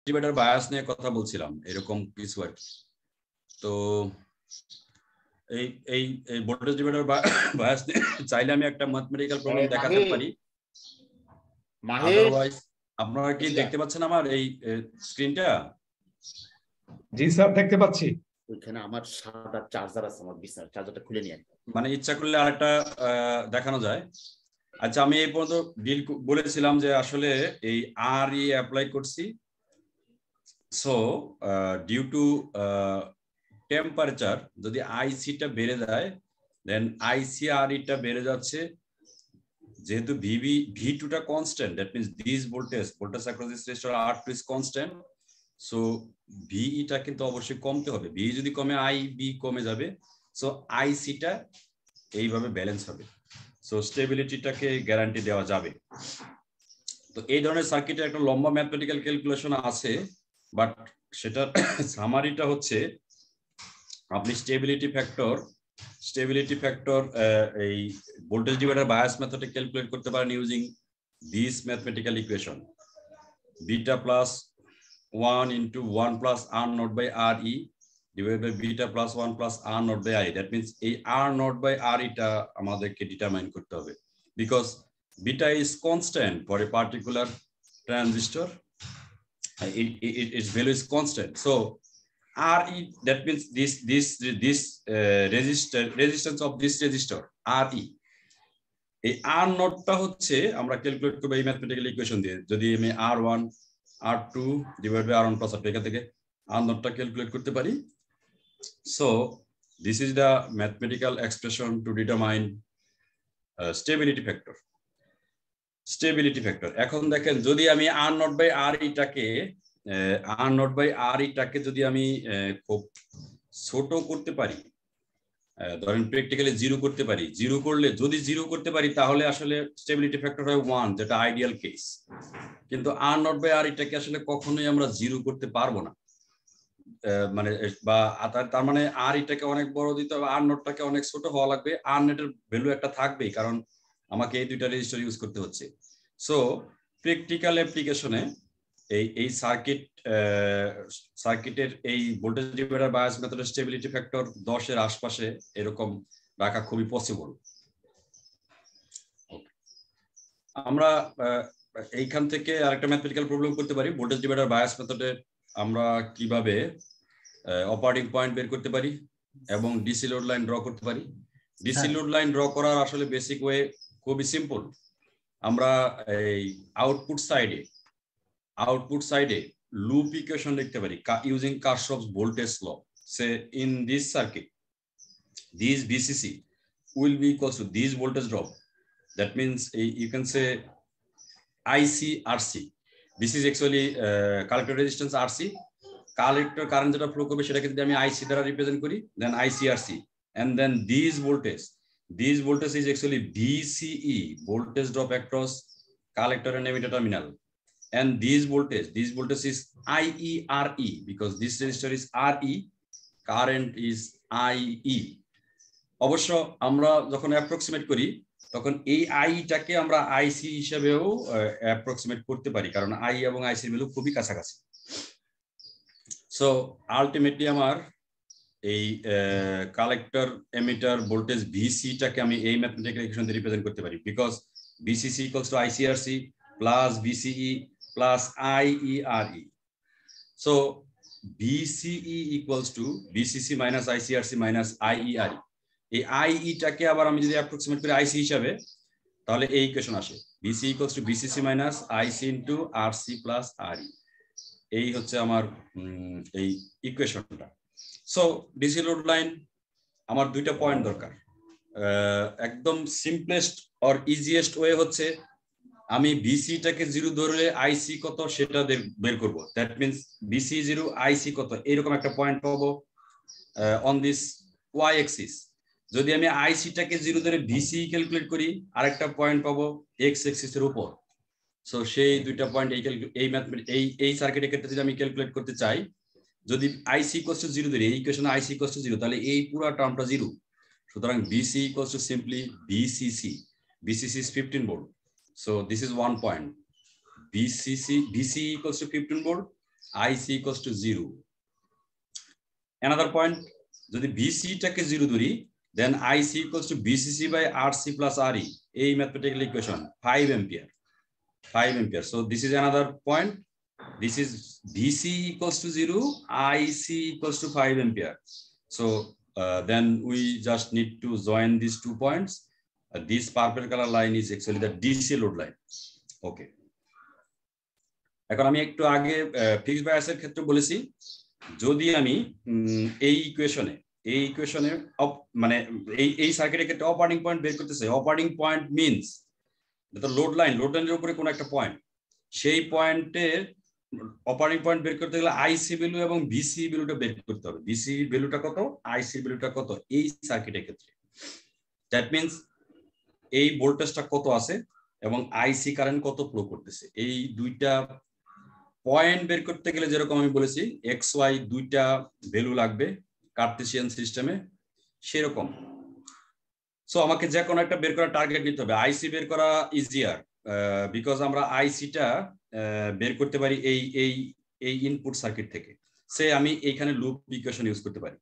Divider bias নিয়ে কথা বলছিলাম, এরকম কিছু আর কি। তো এই এই এই ভোল্টেজ ডিভাইডার বায়াস নিয়ে চাইলে আমি একটা ম্যাথমেটিক্যাল প্রবলেম দেখাতে পারি। আদারওয়াইজ আপনারা কি দেখতে পাচ্ছেন আমার এই স্ক্রিনটা? জি স্যার, দেখতে পাচ্ছি। ওইখানে আমার সাদা চার্জার আছে, আমার বিছানার চার্জারটা খুলে নিয়ে মানে ইচ্ছা করলে আরেকটা দেখানো যায়। আচ্ছা, আমি এই পর্যন্ত ডিল বলেছিলাম যে আসলে এই আর ই অ্যাপ্লাই করছি। সো ডিউ টু টেম্পারেচার যদি আইসিটা বেড়ে যায়, দেন আইসিআরইটা বেড়ে যাচ্ছে। যেহেতু ভিভি ভি2টা constant, that means this voltage across this resistor আর2 ইজ কনস্ট্যান্ট। সো ভিইটা কিন্তু অবশ্যই কমতে হবে। ভি যদি কমে আই বি কমে যাবে। সো আইসিটা এইভাবে ব্যালেন্স হবে। সো স্টেবিলিটিটাকে গ্যারান্টি দেওয়া যাবে। তো এই ধরনের সার্কিটের একটা লম্বা ম্যাথমেটিক্যাল ক্যালকুলেশন আছে, বাট সেটার সামারিটা হচ্ছে আপনি স্টেবিলিটি ফ্যাক্টর এই ভোল্টেজ ডিভাইডার বায়াস মেথডে ক্যালকুলেট করতে পারেন using this mathematical equation, beta plus 1 into 1 plus r naught by re divided by beta plus 1 plus r naught by i. That means a r naught by r এটা আমাদেরকে determine করতে হবে, because beta is constant for a particular transistor. Its value is constant. So re, that means this resistance of this resistor re, এই r naught টা হচ্ছে আমরা calculate করব এই ম্যাথমেটিক্যাল ইকুয়েশন দিয়ে। যদি আমি r1 R2 divided by R1 plus R2 এখান থেকে R naught calculate করতে পারি। So this is the mathematical expression to determine stability factor. এখন দেখেন, যদি আমি R naught by RE টাকে যদি আমি খুব ছোট করতে পারি, ধরেন প্র্যাকটিক্যালি 0 করতে পারি, যদি 0 করতে পারি তাহলে আসলে স্টেবিলিটি ফ্যাক্টর হয় 1, যেটা আইডিয়াল কেস। কিন্তু R naught by R এটাকে আসলে কখনোই আমরা 0 করতে পারবো না। মানে বা তার মানে R এটাকে অনেক বড় দিতে হবে, R naught টাকে অনেক ছোট হওয়া লাগবে। R net এর ভ্যালু একটা থাকবেই, কারণ আমাকে এই দুইটা রেজিস্টার ইউজ করতে হচ্ছে। সো প্র্যাকটিক্যাল অ্যাপ্লিকেশনে এই সার্কিটের এই ভোল্টেজ ডিভাইডার বায়াস মেথডের স্টেবিলিটি ফ্যাক্টর 10 এর আশপাশে এরকম রাখা খুবই পসিবল। আমরা এইখান থেকে আরেকটা ম্যাথমেটিক্যাল প্রবলেম করতে পারি। ভোল্টেজ ডিভাইডার বায়াস মেথডে আমরা কিভাবে অপারেটিং পয়েন্ট বের করতে পারি এবং ডিসি লোড লাইন ড্র করতে পারি। ডিসি লোড লাইন ড্র করার আসলে বেসিক ওয়ে খুবই সিম্পল। আমরা এই আউটপুট সাইডে লুপ ইকুয়েশন লিখতে পারি using Kirchhoff's voltage law. Say in this circuit this VCC will be equals to this voltage drop. That means you can say ICRC. This is actually collector resistance RC. Collector current যেটা flow করবে সেটাকে যদি আমি IC দ্বারা represent করি, then ICRC, and then this voltage is actually VCE, voltage drop across collector and emitter terminal, and this voltage is IERE, because this resistor is RE, current is IE. অবশ্য আমরা যখন approximate করি তখন এই আইটাকে আমরা আইসি হিসেবেও approximate করতে পারি, কারণ আই এবং আইসির ভ্যালু খুবই কাছাকাছি। সো আলটিমেটলি আমার এই কালেক্টর এমিটার ভোল্টেজ ভিসিটাকে আমি এই ম্যাথমেটিক্যাল ইকুয়েশন দিয়ে রিপ্রেজেন্ট করতে পারি, because VCC equals to IC RC plus VCE plus IE RE. So VCE equals to VCC minus IC RC minus IE RE. এই আইইটাকে আবার আমি যদি অ্যাপ্রক্সিমেট করি আইসি হিসাবে, তাহলে এই ইকুয়েশন আসে VC equals to VCC minus IC into RC plus RE. এই হচ্ছে আমার এই ইকুয়েশনটা। সো ডিসি লোড লাইন আমার দুইটা পয়েন্ট দরকার। একদম সিম্পলেস্ট অর ইজিয়েস্ট ওয়ে হচ্ছে আমি ভিসিটাকে 0 ধরলে আইসি কত সেটা বের করব। দ্যাট মিন্স ভিসি 0 আইসি কত এরকম একটা পয়েন্ট পাবো অন দিস ওয়াই এক্সিস। যদি আমি আইসিটাকে 0 ধরে ভিসি ক্যালকুলেট করি, আরেকটা পয়েন্ট পাবো এক্স এক্সিসের উপর। সো সেই দুইটা পয়েন্ট এই সার্কিটের ক্ষেত্রে যদি আমি ক্যালকুলেট করতে চাই, যদি আইসি ইকুয়ালস টু 0 ধরি, এই ইকুয়েশনে আইসি ইকুয়ালস টু 0, তাহলে এই পুরো টার্মটা 0। সুতরাং VC equals two simply VCC is 15 volt. So this is one point. VC equals to 15 volt, IC equals to 0. Another point, যদি BC টাকে 0 ধরি, then IC equals to BCC by RC plus RE. A mathematical equation 5 ampere. 5 ampere. So this is another point. This is BC equals to 0, IC equals to 5 ampere. So then we just need to join these 2 points. This purple color line is actually the DC load line. Okay. এখন আমি একটু আগে fixed বায়াসের ক্ষেত্রে বলেছি, যদি আমি এই ইকুয়েশনে মানে এই সার্কিটের ক্ষেত্রে অপারেটিং পয়েন্ট বের করতেছে, অপারেটিং পয়েন্ট মিন্স লোড লাইনের উপরে কোনো একটা পয়েন্ট, সেই পয়েন্টের অপারেটিং পয়েন্ট বের করতে গেলে আইসি ভ্যালু এবং বিসি ভ্যালুটা বের করতে হবে। বিসি ভ্যালুটা কত, আইসি ভ্যালুটা কত এই সার্কিটের ক্ষেত্রে। দ্যাট মিন্স এই ভোল্টেজটা কত আছে এবং আইসি কারেন্ট কত ফ্লো করতেছে, এই দুইটা পয়েন্ট বের করতে গেলে যেরকম আমি বলেছি এক্স ওয়াই দুইটা ভ্যালু লাগবে কার্টেসিয়ান সিস্টেমে, সেরকম। সো আমাকে যে কোনো একটা বের করার টার্গেট নিতে হবে। আইসি বের করা ইজিয়ার, বিকজ আমরা আইসিটা বের করতে পারি এই ইনপুট সার্কিট থেকে। সে আমি এইখানে লুপ ইকুয়েশন ইউজ করতে পারি,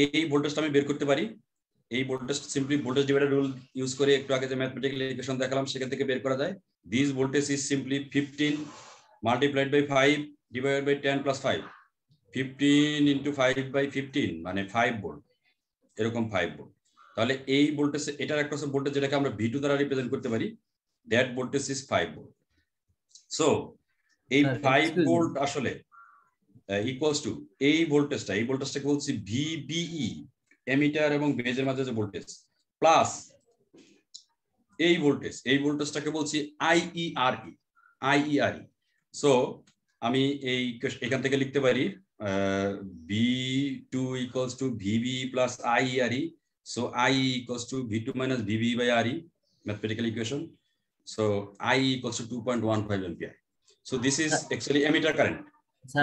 এই ভোল্টেজটা আমি বের করতে পারি। এই voltage simply voltage divider rule use করে একটু আগে যে ম্যাথমেটিক্যাল ইকুয়েশন দেখালাম সেখান থেকে বের করা যায়। This voltage is simply 15 multiplied by 5 divided by 10 plus 5. 15 into 5 by 15 মানে 5 ভোল্ট, এরকম 5 ভোল্ট। তাহলে এই ভোল্টেজ, এটার একটা ভোল্টেজ যেটাকে আমরা V2 দ্বারা রিপ্রেজেন্ট করতে পারি, that voltage is 5 volt. So এই 5 ভোল্ট আসলে ইকুয়ালস টু এই ভোল্টেজটাকে বলছি VBE, এমিটার এবং বেজের মাঝে যে ভোল্টেজ, প্লাস এই ভোল্টেজটাকে বলছি IERE। সো আমি এখান থেকে লিখতে পারি V2 equals to VB plus IERE. So IE equals to V2 minus VB by RE, mathematical equation. So IE equals to 2.15 ampere. So this is actually emitter current.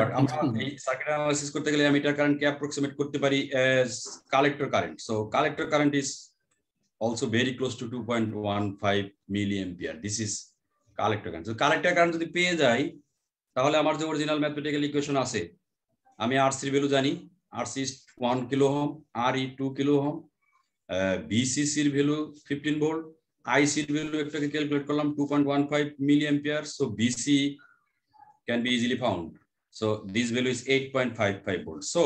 But আমরা এই circuit analysis করতে গেলে emitter current কে approximate করতে পারি as collector current. So collector current is also very close to 2.15 milliampere. This is collector current. So collector current যদি পেয়ে যাই, তাহলে আমার যে অরিজিনাল ম্যাথমেটিক্যাল ইকুয়েশন আছে, আমি আরসি ভ্যালু জানি, RC 1 kilo ohm, RE 2 kilo ohm, বিসিসির ভ্যালু 15 ভোল্ট, আইসির ভ্যালু একটাকে ক্যালকুলেট করলাম 2.15 milliampere. So VC can be easily found. So this value is 8.55 volt. So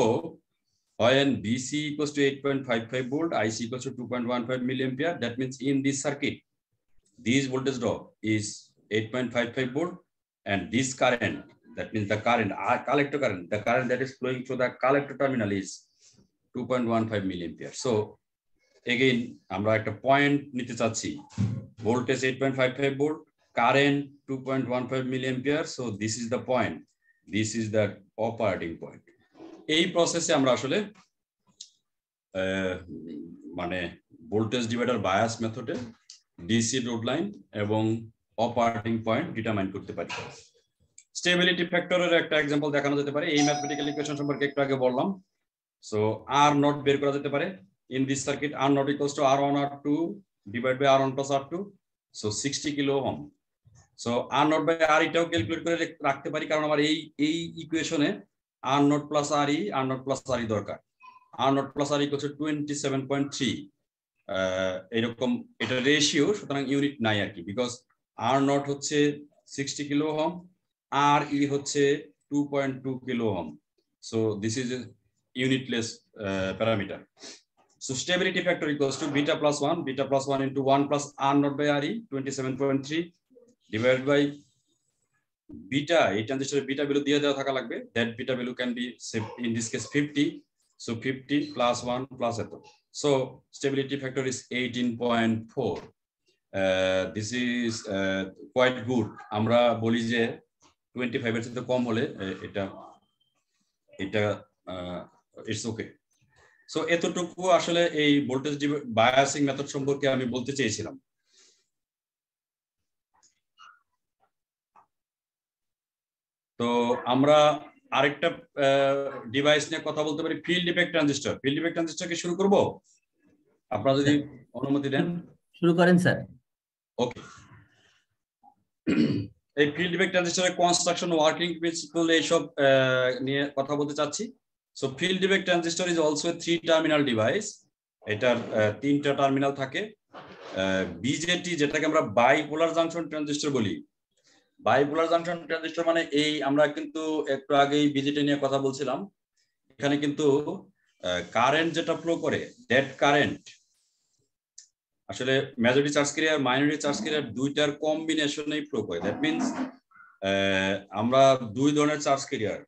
when BC equals to 8.55 volt, IC equals to 2.15 milliampere, that means in this circuit, this voltage drop is 8.55 volt. And this current, that means the current, collector current, the current that is flowing through the collector terminal is 2.15 milliampere. So again, আমরা একটা point নিতে চাচ্ছি, voltage 8.55 volt, current 2.15 milliampere. So this is the point, this is the operating point. এই প্রসেসে আমরা আসলে মানে voltage divider bias মেথডে ডিসি লোড লাইন এবং অপারেটিং পয়েন্ট ডিটারমাইন করতে পারি। স্টেবিলিটি ফ্যাক্টরের একটা এক্সাম্পল দেখানো যেতে পারে। এই ম্যাথমেটিক্যাল ইকুয়েশন সম্পর্কে একটু আগে বললাম। সো আর নট বের করা যেতে পারে in this circuit. R naught equals to R1 R2 divide by R1 plus R2, so 60 kilo ohm. So R naught by R এটাও ক্যালকুলেট করে রাখতে পারি, কারণ আমার এই ইকুয়েশনে আর নট প্লাস আর ই দরকার। R naught plus R equals to 27.3 এরকম এটা রেশিও, সুতরাং ইউনিট নাই আর কি, বিকজ আর নট হচ্ছে 60 কিলো ওহম, আর ই হচ্ছে 2.2 kilo ohm. So this is a unitless parameter. So stability factor equals to beta plus 1 into 1 plus R naught by R E 27.3 divided by beta, এই ট্রানজিস্টরের beta value দিয়ে দেওয়া থাকা লাগবে। That beta value can be in this case 50, so 50 plus 1 plus এত। So stability factor is 18.4. This is quite good. আমরা বলি যে 25 এর চেয়ে কম হলে এটা ইটস ওকে। সো এতটুকু আসলে এই ভোল্টেজ বায়াসিং মেথড সম্পর্কে আমি বলতে চেয়েছিলাম। তো আমরা আরেকটা ডিভাইস নিয়ে কথা বলতে পারি, field effect transistor. Field effect ট্রানজিস্টরকে শুরু করব, আপনারা যদি অনুমতি দেন। শুরু করেন স্যার। ওকে, এই ফিল্ড ইফেক্ট ট্রানজিস্টরের কনস্ট্রাকশন ওয়ার্কিং প্রিন্সিপল এইসব নিয়ে কথা বলতে চাচ্ছি। So field effect transistor is also a 3 terminal device. এটার 3টা টার্মিনাল থাকে। বিজেটি যেটাকে আমরা বাইপোলার জাংশন ট্রানজিস্টর বলি। বাইপোলার জাংশন ট্রানজিস্টর মানে এই আমরা কিন্তু একটু আগেই বিজেটি নিয়ে কথা বলছিলাম। এখানে কিন্তু কারেন্ট যেটা ফ্লো করে দ্যাট কারেন্ট আসলে majority charge carrier minority charge carrier দুইটার কম্বিনেশনেই ফ্লো করে। দ্যাট মিন্স আমরা দুই ধরনের charge carrier,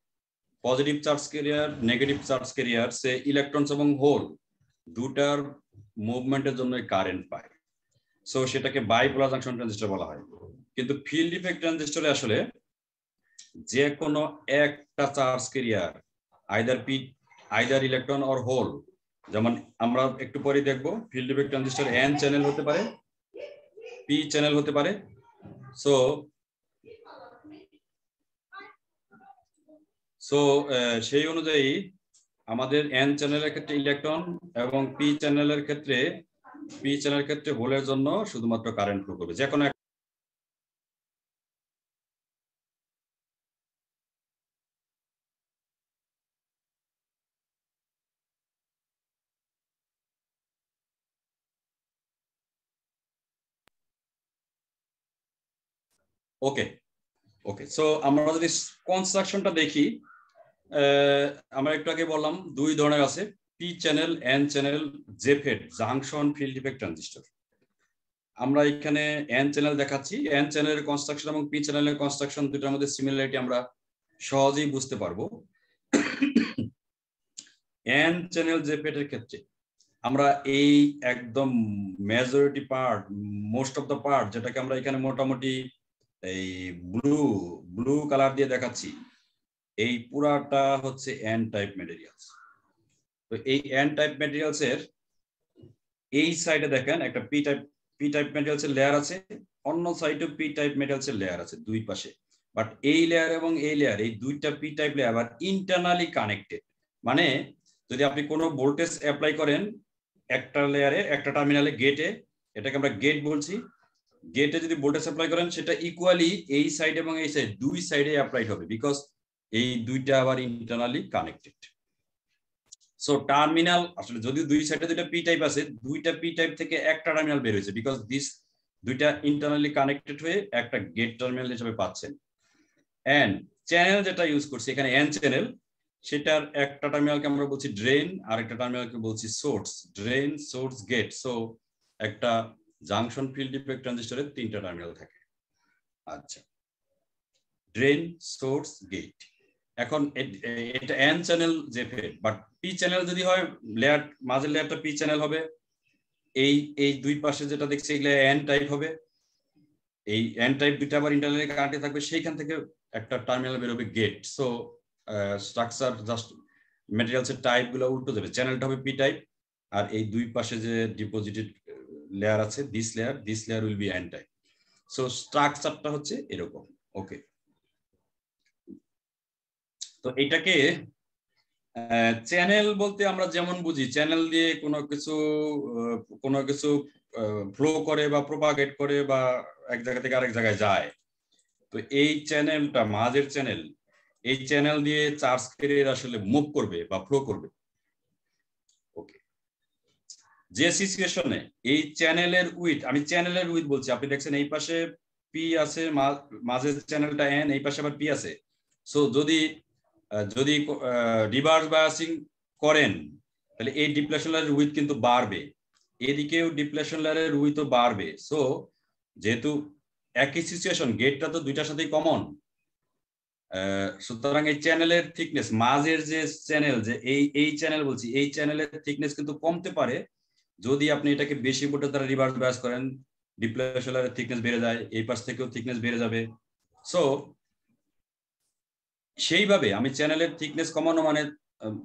positive charge carrier, negative charge carrier, say electrons এবং হোল দুটার মুভমেন্টের জন্য কারেন্ট পায়। সো সেটাকে বাইপোলার জাংশন ট্রানজিস্টর বলা হয়। কিন্তু ফিল্ড ইফেক্ট ট্রানজিস্টরে আসলে যে কোনো একটা charge carrier either electron or hole, যেমন আমরা একটু পরে দেখব field effect transistor N channel হতে পারে, পি চ্যানেল হতে পারে। সো সেই অনুযায়ী আমাদের এন চ্যানেলের ক্ষেত্রে ইলেকট্রন এবং পি চ্যানেলের ক্ষেত্রে হোলের জন্য শুধুমাত্র কারেন্ট ফ্লো করবে। যে কোনো ওকে ওকে সো আমরা যদি কনস্ট্রাকশনটা দেখি, আমরা একটু আগে বললাম দুই ধরনের আছে, P channel, N channel, JFET junction field effect transistor. আমরা এখানে এন চ্যানেল দেখাচ্ছি। এন চ্যানেলের কনস্ট্রাকশন এবং পি চ্যানেলের কনস্ট্রাকশন দুটার মধ্যে সিমিলারিটি আমরা সহজেই বুঝতে পারবো। এন চ্যানেল জেফেডের ক্ষেত্রে আমরা এই একদম majority part, most of the part, যেটাকে আমরা এখানে মোটামুটি এই ব্লু কালার দিয়ে দেখাচ্ছি, এই পুরাটা হচ্ছে এন টাইপ ম্যাটেরিয়ালস। তো এই এন টাইপ ম্যাটেরিয়ালস এর এই সাইডে দেখেন একটা পি টাইপ ম্যাটেরিয়ালস এর লেয়ার আছে, অন্য সাইডে পি টাইপ ম্যাটেরিয়ালস এর লেয়ার আছে দুই পাশে। বাট এই লেয়ার এবং এই লেয়ার, এই দুইটা পি টাইপ লেয়ার আবার ইন্টারনালি কানেক্টেড। মানে যদি আপনি কোনো ভোল্টেজ অ্যাপ্লাই করেন একটা লেয়ারে, একটা টার্মিনালে, গেটে, এটাকে আমরা গেট বলছি, গেটে যদি ভোল্টেজ অ্যাপ্লাই করেন সেটা ইকুয়ালি এই সাইড এবং এই সাইড দুই সাইডে অ্যাপ্লাই হবে, বিকজ এই দুইটা আবার ইন্টারনালি কানেক্টেড। সো টার্মিনাল আসলে যদি দুই সাইডে দুইটা পি টাইপ আছে, দুইটা পি টাইপ থেকে একটা টার্মিনাল বের হয়েছে, বিকজ দিস দুইটা ইন্টারনালি কানেক্টেড হয়ে একটা গেট টার্মিনাল হিসেবে পাচ্ছেন। এন্ড চ্যানেল যেটা ইউজ করছি এখানে এন চ্যানেল, সেটার একটা টার্মিনালকে আমরা বলছি ড্রেন, আর একটা টার্মিনালকে বলছি source. Drain, source, gate. So একটা জাংশন ফিল্ড ইফেক্ট ট্রানজিস্টরের 3টা টার্মিনাল থাকে। আচ্ছা, ড্রেন, সোর্স, গেট। এখন এটা N channel JFET, but P channel যদি হয়, লেয়ার মাঝের লেয়ারটা পি চ্যানেল হবে, এই দুই পাশে যেটা দেখছি এগুলো এন টাইপ হবে। এই এন টাইপ দুইটা আবার ইন্টারনালি কানেক্টেড থাকবে, সেইখান থেকে একটা টার্মিনাল বের হবে গেট। সো স্ট্রাকচার জাস্ট ম্যাটেরিয়ালসের টাইপ গুলো উল্টো যাবে, চ্যানেলটা হবে পি টাইপ, আর এই দুই পাশে যে ডিপোজিটেড লেয়ার আছে, this layer will be N type. So স্ট্রাকচারটা হচ্ছে এরকম। ওকে, তো এটাকে চ্যানেল বলতে আমরা যেমন বুঝি, চ্যানেল দিয়ে কোনো কিছু ফ্লো করে বা প্রপাগেট করে বা এক জায়গা থেকে আরেক জায়গায় যায়। তো এই চ্যানেলটা মাঝের চ্যানেল, এই চ্যানেল দিয়ে চার্জ ক্যারিয়ার আসলে মুভ করবে বা ফ্লো করবে। ওকে, যে সিচুয়েশনে এই চ্যানেলের উইথ, আমি চ্যানেলের উইথ বলছি, আপনি দেখছেন এই পাশে পি আছে, মাঝের চ্যানেলটা এন, এই পাশে আবার পি আছে। সো যদি রিভার্স বায়াসিং করেন তাহলে এই ডিপ্লেশন লেয়ারের উইথ কিন্তু বাড়বে, এদিকেও ডিপ্লেশন লেয়ারের উইথও বাড়বে। সো যেহেতু একই সিচুয়েশন, গেটটা তো দুইটার সাথেই কমন, সুতরাং এই চ্যানেলের থিকনেস, মাঝের যে চ্যানেল, যে এই চ্যানেল বলছি, এই চ্যানেলের থিকনেস কিন্তু কমতে পারে যদি আপনি এটাকে বেশি ভোল্টেজ দ্বারা রিভার্স বায়াস করেন। ডিপ্লেশন লেয়ারের থিকনেস বেড়ে যায়, এই পাশ থেকেও থিকনেস বেড়ে যাবে। সো সেইভাবে আমি চ্যানেলের থিকনেস কমানো মানে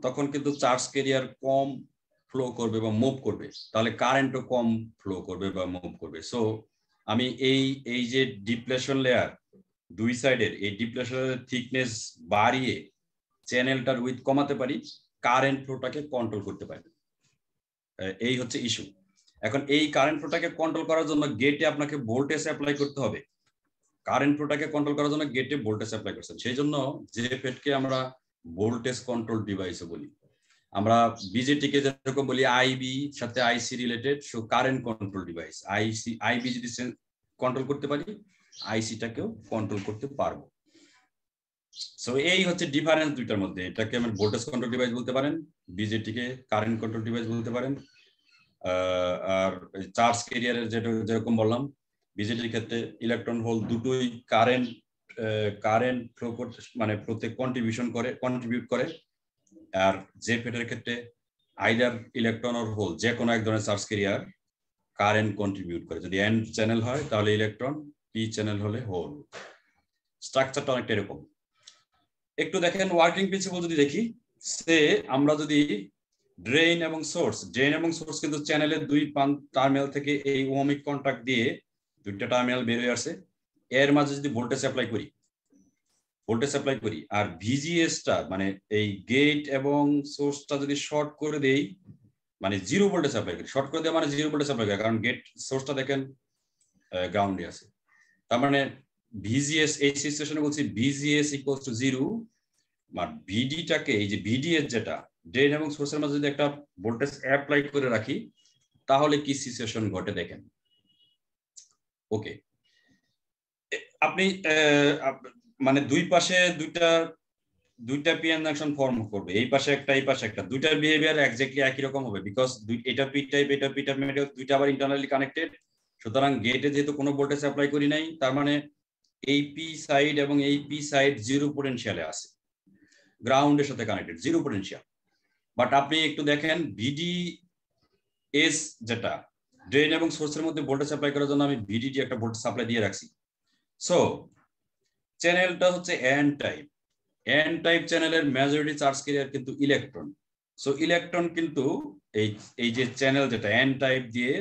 তখন কিন্তু চার্জ ক্যারিয়ার কম ফ্লো করবে বা মুভ করবে, তাহলে কারেন্টও কম ফ্লো করবে বা মুভ করবে। সো আমি এই যে ডিপ্লেশন লেয়ার দুই সাইডের, এই ডিপ্লেশন লেয়ারের থিকনেস বাড়িয়ে চ্যানেলটার উইথ কমাতে পারি, কারেন্ট ফ্লোটাকে কন্ট্রোল করতে পারি। এই হচ্ছে ইস্যু। এখন এই কারেন্ট ফ্লোটাকে কন্ট্রোল করার জন্য গেটে আপনাকে ভোল্টেজ অ্যাপ্লাই করতে হবে, কারেন্ট ফ্লোটাকে কন্ট্রোল করার জন্য গেটে ভোল্টেজ অ্যাপ্লাই করছেন, সেই জন্য জেফেটকে আমরা ভোল্টেজ কন্ট্রোল ডিভাইসও বলি। আমরা বিজেটিকে যেরকম বলি আইবি সাথে IC related, so current control device. IB যদি কন্ট্রোল করতে পারি, আইসিটাকেও কন্ট্রোল করতে পারবো। সো এই হচ্ছে ডিফারেন্স দুইটার মধ্যে। এটাকে আমরা ভোল্টেজ কন্ট্রোল ডিভাইস বলতে পারেন, বিজেটিকে কারেন্ট কন্ট্রোল ডিভাইস বলতে পারেন। আর চার্জ ক্যারিয়ারের যেরকম বললাম, বিজেটির ক্ষেত্রে ইলেকট্রন হোল দুটোই কারেন্ট ফ্লো করতে মানে প্রত্যেক কন্ট্রিবিউট করে। আর জেফেটের ক্ষেত্রে আইদার ইলেকট্রন অর হোল যে কোনো এক ধরনের চার্জ ক্যারিয়ার কারেন্ট কন্ট্রিবিউট করে। যদি এন চ্যানেল হয় তাহলে ইলেকট্রন, পি চ্যানেল হলে হোল। স্ট্রাকচারটা অনেকটা এরকম। একটু দেখেন ওয়ার্কিং প্রিন্সিপাল যদি দেখি, সে আমরা যদি ড্রেন এবং সোর্স কিন্তু চ্যানেলের দুই টার্মিনাল থেকে এই ওহমিক কন্ট্যাক্ট দিয়ে দুইটা টার্মিনাল বের হয়ে আসে, এর মাঝে যদি ভোল্টেজ অ্যাপ্লাই করি আর ভিজিএসটা মানে এই গেট এবং সোর্সটা যদি শর্ট করে দেই, মানে জিরো ভোল্টেজ অ্যাপ্লাই করি, শর্ট করে দেওয়া মানে জিরো ভোল্টেজ অ্যাপ্লাই করি, কারণ গেট সোর্সটা দেখেন গ্রাউন্ডে আছে। তার মানে ভিজিএস এই সিচুয়েশনে বলছি ভিজিএস ইকুয়ালস টু 0, আর ভিডিটাকে এই যে ভিডিএস যেটা ড্রেন এবং সোর্সের মাঝে যদি একটা ভোল্টেজ অ্যাপ্লাই করে রাখি, তাহলে কি সিচুয়েশন ঘটে দেখেন। ওকে, আপনি মানে দুই পাশে দুইটা পিএন জাংশন ফর্ম করবে, এই পাশে একটা এই পাশে একটা, দুইটার বিহেভিয়ার এক্স্যাক্টলি একই রকম হবে, বিকজ এটা পি টাইপ এটা পি টাইপ, দুইটা আবার ইন্টারনালি কানেক্টেড। সুতরাং গেটে যেহেতু কোনো ভোল্টেজ অ্যাপ্লাই করি নাই, তার মানে এই পি সাইড এবং এই পি সাইড জিরো পোটেনশিয়ালে আছে, গ্রাউন্ডের সাথে কানেক্টেড, জিরো পোটেনশিয়াল। বাট আপনি একটু দেখেন ভিডিএস যেটা ড্রেন এবং সোর্সের মধ্যে ভোল্টেজ সাপ্লাই করার জন্য আমি ভিডিটি একটা ভোল্টেজ সাপ্লাই দিয়ে রাখছি। সো চ্যানেলটা হচ্ছে এন টাইপ চ্যানেলের মেজরিটি চার্জ ক্যারিয়ার কিন্তু ইলেকট্রন। সো ইলেকট্রন কিন্তু এই যে চ্যানেল যেটা এন টাইপ দিয়ে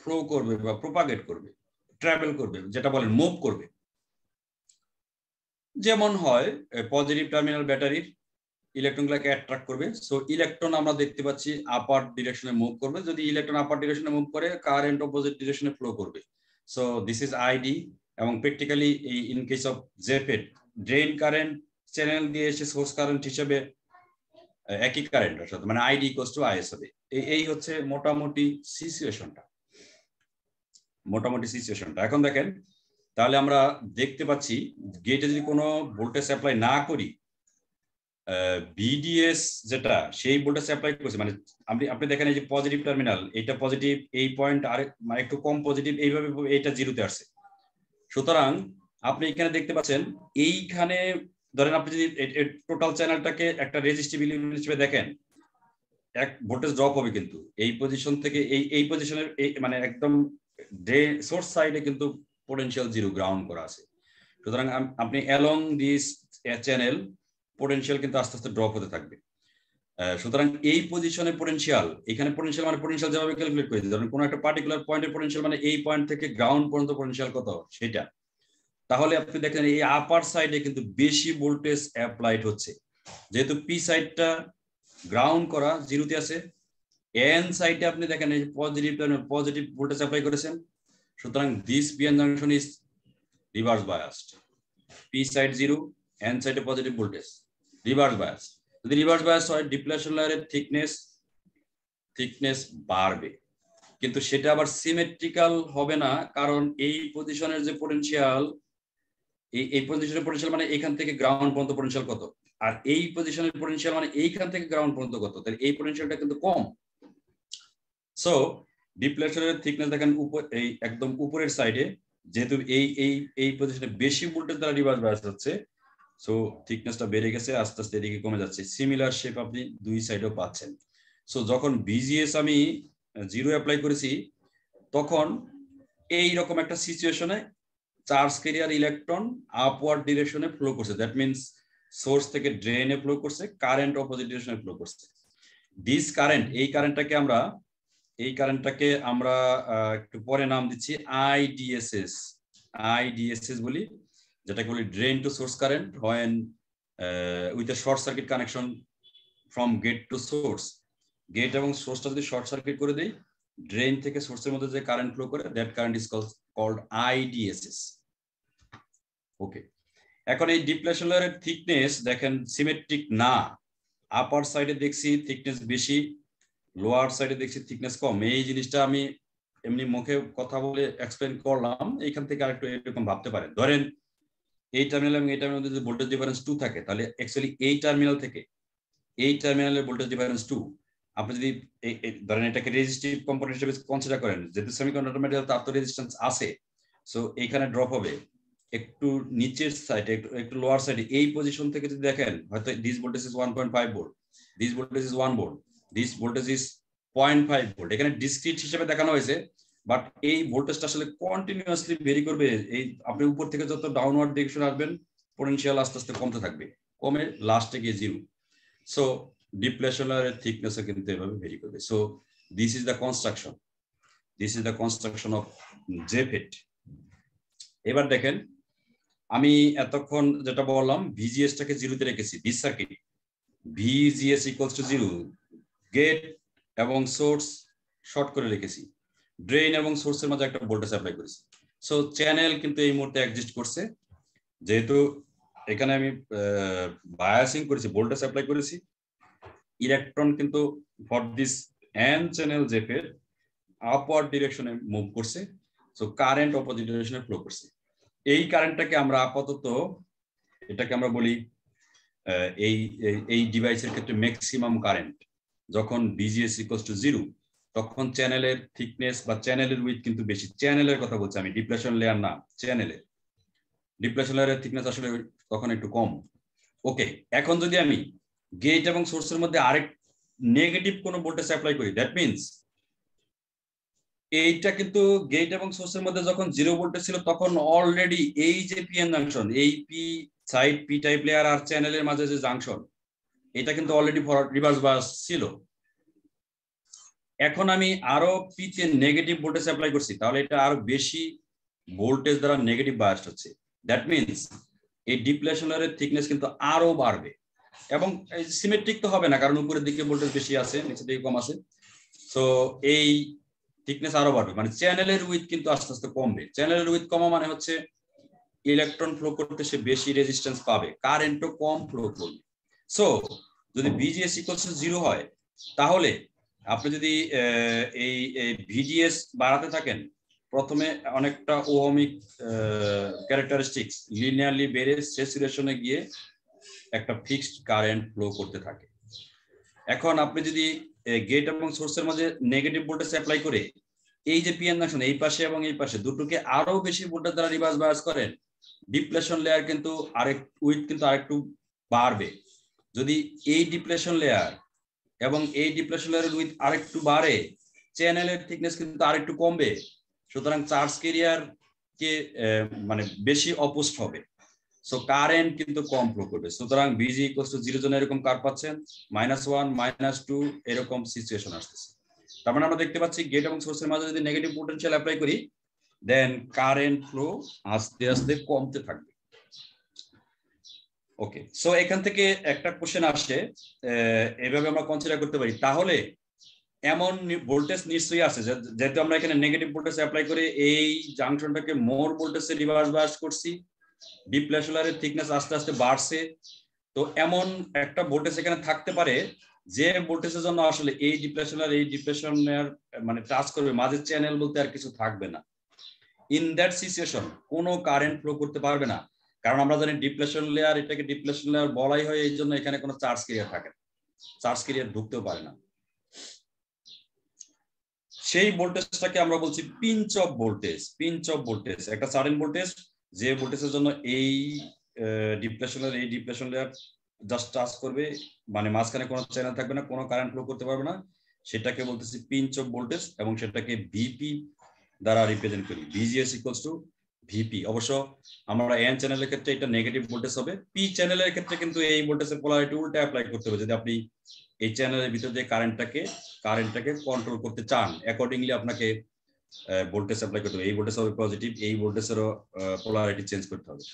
ফ্লো করবে বা প্রপাগেট করবে, ট্রাভেল করবে, যেটা বলেন মুভ করবে। যেমন হয় পজিটিভ টার্মিনাল ব্যাটারির ইলেকট্রনগুলোকে অ্যাট্রাক্ট করবে। সো ইলেকট্রন আমরা দেখতে পাচ্ছি আপার ডিরেকশনে মুভ করবে। যদি ইলেকট্রন আপার ডিরেকশনে মুভ করে, কারেন্ট অপোজিট ডিরেকশনে ফ্লো করবে। So this is ID. এবং প্র্যাকটিক্যালি এই in case of JFET, drain current channel দিয়ে এসে সোর্স কারেন্ট হিসেবে একই কারেন্টের সাথে, মানে আইডি ইকুয়ালস টু আইএস হবে। এই হচ্ছে মোটামুটি সিচুয়েশনটা। এখন দেখেন, তাহলে আমরা দেখতে পাচ্ছি গেটে যদি কোনো ভোল্টেজ অ্যাপ্লাই না করি, বিডিএস যেটা সেই ভোল্টেজ অ্যাপ্লাই করছে, মানে আপনি দেখেন এই যে পজিটিভ টার্মিনাল, এটা পজিটিভ, এই পয়েন্ট আর মানে একটু কম পজিটিভ, এইভাবে এটা জিরোতে আসছে। সুতরাং আপনি এখানে দেখতে পাচ্ছেন, এইখানে ধরেন আপনি যদি টোটাল চ্যানেলটাকে একটা রেজিস্টিভ এলিমেন্ট হিসেবে দেখেন, এক ভোল্টেজ ড্রপ হবে, কিন্তু এই পজিশন থেকে এই পজিশনের মানে একদম সোর্স সাইডে কিন্তু পোটেনশিয়াল জিরো গ্রাউন্ড করা আছে। সুতরাং আপনি অ্যালং দিস চ্যানেল পোটেনশিয়াল কিন্তু আস্তে আস্তে ড্রপ হতে থাকবে। সুতরাং এই পজিশনে পোটেনশিয়াল, এখানে পোটেনশিয়াল মানে পোটেনশিয়াল যেভাবে ক্যালকুলেট করেছি, ধরুন কোনো একটা পার্টিকুলার পয়েন্টের পোটেনশিয়াল মানে এই পয়েন্ট থেকে গ্রাউন্ড পর্যন্ত পোটেনশিয়াল কত সেটা, তাহলে আপনি দেখেন এই আপার সাইডে কিন্তু বেশি ভোল্টেজ অ্যাপ্লাইড হচ্ছে, যেহেতু পি সাইডটা গ্রাউন্ড করা জিরোতে আছে, এন সাইডে আপনি দেখেন এই পজিটিভ ভোল্টেজ অ্যাপ্লাই করেছেন। সুতরাং this PN junction is reverse biased, P side zero, N সাইডে পজিটিভ ভোল্টেজ, রিভার্স বায়াস। যদি রিভার্স বায়াস হয়, ডিপ্লেশন লেয়ারের থিকনেস বাড়বে, কিন্তু সেটা আবার সিমেট্রিক্যাল হবে না, কারণ এই পজিশনের যে পোটেনশিয়াল, এই পজিশনের পোটেনশিয়াল মানে এখান থেকে গ্রাউন্ড পর্যন্ত পোটেনশিয়াল কত, আর এই পজিশনের পোটেনশিয়াল মানে এইখান থেকে গ্রাউন্ড পর্যন্ত কত, তাহলে এই পোটেনশিয়ালটা কিন্তু কম। সো ডিপ্লেশনের থিকনেস দেখেন এই একদম উপরের সাইডে, যেহেতু এই পজিশনে বেশি ভোল্টেজ দ্বারা রিভার্স বায়াস হচ্ছে, সো থিকনেসটা বেড়ে গেছে, আস্তে আস্তে এদিকে কমে যাচ্ছে। সিমিলার শেপ আপনি দুই সাইডেও পাচ্ছেন। সো যখন ভিজিএস আমি জিরো অ্যাপ্লাই করেছি, তখন এই রকম একটা সিচুয়েশনে চার্জ ক্যারিয়ার ইলেকট্রন আপওয়ার্ড ডিরেকশনে ফ্লো করছে, দ্যাট মিন্স সোর্স থেকে ড্রেনে ফ্লো করছে, কারেন্ট অপোজিট ডিরেকশনে ফ্লো করছে। দিস কারেন্ট, এই কারেন্টটাকে আমরা একটু পরে নাম দিচ্ছি আইডিএসএস বলি, যেটাকে বলি drain to source current when with a short circuit connection from gate to source. Gate এবং সোর্সটা যদি শর্ট সার্কিট করে দেই, ড্রেন থেকে সোর্সের মধ্যে যে কারেন্ট ফ্লো করে, that current is called IDSS. Okay, এখন এই ডিপ্লেশন লেয়ারের থিকনেস দেখেন সিমেট্রিক না, আপার সাইডে দেখছি থিকনেস বেশি, লোয়ার সাইডে দেখছি থিকনেস কম। এই জিনিসটা আমি এমনি মুখে কথা বলে এক্সপ্লেন করলাম, এইখান থেকে আরেকটু এরকম ভাবতে পারেন। ধরেন এই টার্মিনাল এবং এই টার্মিনাল মধ্যে যদি ভোল্টেজ ডিফারেন্স 2 থাকে, তাহলে অ্যাকচুয়ালি এই টার্মিনাল থেকে এই টার্মিনালের ভোল্টেজ ডিফারেন্স 2। আপনি যদি ধরেন এটাকে রেজিস্টিভ কম্পোনেন্ট হিসেবে কনসিডার করেন, যেহেতু সেমিকন্ডাক্টর ম্যাটেরিয়াল তার তো রেজিস্ট্যান্স আছে, সো এইখানে ড্রপ হবে একটু নিচের সাইডে, একটু লোয়ার সাইডে। এই পজিশন থেকে যদি দেখেন, হয়তো this voltage is 1.5 volt, this voltage is 1 volt, this voltage is 0.5 volt. এখানে ডিসক্রিট হিসেবে দেখানো হয়েছে, বাট এই ভোল্টেজটা আসলে কন্টিনিউয়াসলি ভেরি করবে। এই আপনি উপর থেকে যত ডাউনওয়ার্ড ডিরেকশন আসবেন, পোটেনশিয়াল আস্তে আস্তে কমতে থাকবে, কমে লাস্টে গিয়ে 0। সো ডিপ্লেশন লেয়ারের থিকনেসও কিন্তু এভাবে ভেরি করবে। So this is the construction of JFET. এবার দেখেন, আমি এতক্ষণ যেটা বললাম, ভিজিএসটাকে 0-তে রেখেছি। This circuit VGS equals to 0, gate এবং সোর্স শর্ট করে রেখেছি, ড্রেন এবং সোর্সের মাঝে একটা ভোল্টেজ অ্যাপ্লাই করেছি। সো চ্যানেল কিন্তু এই মুহূর্তে এক্সিস্ট করছে, যেহেতু এখানে আমি বায়াসিং করেছি, ভোল্টেজ অ্যাপ্লাই করেছি। ইলেকট্রন কিন্তু ফর দিস এন চ্যানেল জেফের আপওয়ার্ড ডিরেকশনে মুভ করছে, সো কারেন্ট অপোজিট ডিরেকশনে ফ্লো করছে। এই কারেন্টটাকে আমরা আপাতত এটাকে আমরা বলি এই ডিভাইসের ক্ষেত্রে ম্যাক্সিমাম কারেন্ট। যখন ভিজিএস ইকুয়ালস টু 0, তখন চ্যানেলের থিকনেস বা চ্যানেলের উইথ কিন্তু বেশি। চ্যানেলের কথা বলছি আমি, ডিপ্লেশন লেয়ার না, চ্যানেলের। ডিপ্লেশন লেয়ারের থিকনেস আসলে তখন একটু কম। ওকে, এখন যদি আমি গেট এবং সোর্সের মধ্যে আরেক নেগেটিভ কোনো ভোল্টেজ অ্যাপ্লাই করি, দ্যাট মিনস এইটা কিন্তু গেট এবং সোর্সের মধ্যে যখন 0 ভোল্টেজ ছিল, তখন অলরেডি এই যে পিএন জাংশন, এই P side P type layer আর চ্যানেলের মাঝে যে জাংশন, এটা কিন্তু অলরেডি রিভার্স বায়াস ছিল। এখন আমি আরো পিতে নেগেটিভ ভোল্টেজ অ্যাপ্লাই করছি, তাহলে এটা আরো বেশি ভোল্টেজ দ্বারা নেগেটিভ বায়াসড হচ্ছে। দ্যাট মিনস এই ডিপ্লেশন লেয়ারের থিকনেস কিন্তু আরো বাড়বে, এবং সিমেট্রিক তো হবে না, কারণ উপরের দিকে ভোল্টেজ বেশি আছে, নিচের দিকে কম আছে। সো এই থিকনেস আরো বাড়বে, মানে চ্যানেলের উইথ কিন্তু আস্তে আস্তে কমবে। চ্যানেলের উইথ কমা মানে হচ্ছে ইলেকট্রন ফ্লো করতে সে বেশি রেজিস্ট্যান্স পাবে, কারেন্টও কম ফ্লো করবে। সো যদি ভিজিএস ইকুয়ালস টু 0 হয়, তাহলে আপনি যদি এই ভিজিএস বাড়াতে থাকেন, প্রথমে অনেকটা ওহমিক ক্যারেক্টারিস্টিক্স লিনিয়ারলি বেড়ে স্যাচুরেশনে গিয়ে একটা ফিক্সড কারেন্ট ফ্লো করতে থাকে। এখন আপনি যদি গেট এবং সোর্সের মাঝে নেগেটিভ ভোল্টেজ অ্যাপ্লাই করে এই যে পিএন জাংশন এই পাশে এবং এই পাশে দুটোকে আরো বেশি ভোল্টেজ দ্বারা রিভার্স বায়াস করেন, ডিপ্লেশন লেয়ার কিন্তু উইথ কিন্তু আরেকটু বাড়বে। যদি এই ডিপ্লেশন লেয়ার এবং এই ডিপ্লেশন লেয়ারের উইথ আরেকটু বাড়ে, চ্যানেলের থিকনেস কিন্তু আরেকটু কমবে, সুতরাং চার্জ ক্যারিয়ার কে মানে বেশি অপোস্ট হবে, সো কারেন্ট কিন্তু কম ফ্লো করবে। সুতরাং ভিজি ইকুয়ালস টু 0 জন্য এরকম কার পাচ্ছেন, -1 -2 এরকম সিচুয়েশন আসতেছে। তার মানে আমরা দেখতে পাচ্ছি গেট এবং সোর্সের মাঝে যদি নেগেটিভ পোটেনশিয়াল অ্যাপ্লাই করি, দেন কারেন্ট ফ্লো আস্তে আস্তে কমতে থাকবে। ওকে, সো এখান থেকে একটা কোশ্চেন আসে, এভাবে আমরা কনসিডার করতে পারি, তাহলে এমন ভোল্টেজ নিশ্চয়ই আছে, যেহেতু আমরা এখানে নেগেটিভ ভোল্টেজ অ্যাপ্লাই করে এই জাংশনটাকে মোর ভোল্টেজে রিভার্স বায়াস করছি, ডিপ্লেশন লেয়ারের থিকনেস আস্তে আস্তে বাড়ছে, তো এমন একটা ভোল্টেজ এখানে থাকতে পারে যে ভোল্টেজের জন্য আসলে এই ডিপ্লেশন লেয়ার মানে টাচ করবে, মাঝের চ্যানেল বলতে আর কিছু থাকবে না। ইন দ্যাট সিচুয়েশন কোনো কারেন্ট ফ্লো করতে পারবে না, কারণ আমরা জানি ডিপ্লেশন লেয়ার, এটাকে ডিপ্লেশন লেয়ার বলাই হয় এই জন্য এখানে কোনো চার্জ ক্যারিয়ার থাকে না, চার্জ ক্যারিয়ার ঢুকতেও পারে না। সেই ভোল্টেজটাকে আমরা বলছি পিঞ্চ অফ ভোল্টেজ। একটা সার্টেন ভোল্টেজ, যে ভোল্টেজের জন্য এই ডিপ্লেশন লেয়ার জাস্ট টাচ করবে, মানে মাঝখানে কোনো চ্যানেল থাকবে না, কোনো কারেন্ট ফ্লো করতে পারবে না, সেটাকে বলতেছি পিঞ্চ অফ ভোল্টেজ, এবং সেটাকে ভিপি দ্বারা রিপ্রেজেন্ট করি। VGS equals to VP. অবশ্য আমরা এন চ্যানেলের ক্ষেত্রে এটা নেগেটিভ ভোল্টেজ হবে, পি চ্যানেলের ক্ষেত্রে কিন্তু এই ভোল্টেজের পোলারিটি উল্টা অ্যাপ্লাই করতে হবে। যদি আপনি এই চ্যানেলের ভিতর দিয়ে কারেন্টটাকে কন্ট্রোল করতে চান, অ্যাকর্ডিংলি আপনাকে ভোল্টেজ অ্যাপ্লাই করতে হবে। এই ভোল্টেজ হবে পজিটিভ, এই ভোল্টেজেরও পোলারিটি চেঞ্জ করতে হবে।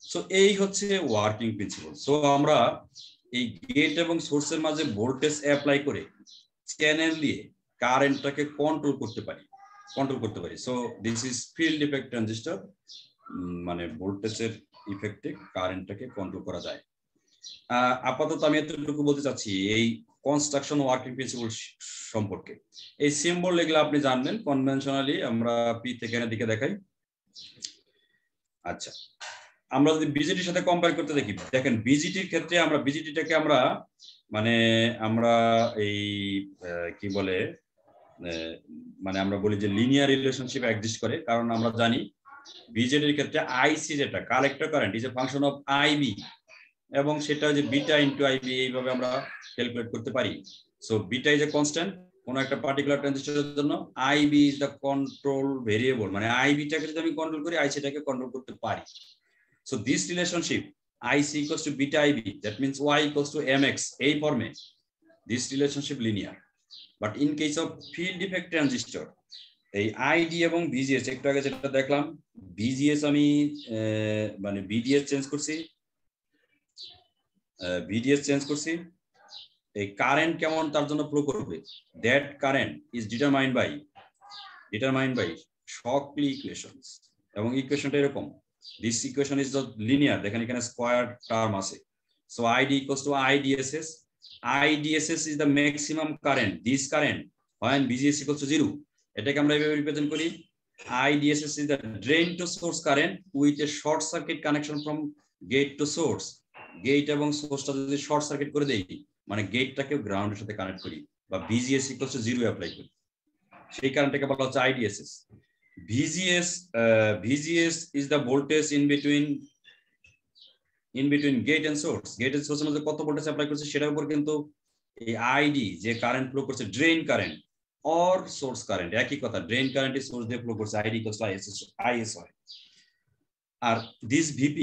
সো এই হচ্ছে ওয়ার্কিং প্রিন্সিপাল। সো আমরা এই গেট এবং সোর্সের মাঝে ভোল্টেজ অ্যাপ্লাই করে চ্যানেল দিয়ে কারেন্টটাকে কন্ট্রোল করতে পারি। So this is field effect transistor, মানে ভোল্টেজের ইফেক্টে কারেন্টটাকে কন্ট্রোল করা যায়। আপাতত আমি এতটুকু বলতে চাচ্ছি এই কনস্ট্রাকশন ওয়ার্কিং প্রিন্সিপল সম্পর্কে। এই সিম্বল এগুলো আপনি জানবেন কনভেনশনালি, আমরা পি থেকে এর দিকে দেখাই। আচ্ছা, আমরা যদি বিজিটির সাথে কম্পেয়ার করতে দেখি, দেখেন বিজিটির ক্ষেত্রে আমরা বিজিটিটাকে আমরা মানে আমরা এই কি বলে মানে আমরা বলি যে লিনিয়ার রিলেশনশিপ এক্সিস্ট করে, কারণ আমরা জানি বিজেটির ক্ষেত্রে আইসি যেটা collector current is a function of IB, এবং সেটা যে বিটা ইনটু আইবি এইভাবে আমরা ক্যালকুলেট করতে পারি। So beta is a constant কোন একটা পার্টিকুলার ট্রানজিস্টরের জন্য, IB is the control variable, মানে আইবিটাকে যদি আমি কন্ট্রোল করি আইসিটাকে কন্ট্রোল করতে পারি। So this relationship IC equals to beta IB, that means Y equals to MX, এই ফর্মে this relationship linear. But in case of field effect transistor, এই ID এবং VGS একটু আগে যেটা দেখলাম, VGS আমি মানে VDS চেঞ্জ করছি, VDS চেঞ্জ করছি, এই কারেন্ট কেমন তার জন্য ফ্লো করবে, that current is determined by Shockley equations, এবং ইকুয়েশনটা এরকম, this equation is just linear, দেখেন এখানে স্কয়ার টার্ম আছে। So ID equals to IDSS. IDSS is the maximum current, this current when VGS equals to 0, এটাকে আমরা এইভাবে represent করি, IDSS is the drain to source current with a short circuit connection from gate to source. Gate এবং সোর্সটা যদি short circuit করে দেই, মানে গেটটাকে গ্রাউন্ডের সাথে কানেক্ট করি বা VGS equals to 0 অ্যাপ্লাই করি, সেই কারেন্টটাকে বলা হচ্ছে IDSS. VGS is the voltage in between gate and source. Gate and source এর মধ্যে কত ভোল্টেজ অ্যাপ্লাই করছে সেটার উপর কিন্তু এই ID যে কারেন্ট ফ্লো করছে, drain current or source current একই কথা, ড্রেন কারেন্ট সোর্স দিয়ে ফ্লো করছে, ID equals to IS হয়। আর this VP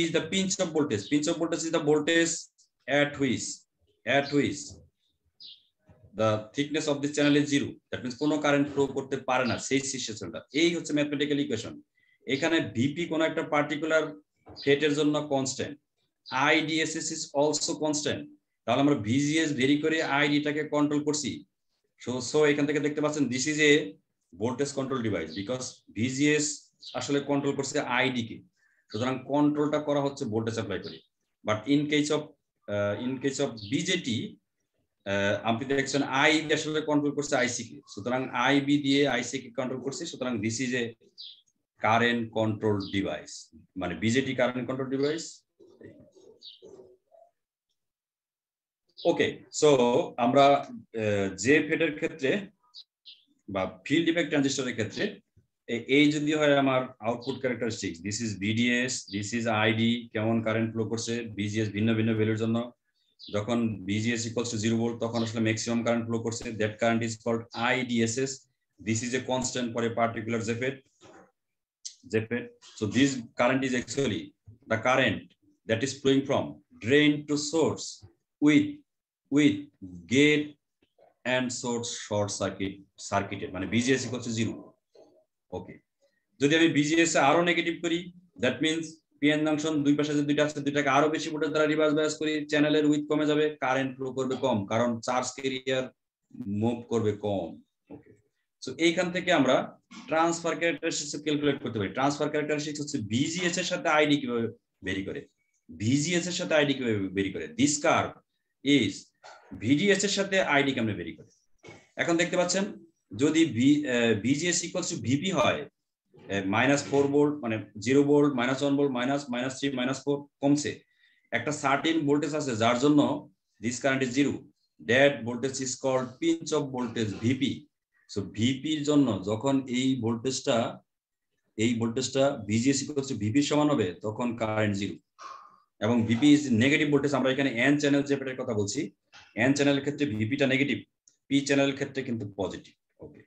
is the pinch of voltage. Pinch of voltage is the voltage at which the thickness of this channel is 0. That means কোনো current flow করতে পারে না সেই সিচুয়েশনটা। এই হচ্ছে ম্যাথমেটিক্যাল ইকুয়েশন। এখানে VP কোন একটা পার্টিকুলার ফেটের জন্য constant, IDSS is also constant, তাহলে আমরা VGS ভেরি করে IDটাকে কন্ট্রোল করছি। সো এখান থেকে দেখতে পাচ্ছেন this is A voltage control device, because VGS আসলে কন্ট্রোল করছে ID কে, সুতরাং কন্ট্রোলটা করা হচ্ছে ভোল্টেজ অ্যাপ্লাই করে। But in case of BJT আপনি দেখছেন IB আসলে কন্ট্রোল করছে IC কে, সুতরাং IB দিয়ে IC কে কন্ট্রোল করছে, সুতরাং this is A current control device, মানে BJT কারেন্ট কন্ট্রোল ডিভাইস। ওকে, সো আমরা যে ফেটের ক্ষেত্রে বা ফিল্ড ইফেক্ট ট্রানজিস্টরের ক্ষেত্রে এই যদি হয় আমার output characteristics, this is VDS, this is ID, কেমন কারেন্ট ফ্লো করছে, VGS ভিন্ন ভিন্ন ভ্যালুর জন্য, যখন VGS equals to 0 ভোল্ট তখন আসলে ম্যাক্সিমাম কারেন্ট ফ্লো করছে, that current is called IDSS. This is a constant for a particular JFET. So this current is actually the current that is flowing from drain to source with gate and source short circuited, মানে VGS equals to 0. Okay, যদি আমি VGS এ আরো negative করি, that means PN junction দুই পাশে যে দুইটা আছে দুইটাকে আরো বেশি ভোল্টেজ দ্বারা রিভার্স বায়াস করি, চ্যানেলের উইথ কমে যাবে, কারেন্ট ফ্লো করবে কম, কারণ চার্জ ক্যারিয়ার মুভ করবে কম। ওকে, সো এইখান থেকে আমরা ট্রান্সফার ক্যারেক্টারিস্টিক্স ক্যালকুলেট করতে পারি। ট্রান্সফার ক্যারেক্টারিস্টিক্স হচ্ছে VGS এর সাথে ID কিভাবে ভেরি করে, VGS এর সাথে ID কিভাবে ভেরি করে, দিস কার্ভ ইজ VDS এর সাথে ID কেমনে ভেরি করে। এখন দেখতে পাচ্ছেন যদি VGS equals to VP হয়, -4 ভোল্ট মানে 0 ভোল্ট, -1 ভোল্ট, -3, -4 কমছে, একটা সার্টেন ভোল্টেজ আছে যার জন্য this current is 0, that voltage is called pinch off voltage VP. So VP এর জন্য যখন এই ভোল্টেজটা VGS equals to VP সমান হবে তখন কারেন্ট 0, এবং VP ইজ নেগেটিভ ভোল্টেজ। আমরা এখানে N চ্যানেল জেফেটের কথা বলছি, N চ্যানেলের ক্ষেত্রে VPটা নেগেটিভ, P চ্যানেলের ক্ষেত্রে কিন্তু পজিটিভ। ওকে,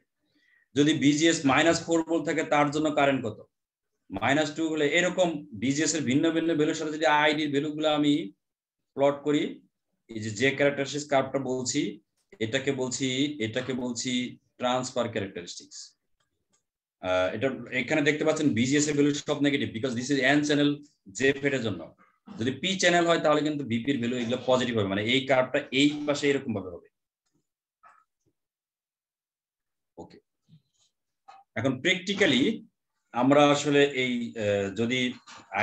যদি VGS -4 ভোল্ট থাকে তার জন্য কারেন্ট কত, -2 হলে এরকম VGS এর ভিন্ন ভিন্ন ভ্যালুর সাথে যদি ID এর ভ্যালুগুলো আমি প্লট করি, এই যে ক্যারেক্টারিস্টিক্স কার্ভটা বলছি এটাকে বলছি ট্রান্সফার ক্যারেক্টারিস্টিক্স। এটা এখানে দেখতে পাচ্ছেন VGS এর ভ্যালু সব negative, because this is N channel JFET এর জন্য। যদি P চ্যানেল হয় তাহলে কিন্তু VP এর ভ্যালু এগুলো পজিটিভ হবে, মানে এই কার্ভটা এই পাশে এরকম ভাবে হবে। ওকে, এখন প্র্যাকটিক্যালি আমরা আসলে এই যদি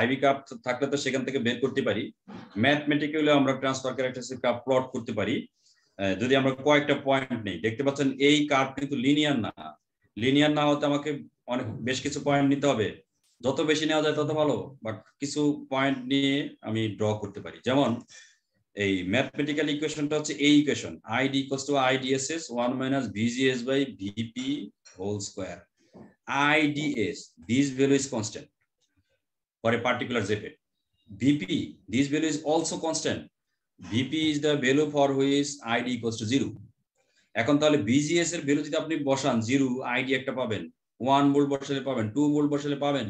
আইভি কার্ভ থাকলে তো সেখান থেকে বের করতে পারি, ম্যাথমেটিক্যালি আমরা ট্রান্সফার ক্যারেক্টারিস্টিক কার্ভ প্লট করতে পারি। যদি আমরা কয়েকটা পয়েন্ট নেই, দেখতে পাচ্ছেন এই কার্ভ কিন্তু লিনিয়ার না, লিনিয়ার না হতে আমাকে অনেক বেশ কিছু পয়েন্ট নিতে হবে, যত বেশি নেওয়া যায় তত ভালো, বাট কিছু পয়েন্ট নিয়ে আমি ড্র করতে পারি। যেমন এই ম্যাথমেটিক্যাল ইকুয়েশনটা হচ্ছে এই equation, ID equals to IDSS 1 minus VGS by VP whole square. IDS, this value is constant for a particular ZP. VP, this value is also constant. VP is the value for which ID equals to 0. এখন তাহলে BGS এর value যদি আপনি বসান 0, ID একটা পাবেন, 1 volt বসালে পাবেন, 2 ভোল্ট বসালে পাবেন।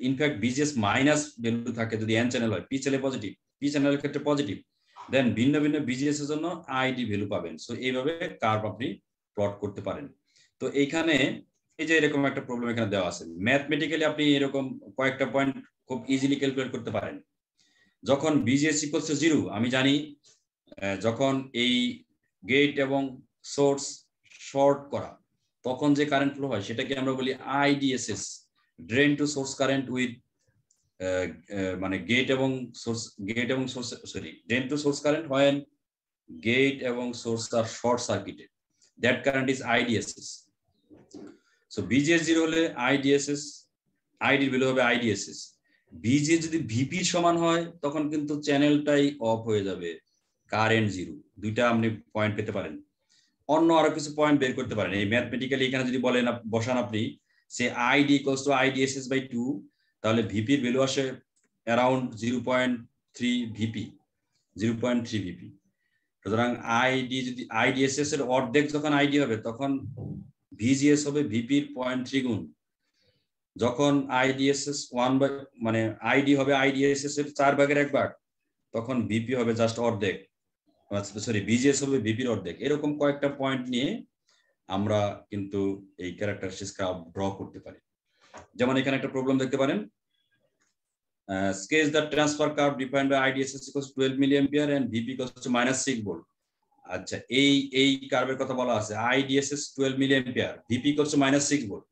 ইনফ্যাক্ট BGS মাইনাস ভ্যালু থাকে যদি n চ্যানেল হয়, p চ্যানেল পজিটিভ, p চ্যানেলের ক্ষেত্রে পজিটিভ, দেন ভিন্ন ভিন্ন BGS এর জন্য ID ভ্যালু পাবেন। সো এইভাবে কার্ভ আপনি প্লট করতে পারেন। তো এইখানে এই যে এরকম একটা প্রবলেম এখানে দেওয়া আছে, ম্যাথমেটিক্যালি আপনি এরকম কয়েকটা পয়েন্ট খুব ইজিলি ক্যালকুলেট করতে পারেন। যখন BGS ইকুয়ালস টু 0, আমি জানি যখন এই গেট এবং সোর্স শর্ট করা তখন যে কারেন্ট ফ্লো হয় সেটাকে আমরা বলি IDSS, drain to source current with মানে গেট এবং source sorry drain to source current হয় গেট এবং সোর্স আর short circuited, that current is IDSS. So BGS 0 হলে IDSS, ID ভ্যালু হবে IDSS। BGS যদি VP সমান হয় তখন কিন্তু চ্যানেলটাই অফ হয়ে যাবে, কারেন্ট 0। দুইটা আপনি পয়েন্ট পেতে পারেন। অন্য আরো কিছু পয়েন্ট বের করতে পারেন। এই ম্যাথমেটিক্যালি এখানে যদি বলেন বসান আপনি সে ID equals to IDSS by 2, তাহলে VP এর ভ্যালু আসে অ্যারাউন্ড 0.3 VP, 0.3 VP। সুতরাং ID যদি IDSS এর অর্ধেক যখন ID হবে তখন VGS হবে VP এর 0.3 গুণ। যখন IDSS 1 বাই মানে ID হবে IDSS এর 4 ভাগের 1 ভাগ, তখন VP হবে জাস্ট অর্ধেক, সরি BGS হবে VP এর অর্ধেক। এরকম কয়েকটা পয়েন্ট নিয়ে আমরা কিন্তু এই ক্যারেক্টারিস্টিক্স কার্ভ ড্র করতে পারি। যেমন এখানে একটা প্রবলেম দেখতে পারেন, sketch the transfer curve defined by IDSS equals 12 milliampere and VP equals to -6 volt. আচ্ছা, এই কার্ভের কথা বলা আছে IDSS 12 milliampere, VP equals to -6 volt.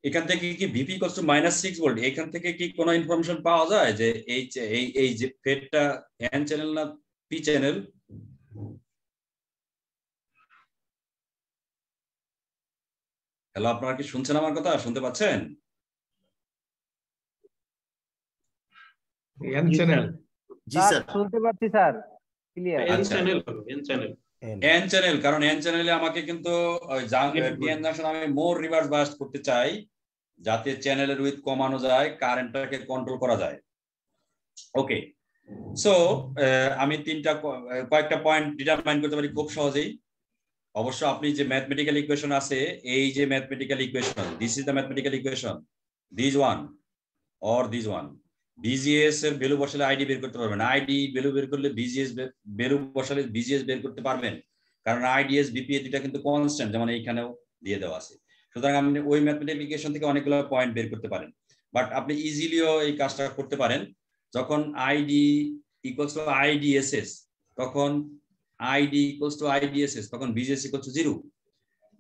এখান থেকে কি VP equals to -6 ভোল্ট, এখান থেকে কি কোনো ইনফরমেশন পাওয়া যায় যে এই যে ফেডটা n চ্যানেল না p চ্যানেল? হ্যালো, আপনারা কি শুনছেন আমার কথা? শুনতে পাচ্ছেন? n চ্যানেল, জি স্যার শুনতে পাচ্ছি স্যার, ক্লিয়ার। n চ্যানেল হবে, n চ্যানেল, n চ্যানেল, কারণ n চ্যানেলে আমাকে কিন্তু PN জাংশন আমি মোর রিভার্স বায়াস করতে চাই যাতে চ্যানেলের উইথ কমানো যায়, কারেন্টটাকে কন্ট্রোল করা যায়। ওকে, সো আমি কয়েকটা পয়েন্ট ডিটারমাইন করতে পারি খুব সহজেই। অবশ্য আপনি যে ম্যাথমেটিক্যাল ইকুয়েশন আছে, এই যে mathematical equation, this is the mathematical equation, this one or this one, BGS এর ভ্যালু বসালে ID বের করতে পারবেন, ID ভ্যালু বের করলে BGS ভ্যালু বসালে BGS বের করতে পারবেন, কারণ IDS VP দুটা কিন্তু কনস্ট্যান্ট, যেমন এইখানেও দিয়ে দেওয়া আছে। সুতরাং আপনি ওই ম্যাথমেটিক্যাল ইকুয়েশন থেকে অনেকগুলো পয়েন্ট বের করতে পারেন, বাট আপনি ইজিলিও এই কাজটা করতে পারেন। যখন ID ইকুয়ালস টু IDSS তখন ID ইকুয়ালস টু IDSS তখন BGS ইকুয়ালস টু 0।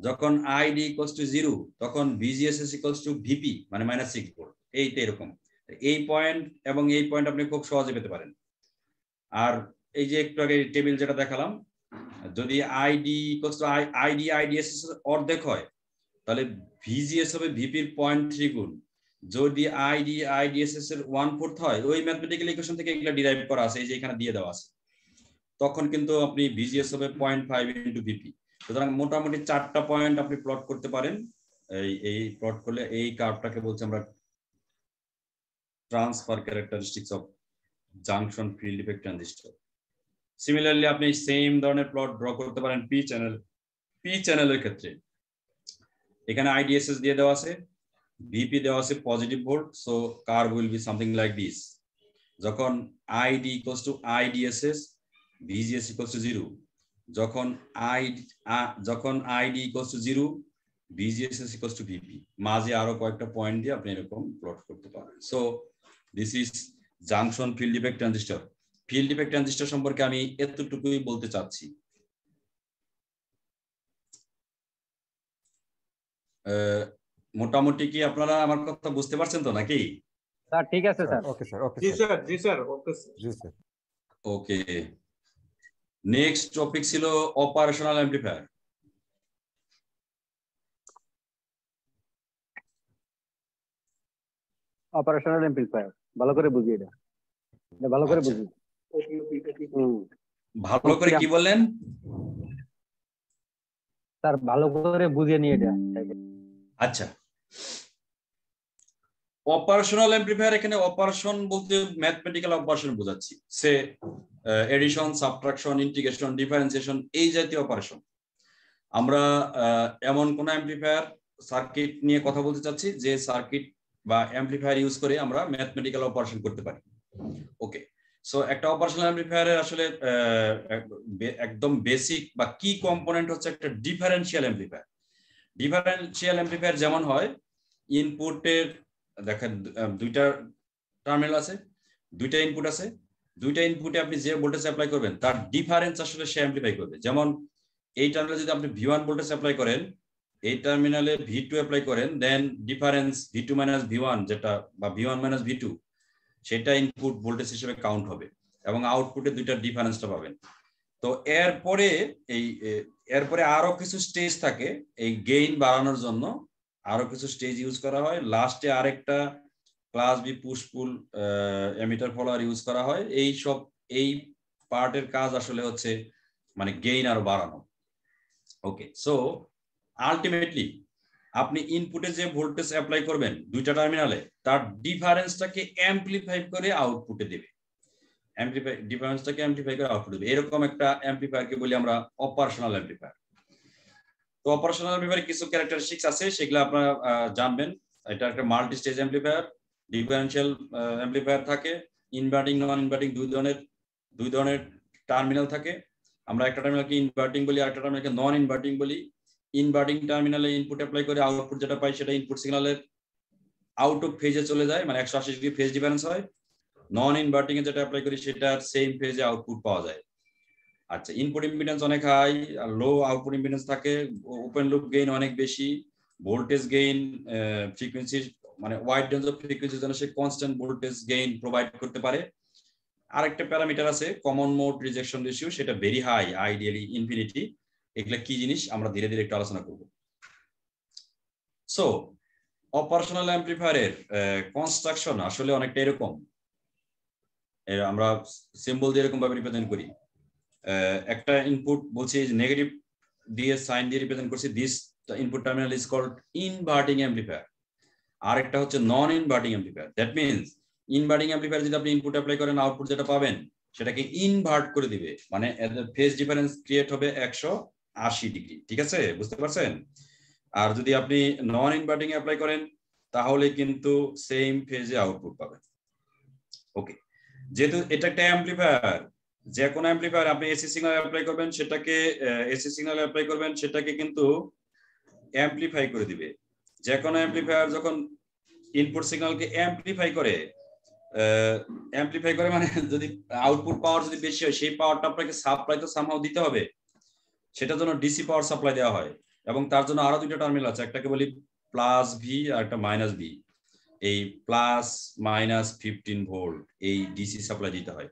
যখন ID ইকুয়ালস টু 0 তখন BGS ইকুয়ালস টু VP মানে -6 ভোল্ট। এইটা এরকম এই পয়েন্ট এবং এই পয়েন্ট আপনি খুব সহজে পেতে পারেন। আর এই যে একটু আগে টেবিল যেটা দেখালাম, যদি ID ইকুয়ালস টু IDSS অর্ধেক হয় তাহলে VGS হবে VP এর 0.3 গুণ। যদি IDSS এর 1/4 হয়, ওই ম্যাথমেটিক্যাল ইকুয়েশন থেকে এগুলা ডিরাইভ করা আছে, এই যে এখানে দিয়ে দেওয়া আছে, তখন কিন্তু আপনি VGS হবে 0.5 ইনটু VP। সুতরাং মোটামুটি 4টা পয়েন্ট আপনি প্লট করতে পারেন। এই প্লট করলে এই কার্ভটাকে বলছি আমরা transfer characteristics of junction field effect transistor. Similarly আপনি সেম ধরনের প্লট ড্র করতে পারেন পি চ্যানেলের ক্ষেত্রে। এখানে IDSS দিয়ে দেওয়া আছে, VP দেওয়া আছে positive volt, so curve will be something like this. যখন ID equals to IDSS, VGS equals to 0। যখন ID equals to 0, VGS equals to VP। মাঝে আরো কয়েকটা পয়েন্ট দিয়ে আপনি এরকম প্লট করতে পারেন। So this is junction field effect transistor. Field effect transistor সম্পর্কে আমি এতটুকুই বলতে চাচ্ছি। মোটামুটি কি আপনারা আমার কথা বুঝতে পারছেন তো নাকি? স্যার ঠিক আছে স্যার। ওকে স্যার, ওকে জি স্যার, স্যার, জি স্যার, ওকে জি স্যার। ওকে, নেক্সট টপিক ছিল অপারেশনাল অ্যাম্প্লিফায়ার। অপারেশনাল এমপ্লিফায়ার ভালো করে বুঝি, এটা ভালো করে আচ্ছা, বুঝি। ভালো করে কি বললেন? স্যার ভালো করে বুঝিয়ে নিয়ে এটা। আচ্ছা, অপারেশনাল অ্যাম্প্লিফায়ার, এখানে অপারেশন বলতে ম্যাথমেটিক্যাল অপারেশন বোঝাচ্ছি, সে এডিশন, সাবট্রাকশন, ইন্টিগ্রেশন, ডিফারেন্সিয়েশন, এই জাতীয় অপারেশন। আমরা এমন কোন অ্যাম্প্লিফায়ার সার্কিট নিয়ে কথা বলতে চাচ্ছি যে সার্কিট বা অ্যাম্প্লিফায়ার ইউজ করে আমরা ম্যাথমেটিক্যাল অপারেশন করতে পারি। ওকে, সো একটা অপারেশনাল অ্যাম্প্লিফায়ারের আসলে একদম বেসিক বা কি কম্পোনেন্ট হচ্ছে একটা ডিফারেন্সিয়াল অ্যাম্প্লিফায়ার। ডিফারেন্সিয়াল অ্যাম্প্লিফায়ার যেমন হয়, ইনপুটের দেখেন দুইটা টার্মিনাল আছে, দুইটা ইনপুট আছে, দুইটা ইনপুটে আপনি যে ভোল্টেজ অ্যাপ্লাই করবেন তার ডিফারেন্স আসলে সে অ্যাম্প্লিফাই করবে। যেমন এই টার্মিনালে যদি আপনি V1 ভোল্টেজ অ্যাপ্লাই করেন, এই টার্মিনালে V2 অ্যাপ্লাই করেন, দেন ডিফারেন্স V2 মাইনাস V1 যেটা বা V1 মাইনাস V2 সেটা ইনপুট ভোল্টেজ হিসেবে কাউন্ট হবে এবং আউটপুটে দুইটা ডিফারেন্সটা পাবেন। তো এরপরে আরো কিছু স্টেজ থাকে, এই গেইন বাড়ানোর জন্য আরো কিছু স্টেজ ইউজ করা হয়। লাস্টে আরেকটা ক্লাস বি পুশ পুল এমিটার ফলোয়ার ইউজ করা হয়। এই পার্টের কাজ আসলে হচ্ছে মানে গেইন আরো বাড়ানো। ওকে, সো আলটিমেটলি আপনি ইনপুটে যে ভোল্টেজ অ্যাপ্লাই করবেন দুইটা টার্মিনালে, তার ডিফারেন্সটাকে অ্যাম্প্লিফাই করে আউটপুটে দেবে, ডিফারেন্সটাকে অ্যাম্প্লিফাই করে আউটপুট দেবে। এরকম একটা অ্যাম্প্লিফায়ারকে বলি আমরা অপারেশনাল অ্যাম্প্লিফায়ার। তো অপারেশনাল অ্যাম্প্লিফায়ার কিছু ক্যারেক্টারিস্টিক্স আছে, সেগুলো আপনারা জানবেন। এটা একটা multi stage amplifier, differential amplifier থাকে, ইনভার্টিং নন ইনভার্টিং দুই ধরনের টার্মিনাল থাকে। আমরা একটা টার্মিনালকে ইনভার্টিং বলি, আরেকটা টার্মিনালকে নন ইনভার্টিং বলি। ইনভার্টিং টার্মিনালে ইনপুট অ্যাপ্লাই করে আউটপুট যেটা পাই সেটা ইনপুট সিগন্যালের আউট অফ ফেজে চলে যায়, মানে 180 ডিগ্রি ফেজ ডিফারেন্স হয়। নন ইনভার্টিং এ যেটা অ্যাপ্লাই করি সেটার সেম ফেজে আউটপুট পাওয়া যায়। আচ্ছা, ইনপুট ইম্পিডেন্স অনেক হাই আর লো আউটপুট ইম্পিডেন্স থাকে, ওপেন লুপ গেইন অনেক বেশি, ভোল্টেজ গেইন ফ্রিকোয়েন্সি মানে ওয়াইড রেঞ্জ অফ ফ্রিকোয়েন্সির জন্য সে কনস্ট্যান্ট ভোল্টেজ গেইন প্রোভাইড করতে পারে। আরেকটা প্যারামিটার আছে কমন মোড রিজেকশন রেশিও, সেটা ভেরি হাই, আইডিয়ালি ইনফিনিটি। এগুলা কি জিনিস আমরা ধীরে ধীরে একটু আলোচনা করব। সো অপারেশনাল অ্যাম্প্লিফায়ারের কনস্ট্রাকশন আসলে অনেকটা এরকম, আমরা সিম্বল দিয়ে এরকম ভাবে রিপ্রেজেন্ট করি। একটা ইনপুট বলছি নেগেটিভ দিয়ে সাইন দিয়ে রিপ্রেজেন্ট করছি, this input terminal is called inverting amplifier. আর একটা হচ্ছে non inverting amplifier. That means inverting amplifier যদি আপনি ইনপুট অ্যাপ্লাই করেন, আউটপুট যেটা পাবেন সেটাকে ইনভার্ট করে দিবে, মানে ফেজ ডিফারেন্স ক্রিয়েট হবে 180 ডিগ্রি। ঠিক আছে, বুঝতে পারছেন? আর যদি আপনি নন ইনভার্টিং অ্যাপ্লাই করেন তাহলে কিন্তু সেম ফেজে আউটপুট পাবেন। ওকে, যেহেতু এটা একটা অ্যাম্প্লিফায়ার, যে কোনো অ্যাম্প্লিফায়ার আপনি এসি সিগন্যাল অ্যাপ্লাই করবেন সেটাকে কিন্তু অ্যাম্প্লিফাই করে দিবে। যে কোনো অ্যাম্প্লিফায়ার যখন ইনপুট সিগন্যালকে অ্যাম্প্লিফাই করে মানে যদি আউটপুট পাওয়ার যদি বেশি হয়, সেই পাওয়ারটা আপনাকে সাপ্লাই তো সামহাও দিতে হবে, সেটার জন্য ডিসি পাওয়ার সাপ্লাই দেওয়া হয়। এবং তার জন্য আরো দুইটা টার্মিনাল আছে, একটাকে বলি প্লাস ভি আর একটা মাইনাস ভি। এই প্লাস মাইনাস 15 ভোল্ট এই ডিসি সাপ্লাই দিতে হয়।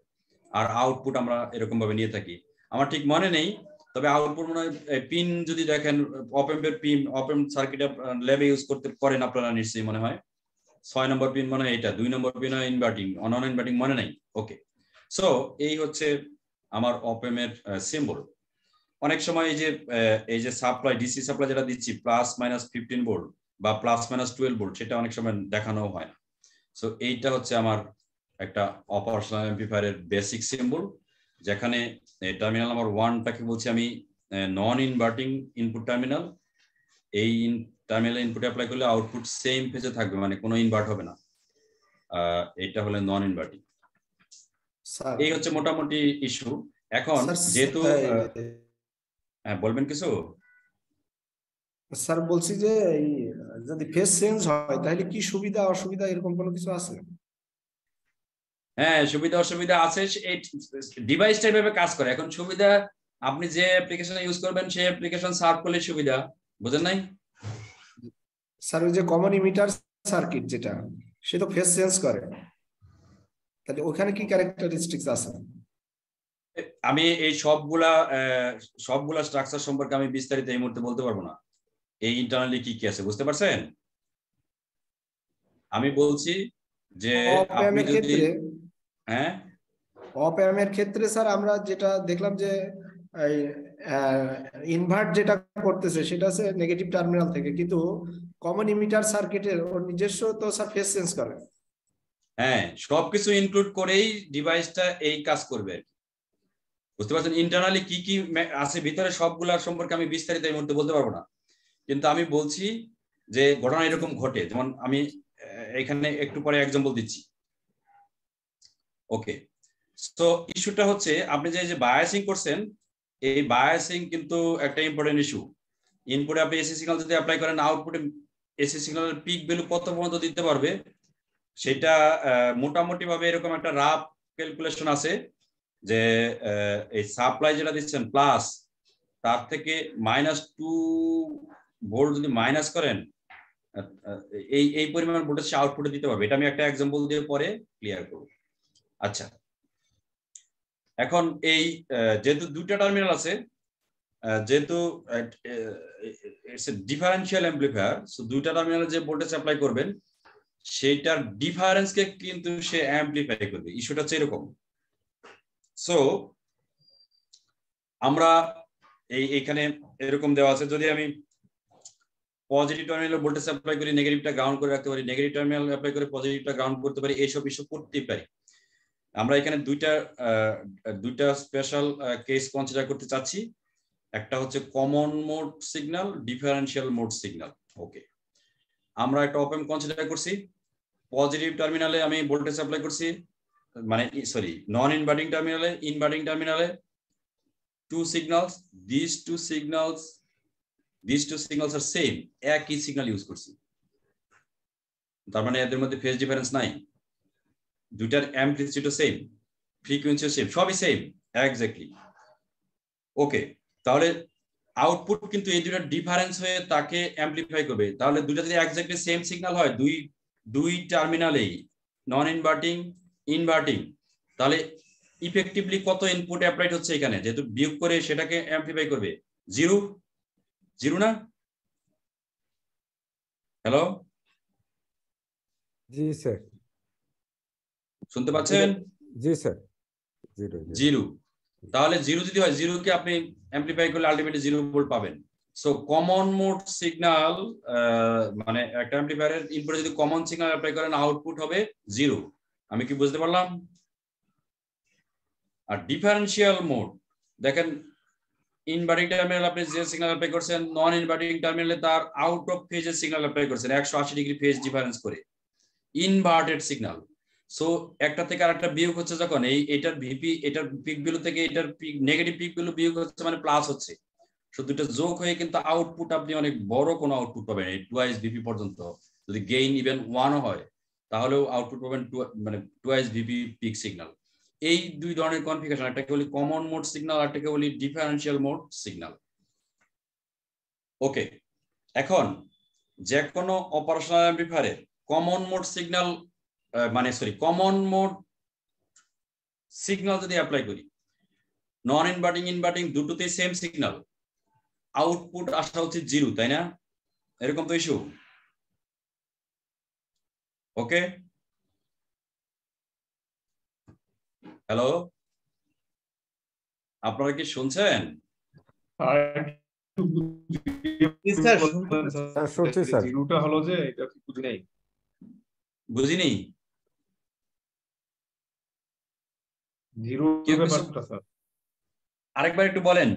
আর আউটপুট আমরা এরকম ভাবে নিয়ে থাকি, আমার ঠিক মনে নেই, তবে আউটপুট মনে হয় পিন যদি দেখেন অপএম্পের পিন, অপএম্প সার্কিটে ল্যাবে ইউজ করেন আপনারা নিশ্চয়ই, মনে হয় 6 নম্বর পিন মনে হয় এটা, 2 নম্বর পিন হয় ইনভার্টিং, নন ইনভার্টিং মনে নাই। ওকে, সো এই হচ্ছে আমার অপএম্পের সিম্বল। অনেক সময় এই যে সাপ্লাই ডিসি সাপ্লাই যেটা দিচ্ছি প্লাস মাইনাস 15 ভোল্ট বা প্লাস মাইনাস 12 ভোল্ট, সেটা অনেক সময় দেখানো হয় না। সো এইটা হচ্ছে আমার একটা অপারেশনাল অ্যাম্প্লিফায়ারের বেসিক সিম্বল, যেখানে টার্মিনাল নাম্বার 1টাকে বলছি আমি নন ইনভার্টিং ইনপুট টার্মিনাল। এই টার্মিনালে ইনপুট অ্যাপ্লাই করলে আউটপুট সেম ফেজে থাকবে, মানে কোনো ইনভার্ট হবে না। এটা হলো নন ইনভার্টিং। এই হচ্ছে মোটামুটি ইস্যু। এখন যেহেতু হ্যাঁ, বলবেন কিছু? স্যার বলছি যে এই যদি ফেজ চেঞ্জ হয় তাহলে কি সুবিধা অসুবিধা এরকম কোনো কিছু আছে? হ্যাঁ, সুবিধা অসুবিধা আছে, এই ডিভাইসটা এইভাবে কাজ করে। এখন সুবিধা, আপনি যে অ্যাপ্লিকেশন ইউজ করবেন সেই অ্যাপ্লিকেশন সার্ভ করলে সুবিধা, বুঝেন নাই? স্যার ওই যে কমন ইমিটার সার্কিট যেটা, সে তো ফেজ চেঞ্জ করে, তাহলে ওখানে কি ক্যারেক্টারিস্টিক্স আছে? আমি এই সবগুলা স্ট্রাকচার সম্পর্কে আমি বিস্তারিত এই মুহূর্তে বলতে পারবো না। এই ইন্টারনালি কি কি আছে বুঝতে পারছেন? আমি বলছি যে আপনি অপ-অ্যামের যদি ক্ষেত্রে, হ্যাঁ অপ-অ্যামের ক্ষেত্রে স্যার আমরা যেটা দেখলাম যে ইনভার্ট যেটা করতেছে সেটা হচ্ছে নেগেটিভ টার্মিনাল থেকে, কিন্তু কমন ইমিটার সার্কিটের ওর নিজস্ব তো স্যার ফেজ চেঞ্জ করে। হ্যাঁ, সবকিছু ইনক্লুড করেই ডিভাইসটা এই কাজ করবে। বুঝতে পারছেন? ইন্টারনালি কি কি আছে ভিতরে সবগুলা সম্পর্কে আমি বিস্তারিত এই মুহূর্তে বলতে পারবো না, কিন্তু আমি বলছি যে ঘটনা এরকম ঘটে। যেমন আমি এখানে একটু পরে এক্সাম্পল দিচ্ছি। ওকে, তো ইস্যুটা হচ্ছে আপনি যে বায়াসিং করছেন, এই বায়াসিং কিন্তু একটা ইম্পর্টেন্ট ইস্যু। ইনপুটে আপনি এসি সিগন্যাল যদি অ্যাপ্লাই করেন, আউটপুটে এসি সিগন্যালের পিক ভ্যালু কত পর্যন্ত দিতে পারবে সেটা মোটামুটি ভাবে এরকম একটা রাফ ক্যালকুলেশন আছে যে এই সাপ্লাই যেটা দিচ্ছেন প্লাস, তার থেকে -2 ভোল্ট যদি মাইনাস করেন, এই পরিমাণ ভোল্টেজ আউটপুটে দিতে পারবে। এটা আমি একটা এক্সাম্পল দিয়ে পরে ক্লিয়ার করব। আচ্ছা, এখন এই যেহেতু দুইটা টার্মিনাল আছে, যেহেতু it's a differential amplifier, so দুইটা টার্মিনালে যে ভোল্টেজ অ্যাপ্লাই করবেন সেইটার ডিফারেন্সকে কিন্তু সে অ্যাম্পলিফাই করবে। ইস্যুটা হচ্ছে এরকম। সো আমরা এইখানে এরকম দেওয়া আছে, যদি আমি পজিটিভ টার্মিনালে ভোল্টেজ অ্যাপ্লাই করি, নেগেটিভটা গ্রাউন্ড করে রাখতে পারি, নেগেটিভ টার্মিনাল অ্যাপ্লাই করে পজিটিভটা গ্রাউন্ড করতে পারি, এইসব ইস্যু করতেই পারি। আমরা এখানে দুইটা স্পেশাল কেস কনসিডার করতে চাচ্ছি। একটা হচ্ছে common mode signal, differential mode signal. Okay, আমরা একটা অপ অ্যাম্প কনসিডার করছি। পজিটিভ টার্মিনালে আমি ভোল্টেজ অ্যাপ্লাই করছি, মানে সরি নন ইনভার্টিং টার্মিনালে two signals, these two signals are same, একই সিগন্যাল ইউজ করছি, তার মানে এদের মধ্যে ফেজ ডিফারেন্স নাই, দুইটার অ্যামপ্লিটিউডও সেম, ফ্রিকোয়েন্সিও সেম, সবই সেম এক্স্যাক্টলি। ওকে, তাহলে আউটপুট কিন্তু এই দুইটা ডিফারেন্স হয়ে তাকে অ্যামপ্লিফাই করবে। তাহলে দুইটা যদি এক্স্যাক্টলি সেম সিগন্যাল হয়, দুই টার্মিনালেই নন ইনভার্টিং ইনভার্টিং, তাহলে ইফেক্টিভলি কত ইনপুট অ্যাপ্লাইড হচ্ছে এখানে, যেহেতু বিয়োগ করে সেটাকে অ্যামপ্লিফাই করবে, জিরো না? হ্যালো, জি স্যার। শুনতে পাচ্ছেন? জি স্যার, জিরো। তাহলে জিরো যদি হয়, জিরোকে আপনি অ্যামপ্লিফাই করলে আলটিমেটলি 0 ভোল্ট পাবেন। সো কমন মোড সিগন্যাল, মানে একটা অ্যামপ্লিফায়ারের ইনপুটে যদি কমন সিগন্যাল অ্যাপ্লাই করেন, আউটপুট হবে 0। আমি কি বুঝতে পারলাম? আর ডিফারেন্সিয়াল মোড দেখেন, ইনভার্টিং টার্মিনাল আপনি যে সিগন্যাল অ্যাপ্লাই করছেন, নন ইনভার্টিং টার্মিনালে তার আউট অফ ফেজের সিগন্যাল অ্যাপ্লাই করছেন 180 ডিগ্রি ফেজ ডিফারেন্স করে, ইনভার্টেড সিগন্যাল। সো একটা থেকে আরেকটা বিয়োগ হচ্ছে যখন, এটার ভিপি, এটার পিক ভ্যালু থেকে এটার নেগেটিভ পিক ভ্যালু বিয়োগ হচ্ছে, মানে প্লাস হচ্ছে। সো দুটো যোগ হয়ে কিন্তু আউটপুট আপনি অনেক বড় কোনো আউটপুট পাবেন, এই টুয়াইস ভিপি পর্যন্ত। যদি গেইন ইভেন 1ও হয়, তাহলেও আউটপুট পাবেন মানে টুয়াইস ভিপি পিক সিগন্যাল। এই দুই ধরনের কনফিগারেশন, একটাকে বলি কমন মোড সিগন্যাল, আরেকটাকে বলি ডিফারেন্সিয়াল মোড সিগন্যাল। ওকে, এখন যে কোনো অপারেশনাল অ্যামপ্লিফায়ারের কমন মোড সিগন্যাল, মানে সরি কমন মোড সিগন্যাল যদি অ্যাপ্লাই করি, নন ইনভার্টিং ইনভার্টিং দুটোতেই সেম সিগন্যাল, আউটপুট আসা উচিত 0, তাই না? এরকম তো ইস্যু। ওকে, হ্যালো, আপনারা কি শুনছেন? শুনছি স্যার। জিরোটা হলো যে এটা কি বুঝি নাই? বুঝিনি। জিরো ব্যাপারটা স্যার আরেকবার একটু বলেন।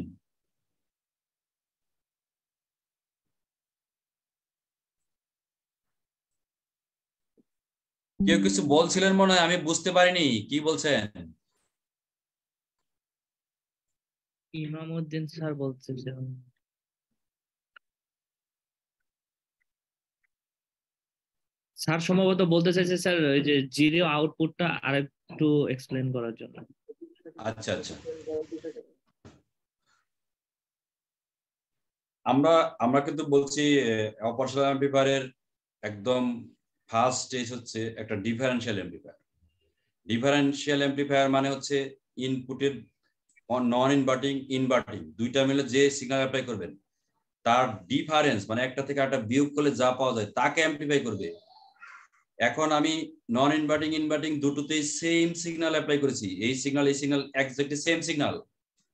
কেউ কিছু বলছিলেন মনে হয়, আমি বুঝতে পারিনি কি বলছেন। ইমামউদ্দিন স্যার বলতেছেন। স্যার সম্ভবত বলতে চাইছে স্যার ওই যে জিরো আউটপুটটা আরেকটু এক্সপ্লেন করার জন্য। আচ্ছা আচ্ছা, আমরা কিন্তু বলছি অপারেশনাল অ্যামপ্লিফায়ারের একদম ফার্স্ট স্টেজ হচ্ছে একটা ডিফারেনশিয়াল এমপ্লিফায়ার। ডিফারেনশিয়াল এমপ্লিফায়ার মানে হচ্ছে ইনপুটের নন ইনভার্টিং ইনভার্টিং দুইটা মিলে যে সিগন্যাল অ্যাপ্লাই করবেন তার ডিফারেন্স মানে একটা থেকে একটা বিয়োগ করলে যা পাওয়া যায় তাকে অ্যাম্প্লিফাই করবে। এখন আমি নন ইনভার্টিং ইনভার্টিং দুটোতেই সেম সিগন্যাল অ্যাপ্লাই করেছি, এই সিগন্যাল এক্স্যাক্টলি সেম সিগন্যাল,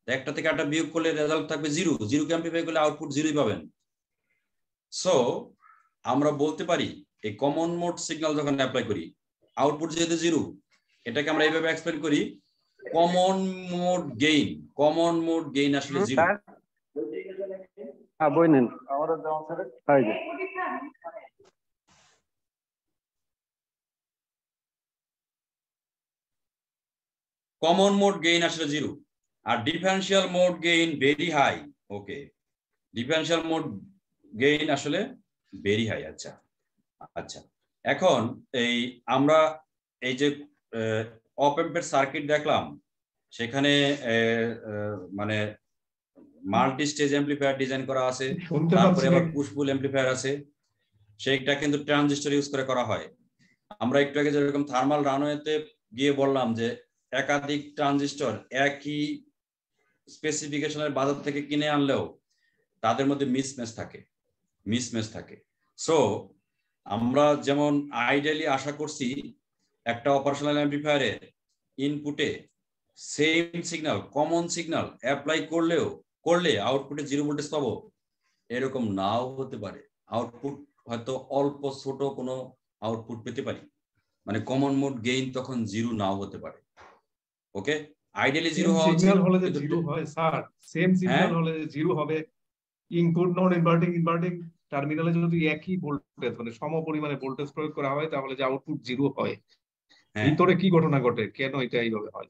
একটা থেকে একটা বিয়োগ করলে রেজাল্ট থাকবে জিরো, জিরোকে অ্যাম্প্লিফাই করলে আউটপুট জিরোই পাবেন। সো আমরা বলতে পারি এই কমন মোড সিগন্যাল যখন অ্যাপ্লাই করি আউটপুট যেহেতু জিরো, এটাকে আমরা এইভাবে এক্সপ্লেন করি common mode gain. Common mode gain আসলে জিরো। হ্যাঁ বই নেন। কমন মোড গেইন আসলে জিরো আর differential mode gain very high. Okay, differential mode gain আসলে ভেরি হাই। আচ্ছা আচ্ছা, এখন এই আমরা এই যে অপ এম্পের সার্কিট দেখলাম, সেখানে মানে মাল্টি স্টেজ অ্যাম্প্লিফায়ার ডিজাইন করা আছে, তারপরে আবার পুশ পুল অ্যাম্প্লিফায়ার আছে, সেইটা কিন্তু ট্রানজিস্টর ইউজ করে করা হয়। আমরা একটু আগে যেরকম থার্মাল রানওয়েতে গিয়ে বললাম যে একাধিক ট্রানজিস্টর একই স্পেসিফিকেশনের বাজার থেকে কিনে আনলেও তাদের মধ্যে মিসম্যাচ থাকে। সো আমরা যেমন আইডিয়ালি আশা করছি একটা অপারেশনাল অ্যাম্প্লিফায়ারে ইনপুটে same signal common signal apply করলে আউটপুটে জিরো ভোল্টেজ পাবো, এরকম নাও হতে পারে। আউটপুট হয়তো অল্প ছোট কোনো আউটপুট পেতে পারি, মানে কমন মোড গেইন তখন জিরো নাও হতে পারে। ওকে, আইডিয়ালি জিরো সিগন্যাল হলে যে জিরো হয় স্যার, সেম সিগন্যাল হলে জিরো হবে। ইনপুট নন ইনভার্টিং ইনভার্টিং টার্মিনালে যদি একই ভোল্টেজ মানে সমপরিমাণে ভোল্টেজ প্রয়োগ করা হয় তাহলে যে আউটপুট জিরো হয়, ভিতরে কি ঘটনা ঘটে, কেন এটা এইভাবে হয়,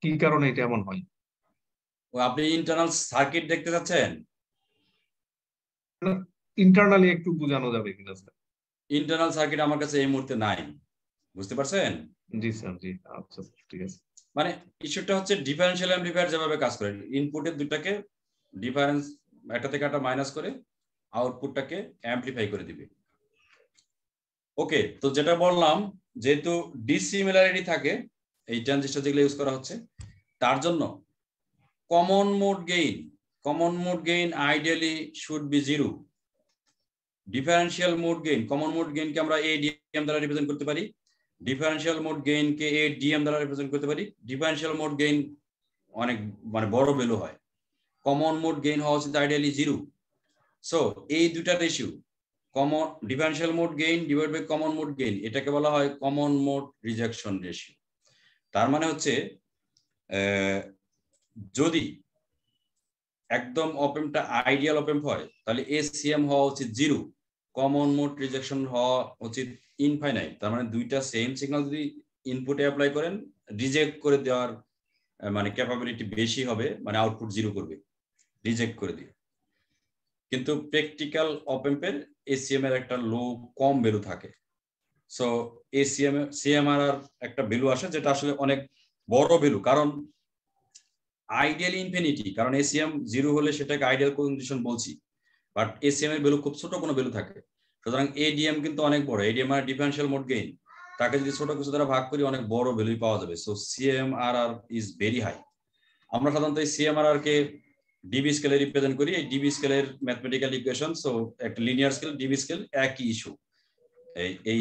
কি কারণে এটা এমন হয়? আপনি ইন্টারনাল সার্কিট দেখতে যাচ্ছেন? ইন্টারনালি একটু বোঝানো যাবে কিনা স্যার? ইন্টারনাল সার্কিট আমার কাছে এই মুহূর্তে নাই, বুঝতে পারছেন? জি স্যার, জি আচ্ছা ঠিক আছে। মানে ইস্যুটা হচ্ছে ডিফারেনশিয়াল অ্যাম্প্লিফায়ার যেভাবে কাজ করে, ইনপুটের দুটাকে ডিফারেন্স একটা থেকে একটা মাইনাস করে আউটপুটটাকে অ্যাম্প্লিফাই করে দিবে। ওকে, তো যেটা বললাম, যেহেতু ডিসিমিলারিটি থাকে এই ট্রানজিস্টর যেগুলো ইউজ করা হচ্ছে, তার জন্য common mode gain ideally should be zero. Differential mode gain, common mode গেইনকে আমরা এডিএম দ্বারা রিপ্রেজেন্ট করতে পারি, ডিফারেনশিয়াল মোড গেইনকে এডিএম দ্বারা রিপ্রেজেন্ট করতে পারি। ডিফারেনশিয়াল মোড গেইন অনেক মানে বড় ভ্যালু হয়, কমন মোড গেইন হওয়া উচিত আইডিয়ালি জিরো। সো এই দুইটা ratio common differential mode gain divide by common mode gain, এটাকে বলা হয় কমন মোড রিজেকশন রেশিও। তার মানে হচ্ছে যদি একদম অপেমটা আইডিয়াল অপেম হয় তাহলে এসিএম হওয়া উচিত জিরো, কমন মোড রিজেকশন হওয়া উচিত ইনফাইনাইট। তার মানে দুইটা সেম সিগন্যাল যদি ইনপুটে অ্যাপ্লাই করেন রিজেক্ট করে দেওয়ার মানে ক্যাপাবিলিটি বেশি হবে, মানে আউটপুট জিরো করবে, রিজেক্ট করে দিয়ে। কিন্তু প্র্যাকটিক্যাল অপেম্পের এসিএম এর একটা কম ভ্যালু থাকে। সো সিএমআর একটা ভ্যালু আসে যেটা আসলে অনেক বড় ভ্যালু, কারণ আইডিয়াল ইনফিনিটি, কারণ এসিএম জিরো হলে সেটাকে আইডিয়াল কন্ডিশন বলছি, বাট এসিএম এর ভ্যালু খুব ছোট কোনো ভ্যালু থাকে। সুতরাং এডিএম কিন্তু অনেক বড়, এডিএম আর ডিফারেনশিয়াল মোড গেইন, তাকে যদি ছোট কিছু দ্বারা ভাগ করি অনেক বড় ভ্যালু পাওয়া যাবে। So CMRR is very high. আমরা সাধারণত এই সিএমআরআর কে ডিবি স্কেলে রিপ্রেজেন্ট করি, এই ডিবি স্কেলের ম্যাথমেটিক্যাল ইকুয়েশন। সো একটা লিনিয়ার স্কেল ডিবি স্কেল একই ইস্যু, এই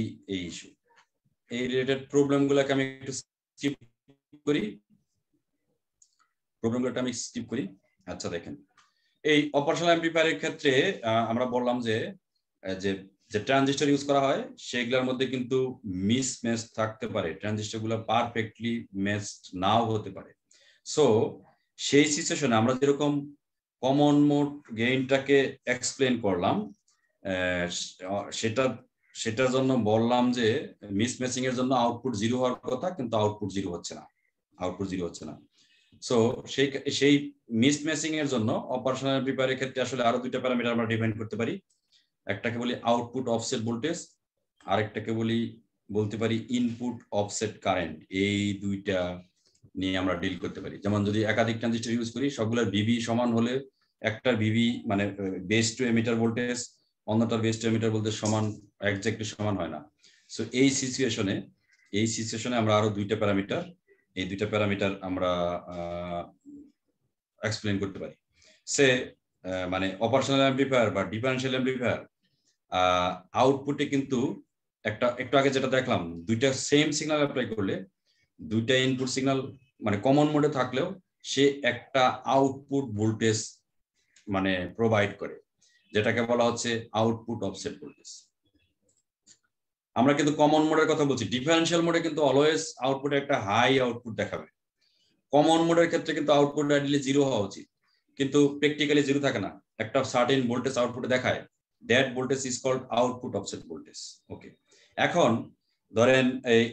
ইস্যু এই রিলেটেড প্রবলেমগুলোকে আমি একটু স্কিপ করি। আচ্ছা দেখেন, এই অপারেশনাল অ্যাম্প্লিফায়ারের ক্ষেত্রে আমরা বললাম যে যে ট্রানজিস্টর ইউজ করা হয় সেগুলোর মধ্যে কিন্তু মিসম্যাচ থাকতে পারে, ট্রানজিস্টরগুলো পারফেক্টলি ম্যাচড নাও হতে পারে। সো সেই সিচুয়েশনে আমরা যেরকম কমন মোড গেইনটাকে এক্সপ্লেন করলাম, সেটার জন্য বললাম যে মিসম্যাচিং এর জন্য আউটপুট জিরো হওয়ার কথা, কিন্তু আউটপুট জিরো হচ্ছে না। সো সেই মিসম্যাচিং এর জন্য অপারেশনাল অ্যাম্প্লিফায়ারের ক্ষেত্রে আসলে আরো দুইটা প্যারামিটার আমরা ডিফাইন করতে পারি। একটাকে বলি আউটপুট অফসেট ভোল্টেজ, আরেকটাকে বলতে পারি ইনপুট অফসেট কারেন্ট। এই দুইটা নিয়ে আমরা ডিল করতে পারি। যেমন যদি একাধিক ট্রানজিস্টর ইউজ করি, সবগুলোর ভিভি সমান হলে একটা ভিভি মানে বেস টু এমিটার ভোল্টেজ অন্যটার বেস টেরিমিটার বলতে সমান, একজ্যাক্টলি সমান হয় না। সো এই সিচুয়েশনে আমরা আরো দুইটা প্যারামিটার, এই দুইটা প্যারামিটার আমরা এক্সপ্লেন করতে পারি। সে মানে অপারেশনাল অ্যাম্পলিফায়ার বা ডিফারেনশিয়াল অ্যাম্পলিফায়ার আউটপুটে কিন্তু একটু আগে যেটা দেখলাম, দুইটা সেম সিগন্যাল অ্যাপ্লাই করলে দুইটা ইনপুট সিগন্যাল মানে কমন মোডে থাকলেও সে একটা আউটপুট ভোল্টেজ মানে প্রোভাইড করে, যেটাকে বলা হচ্ছে আউটপুট অফসেট ভোল্টেজ। আমরা কিন্তু কমন মোডের কথা বলছি, ডিফারেনশিয়াল মোডে কিন্তু অলওয়েজ আউটপুটে একটা হাই আউটপুট দেখাবে। কমন মোডের ক্ষেত্রে কিন্তু আউটপুট আইডিয়ালি 0 হওয়া উচিত, কিন্তু প্র্যাকটিক্যালি 0 থাকে না, একটা সার্টেন ভোল্টেজ আউটপুটে দেখায়। That voltage is called output offset voltage. Okay, এখন ধরেন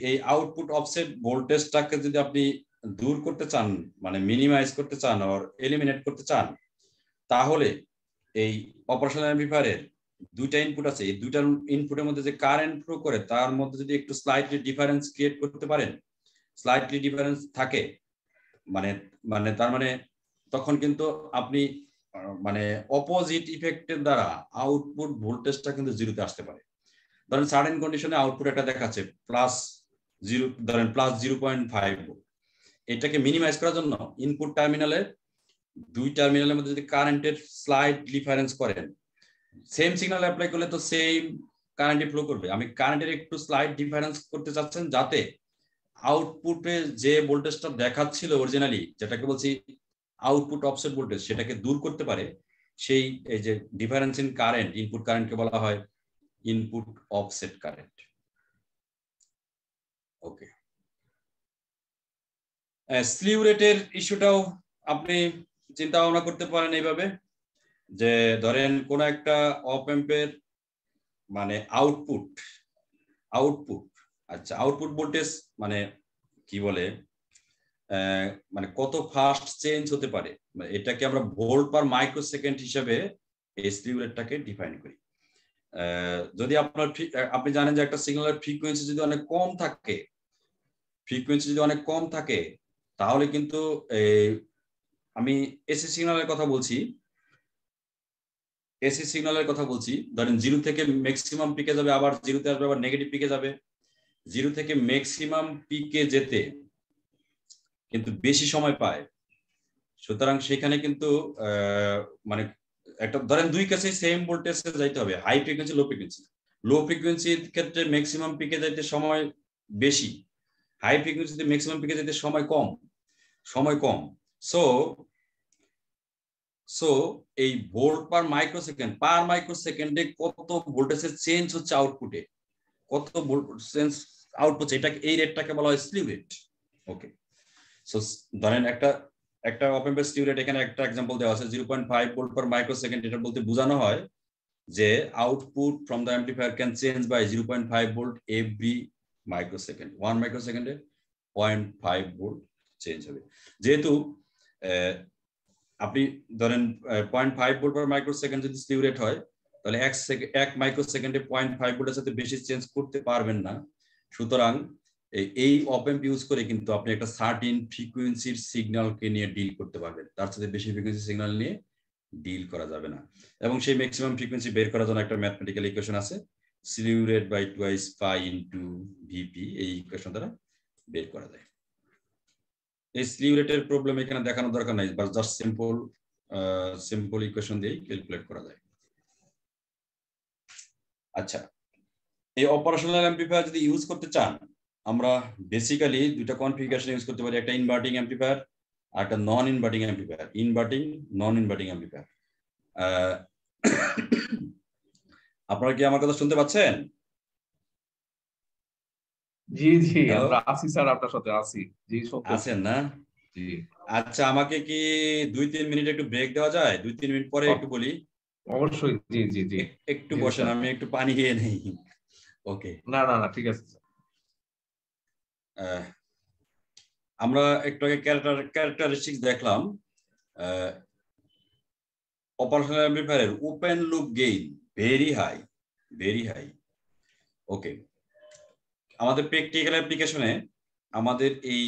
এই আউটপুট অফসেট ভোল্টেজটাকে যদি আপনি দূর করতে চান, মানে মিনিমাইজ করতে চান আর এলিমিনেট করতে চান, তাহলে এই অপারেশনাল অ্যাম্পলিফায়ারের দুইটা ইনপুট আছে, এই দুইটা ইনপুটের মধ্যে যে কারেন্ট ফ্লো করে তার মধ্যে যদি একটু স্লাইটলি ডিফারেন্স ক্রিয়েট করতে পারেন, স্লাইটলি ডিফারেন্স থাকে, মানে তার মানে তখন কিন্তু আপনি মানে অপোজিট ইফেক্টের দ্বারা আউটপুট ভোল্টেজটা কিন্তু 0-তে আসতে পারে। ধরেন সার্টেন কন্ডিশনে আউটপুট একটা দেখাচ্ছে +0, ধরেন +0.5 ভোল্ট। এটাকে মিনিমাইজ করার জন্য ইনপুট টার্মিনালে, দুই টার্মিনালের মধ্যে যদি কারেন্টের স্লাইড ডিফারেন্স করেন, সেম সিগন্যাল অ্যাপ্লাই করলে তো সেম কারেন্টই ফ্লো করবে। আমি কারেন্টের একটু স্লাইড ডিফারেন্স করতে চাচ্ছেন যাতে আউটপুটে যে ভোল্টেজটা দেখাচ্ছিল অরিজিনালি, যেটাকে বলছি আউটপুট অফসেট ভোল্টেজ, সেটাকে দূর করতে পারে। সেই এই যে ডিফারেন্স ইন কারেন্ট, ইনপুট কারেন্টকে বলা হয় ইনপুট অফসেট কারেন্ট। ওকে, স্লিউ রেটের ইস্যুটাও আপনি চিন্তা ভাবনা করতে পারেন এইভাবে, যে ধরেন কোন একটা অপ অ্যাম্পের মানে আউটপুট আচ্ছা আউটপুট ভোল্টেজ মানে কি বলে, মানে কত ফাস্ট চেঞ্জ হতে পারে, এটাকে আমরা ভোল্ট পার মাইক্রোসেকেন্ড হিসেবে এই স্লিউ রেটটাকে ডিফাইন করি। যদি আপনি জানেন যে একটা সিগন্যালের ফ্রিকোয়েন্সি যদি অনেক কম থাকে, তাহলে কিন্তু আমি এসি সিগন্যালের কথা বলছি, ধরেন 0 থেকে ম্যাক্সিমাম পিকে যাবে, আবার 0-তে আসবে, আবার নেগেটিভ পিকে যাবে। 0 থেকে ম্যাক্সিমাম পিকে যেতে কিন্তু বেশি সময় পায়। সুতরাং সেখানে কিন্তু মানে একটা ধরেন দুই কাছে সেম ভোল্টেজে যাইতে হবে, হাই ফ্রিকোয়েন্সি লো ফ্রিকোয়েন্সির ক্ষেত্রে ম্যাক্সিমাম পিকে যাইতে সময় বেশি, হাই ফ্রিকোয়েন্সিতে ম্যাক্সিমাম পিকে যেতে সময় কম। সো এই ভোল্ট পার মাইক্রোসেকেন্ডে কত ভোল্টেজের চেঞ্জ হচ্ছে আউটপুটে, কত চেঞ্জ আউটপুট, এই রেটটাকে বলা হয় স্লিউ রেট। ওকে, সো ধরেন একটা অপ অ্যাম্পের স্লিউ রেট, এখানে একটা एग्जांपल দেওয়া আছে 0.5 ভোল্ট পার মাইক্রোসেকেন্ড। এটা বলতে বোঝানো হয় যে output from the amplifier can change by 0.5 volt every microsecond. 1 মাইক্রোসেকেন্ডে 0.5 ভোল্ট চেঞ্জ হবে। যেহেতু আপনি ধরেন 0.5 ভোল্ট পার মাইক্রোসেকেন্ড যদি স্লিউ রেট হয়, তাহলে 1 মাইক্রোসেকেন্ডে 0.5 ভোল্টের সাথে বেশি চেঞ্জ করতে পারবেন না। সুতরাং এই অপ অ্যাম্প ইউজ করে কিন্তু আপনি একটা সার্টেন ফ্রিকোয়েন্সির সিগন্যালকে নিয়ে ডিল করতে পারবেন, তার সাথে বেশি ফ্রিকোয়েন্সি সিগন্যাল নিয়ে ডিল করা যাবে না। এবং সেই ম্যাক্সিমাম ফ্রিকোয়েন্সি বের করার জন্য একটা ম্যাথমেটিক্যাল ইকুয়েশন আছে, slew rate by twice pi into VP, এই ইকুয়েশন দ্বারা বের করা যায়। এই স্লিউ রেটের প্রবলেম এখানে দেখানোর দরকার নাই, বাস জাস্ট সিম্পল ইকুয়েশন দিয়ে ক্যালকুলেট করা যায়। আচ্ছা, এই অপারেশনাল অ্যাম্পলিফায়ার যদি ইউজ করতে চান, আমরা বেসিক্যালি দুটো কনফিগারেশন ইউজ করতে পারি, একটা ইনভার্টিং অ্যাম্পলিফায়ার আর একটা নন ইনভার্টিং অ্যাম্পলিফায়ার। নন ইনভার্টিং অ্যাম্পলিফায়ার, আপনারা কি আমার কথা শুনতে পাচ্ছেন? জি আমরা আছি স্যার, আপনার সাথে আছি। জি আছেন না? জি আচ্ছা, আমাকে কি 2-3 মিনিট একটু ব্রেক দেওয়া যায়? 2-3 মিনিট পরে একটু বলি। অবশ্যই, জি একটু বসেন, আমি একটু পানি খেয়ে নেই। ওকে, না ঠিক আছে। আমরা একটু আগে ক্যারেক্টারিস্টিক্স দেখলাম। অপারেশনাল অ্যাম্পলিফায়ারের open loop gain very high. Okay, আমাদের প্র্যাকটিক্যাল অ্যাপ্লিকেশনে আমাদের এই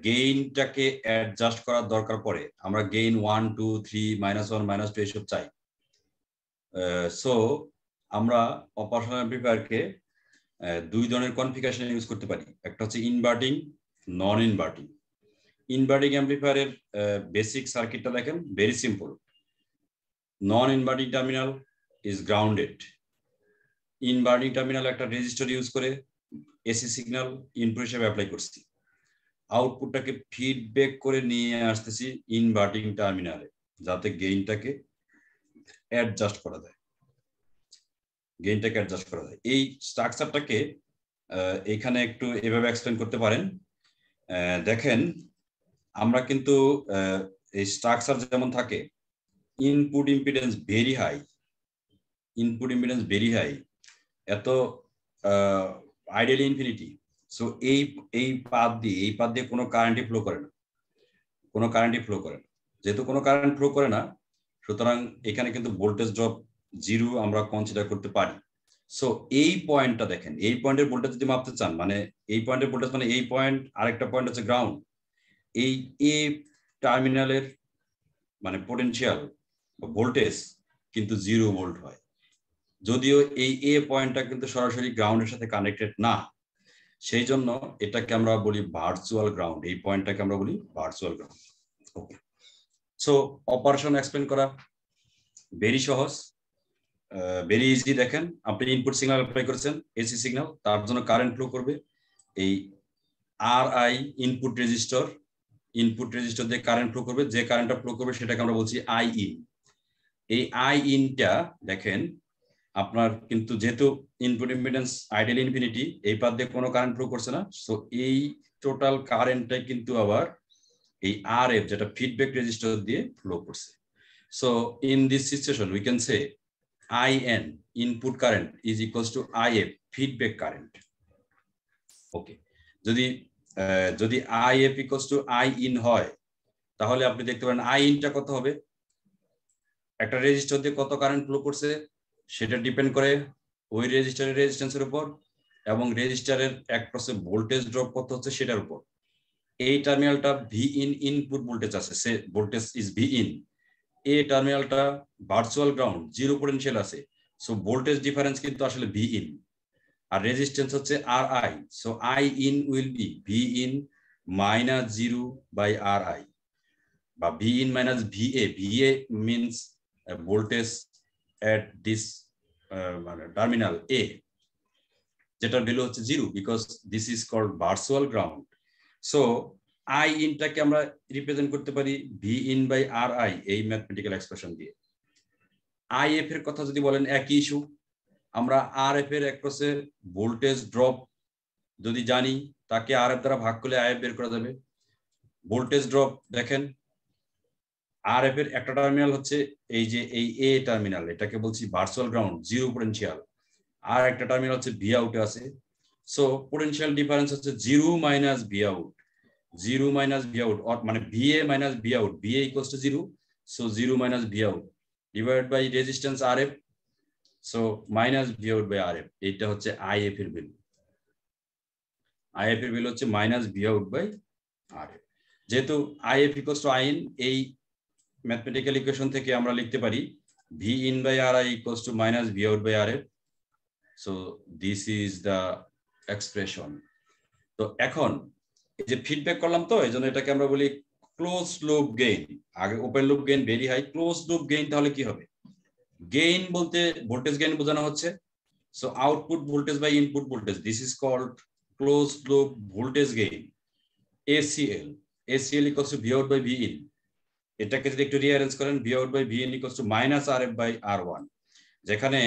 গেইনটাকে অ্যাডজাস্ট করার দরকার পড়ে। আমরা গেইন 1, 2, 3, -1, -2 এসব চাই। সো আমরা অপারেশনাল অ্যাম্প্লিফায়ারকে দুই ধরনের কনফিগারেশন ইউজ করতে পারি। একটা হচ্ছে ইনভার্টিং, নন ইনভার্টিং। ইনভার্টিং অ্যাম্প্লিফায়ারের বেসিক সার্কিটটা দেখেন, very simple. Non inverting terminal is grounded. Inverting terminal একটা রেজিস্টার ইউজ করে এসি সিগন্যাল ইনপুট হিসেবে অ্যাপ্লাই করছি, আউটপুটটাকে ফিডব্যাক করে নিয়ে আসতেছি ইনভার্টিং টার্মিনালে, যাতে গেইনটাকে অ্যাডজাস্ট করা যায়। এই স্ট্রাকচারটাকে এখানে একটু এভাবে এক্সপ্লেন করতে পারেন। দেখেন, আমরা কিন্তু এই স্ট্রাকচার যেমন থাকে, ইনপুট ইম্পিডেন্স ভেরি হাই, এত আইডিয়ালি ইনফিনিটি। সো এই পাথ দিয়ে কোনো কারেন্টই ফ্লো করে না, যেহেতু কোনো কারেন্ট ফ্লো করে না, সুতরাং এখানে কিন্তু ভোল্টেজ ড্রপ 0 আমরা কনসিডার করতে পারি। সো এই পয়েন্টটা দেখেন, এই পয়েন্টের ভোল্টেজ যদি মাপতে চান, মানে এই পয়েন্টের ভোল্টেজ মানে এই পয়েন্ট, আরেকটা পয়েন্ট হচ্ছে গ্রাউন্ড। এই এ টার্মিনালের মানে পোটেনশিয়াল বা ভোল্টেজ কিন্তু 0 ভোল্ট হয়, যদিও এই এ পয়েন্টটা কিন্তু সরাসরি গ্রাউন্ডের সাথে কানেক্টেড না। সেই জন্য এটাকে আমরা বলি ভার্চুয়াল গ্রাউন্ড, এই পয়েন্টটাকে আমরা বলি ভার্চুয়াল গ্রাউন্ড। ওকে, সো অপারেশন এক্সপ্লেন করা ভেরি সহজ, ভেরি ইজি। দেখেন, আপনি ইনপুট সিগন্যাল অ্যাপ্লাই করেছেন, এসি সিগন্যাল, তার জন্য কারেন্ট ফ্লো করবে এই আর আই ইনপুট রেজিস্টার দিয়ে কারেন্ট ফ্লো করবে। যে কারেন্টটা ফ্লো করবে সেটাকে আমরা বলছি আই ইন। এই আই ইনটা দেখেন, আপনার কিন্তু যেহেতু ইনপুট ইম্পিডেন্স আইডিয়াল ইনফিনিটি, এই পাথ দিয়ে কোনো কারেন্ট ফ্লো করছে না। সো এই টোটাল কারেন্টটাই কিন্তু আবার এই আর এফ, যেটা ফিডব্যাক রেজিস্টার দিয়ে ফ্লো করছে। So in this situation we can say IN input current is equals to IF feedback current. Okay, যদি IF equals to I in হয়, তাহলে আপনি দেখতে পারেন I inটা কত হবে। একটা রেজিস্টার দিয়ে কত কারেন্ট ফ্লো করছে সেটা ডিপেন্ড করে ওই রেজিস্টারের রেজিস্ট্যান্সের উপর, এবং রেজিস্টারের অ্যাক্রসে ভোল্টেজ ড্রপ কত হচ্ছে সেটার উপর। এই টার্মিনালটা VIN ইনপুট ভোল্টেজ আছে, সে ভোল্টেজ ইজ VIN। এই টার্মিনালটা ভার্চুয়াল গ্রাউন্ড, 0 পোটেনশিয়াল আছে, সো ভোল্টেজ ডিফারেন্স কিন্তু আসলে VIN, আর রেজিস্ট্যান্স হচ্ছে RI। So IN will be VIN minus 0 by RI, বা VIN minus VA। VA means voltage at this terminal A, যেটার value হচ্ছে 0, because this is called virtual ground. So I ইনটাকে আমরা represent করতে পারি VIN by RI, এই ম্যাথমেটিক্যাল expression দিয়ে। IF এর কথা যদি বলেন, একই ইস্যু। আমরা RF এর অ্যাক্রসে ভোল্টেজ ড্রপ যদি জানি, তাকে RF দ্বারা ভাগ করলে IF বের করা যাবে। ভোল্টেজ ড্রপ দেখেন, RF এর একটা টার্মিনাল হচ্ছে এই যে এই A টার্মিনাল, এটাকে বলছি ভার্চুয়াল গ্রাউন্ড, 0 পোটেনশিয়াল। আর একটা টার্মিনাল হচ্ছে ভি আউটে আছে। সো পোটেনশিয়াল ডিফারেন্স হচ্ছে 0 minus V out, 0 minus V out, মানে VA minus V out, VA equals to 0। So 0 minus V out divided by resistance RF, so minus V out by RF। এটা হচ্ছে IF এর value. IF এর value হচ্ছে minus V out by RF। যেহেতু IF equals to IN, এই mathematical equation থেকে আমরা লিখতে পারি VIN by RI equals to minus V out by RF. So this is the expression. তো এখন এই যে ফিডব্যাক করলাম, তো এই জন্য এটাকে আমরা বলি ক্লোজ লুপ গেইন। আগে open loop gain very high, close loop gain তাহলে কি হবে? গেইন বলতে ভোল্টেজ গেইন বোঝানো হচ্ছে। So output voltage by input voltage, this is called close loop voltage gain, ACL। ACL equals to V out by VIN। এটাকে যদি একটু rearrange করেন, V out by VIN equals to minus RF by R1, যেখানে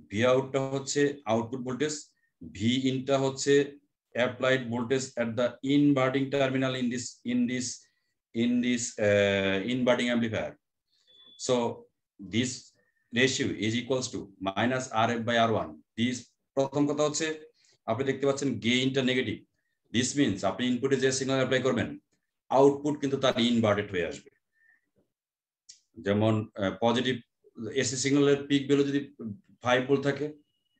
V outটা হচ্ছে output voltage, VIN টা হচ্ছে applied voltage at the inverting terminal in this inverting amplifier. So this ratio is equals to minus RF by R1. This প্রথম কথা হচ্ছে আপনি দেখতে পাচ্ছেন গেইনটা নেগেটিভ। দিস মিনস আপনি ইনপুটে যে সিগন্যাল অ্যাপ্লাই করবেন, আউটপুট কিন্তু তার ইনভার্টেড হয়ে আসবে। যেমন পজিটিভ এসি সিগন্যালের পিক ভ্যালু যদি 5 ভোল্ট থাকে,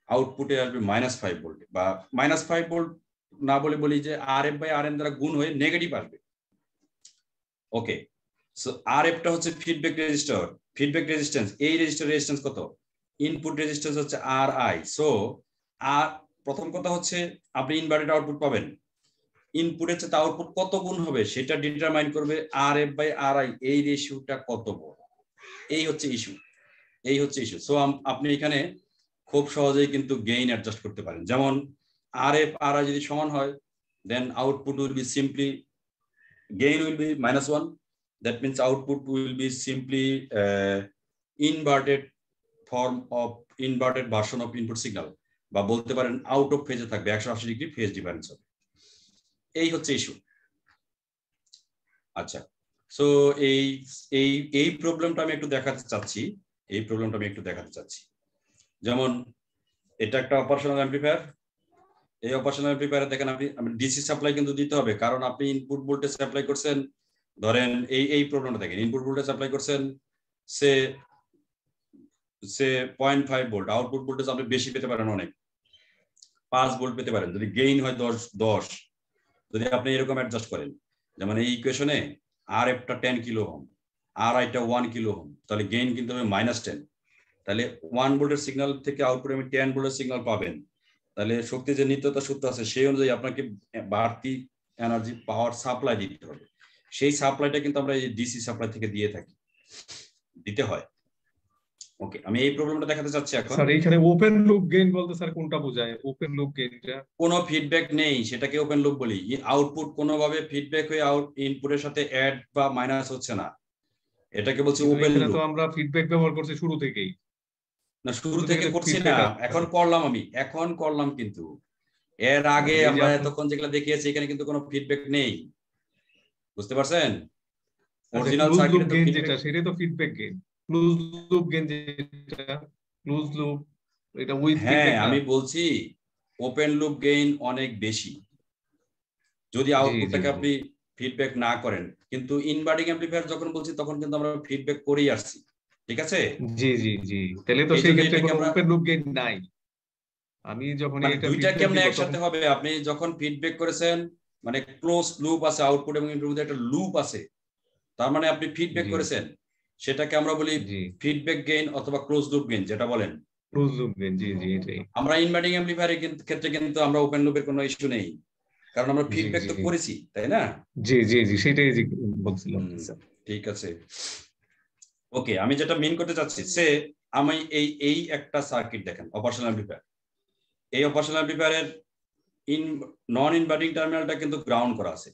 আউটপুটে আসবে -5 ভোল্ট, বা -5 ভোল্ট না বলি যে RF বাই RN দ্বারা গুণ হয়ে নেগেটিভ আসবে। ওকে, সো RF টা হচ্ছে ফিডব্যাক রেজিস্টার, ফিডব্যাক রেজিস্ট্যান্স। এই রেজিস্টার রেজিস্ট্যান্স কত? ইনপুট রেজিস্ট্যান্স হচ্ছে RI। সো আর প্রথম কথা হচ্ছে আপনি ইনভার্টেড আউটপুট পাবেন, ইনপুটের চেয়ে আউটপুট কত গুণ হবে সেটা ডিটারমাইন করবে RF/RI, এই রেশিওটা কত বড়, এই হচ্ছে ইস্যু। সো আপনি এখানে খুব সহজেই কিন্তু গেইন অ্যাডজাস্ট করতে পারেন। যেমন RF/RI যদি সমান হয়, then output will be simply gain will be -1. That means output will be simply inverted form of inverted version of input signal, বা বলতে পারেন আউট অফ ফেজে থাকবে, 180 ডিগ্রি ফেজ ডিফারেন্স হবে। এই হচ্ছে ইস্যু। আচ্ছা, সো এই প্রবলেমটা আমি একটু দেখাতে চাচ্ছি। যেমন এটা একটা অপারেশনাল অ্যাম্পলিফায়ার। এই অপারেশনাল অ্যাম্পলিফায়ারে দেখেন আপনি ডিসি সাপ্লাই কিন্তু দিতে হবে, কারণ আপনি ইনপুট ভোল্টেজ সাপ্লাই করছেন, ধরেন এই প্রবলেমটা দেখেন, ইনপুট ভোল্টেজ সাপ্লাই করছেন সে 0.5 ভোল্ট, আউটপুট ভোল্টেজ আপনি বেশি পেতে পারেন, অনেক 5 ভোল্ট পেতে পারেন যদি গেইন হয় 10। যদি আপনি এরকম অ্যাডজাস্ট করেন, যেমন এই ইকুয়েশনে RF-টা 10 কিলো ওহম, RI-টা 1 কিলো ওহম, তাহলে গেইন কিন্তু হবে -10। তাহলে 1 ভোল্টের সিগন্যাল থেকে আউটপুটে আমি 10 ভোল্টের সিগন্যাল পাবেন। তাহলে শক্তি যে নিত্যতা সূত্র আছে সেই অনুযায়ী আপনাকে বাড়তি এনার্জি পাওয়ার সাপ্লাই দিতে হবে। সেই সাপ্লাইটা কিন্তু আমরা এই ডিসি সাপ্লাই থেকে দিতে হয়। ওকে, আমি এই প্রবলেমটা দেখাতে চাচ্ছি এখন। স্যার এইখানে ওপেন লুপ গেইন বলতে স্যার কোনটা বোঝায়? ওপেন লুপ গেইনটা কোনো ফিডব্যাক নেই, সেটাকে ওপেন লুপ বলি। আউটপুট কোনোভাবে ফিডব্যাক হয়ে ইনপুটের সাথে অ্যাড বা মাইনাস হচ্ছে না, এটাকে বলছি ওপেন লুপ। তো আমরা ফিডব্যাক ব্যবহার করছি শুরু থেকেই। না, শুরু থেকে করছি না, এখন করলাম কিন্তু এর আগে আমরা এতক্ষণ যেগুলো দেখিয়েছি এখানে কিন্তু কোনো ফিডব্যাক নেই, বুঝতে পারছেন? অরিজিনাল সার্কিট যেটা সেটাই তো feedback gain. Close loop gain যেটা ক্লোজ লুপ, এটা উইথ ফিডব্যাক। হ্যাঁ, আমি বলছি ওপেন লুপ গেইন অনেক বেশি যদি আউটপুটটাকে আপনি ফিডব্যাক না করেন, কিন্তু ইনভার্টিং অ্যাম্পলিফায়ার যখন বলছি তখন কিন্তু আমরা ফিডব্যাক করেই আসছি, ঠিক আছে? জি, তাহলে তো সেই ক্ষেত্রে কোনো ওপেন লুপ গেইন নাই। আমি যখন এটা দুইটা কেমনে একসাথে হবে? আপনি যখন ফিডব্যাক করেছেন, মানে ক্লোজ লুপ আছে, আউটপুট এবং ইনপুট মধ্যে একটা লুপ আছে, তার মানে আপনি ফিডব্যাক করেছেন, সেটাকে আমরা বলি ফিডব্যাক গেইন অথবা ক্লোজ লুপ গেইন, যেটা বলেন ক্লোজ লুপ গেইন। জি এটাই। আমরা ইনভার্টিং অ্যাম্পলিফায়ারের ক্ষেত্রে কিন্তু আমরা ওপেন লুপের কোনো ইস্যু নেই, কারণ আমরা ফিডব্যাক তো করেছি, তাই না? জি সেটাই বলছিলাম। ঠিক আছে, ওকে। আমি যেটা মিন করতে চাচ্ছি, আমি এই একটা সার্কিট দেখেন, অপারেশনাল অ্যাম্পলিফায়ার। এই অপারেশনাল অ্যাম্পলিফায়ারের নন ইনভার্টিং টার্মিনালটা কিন্তু গ্রাউন্ড করা আছে।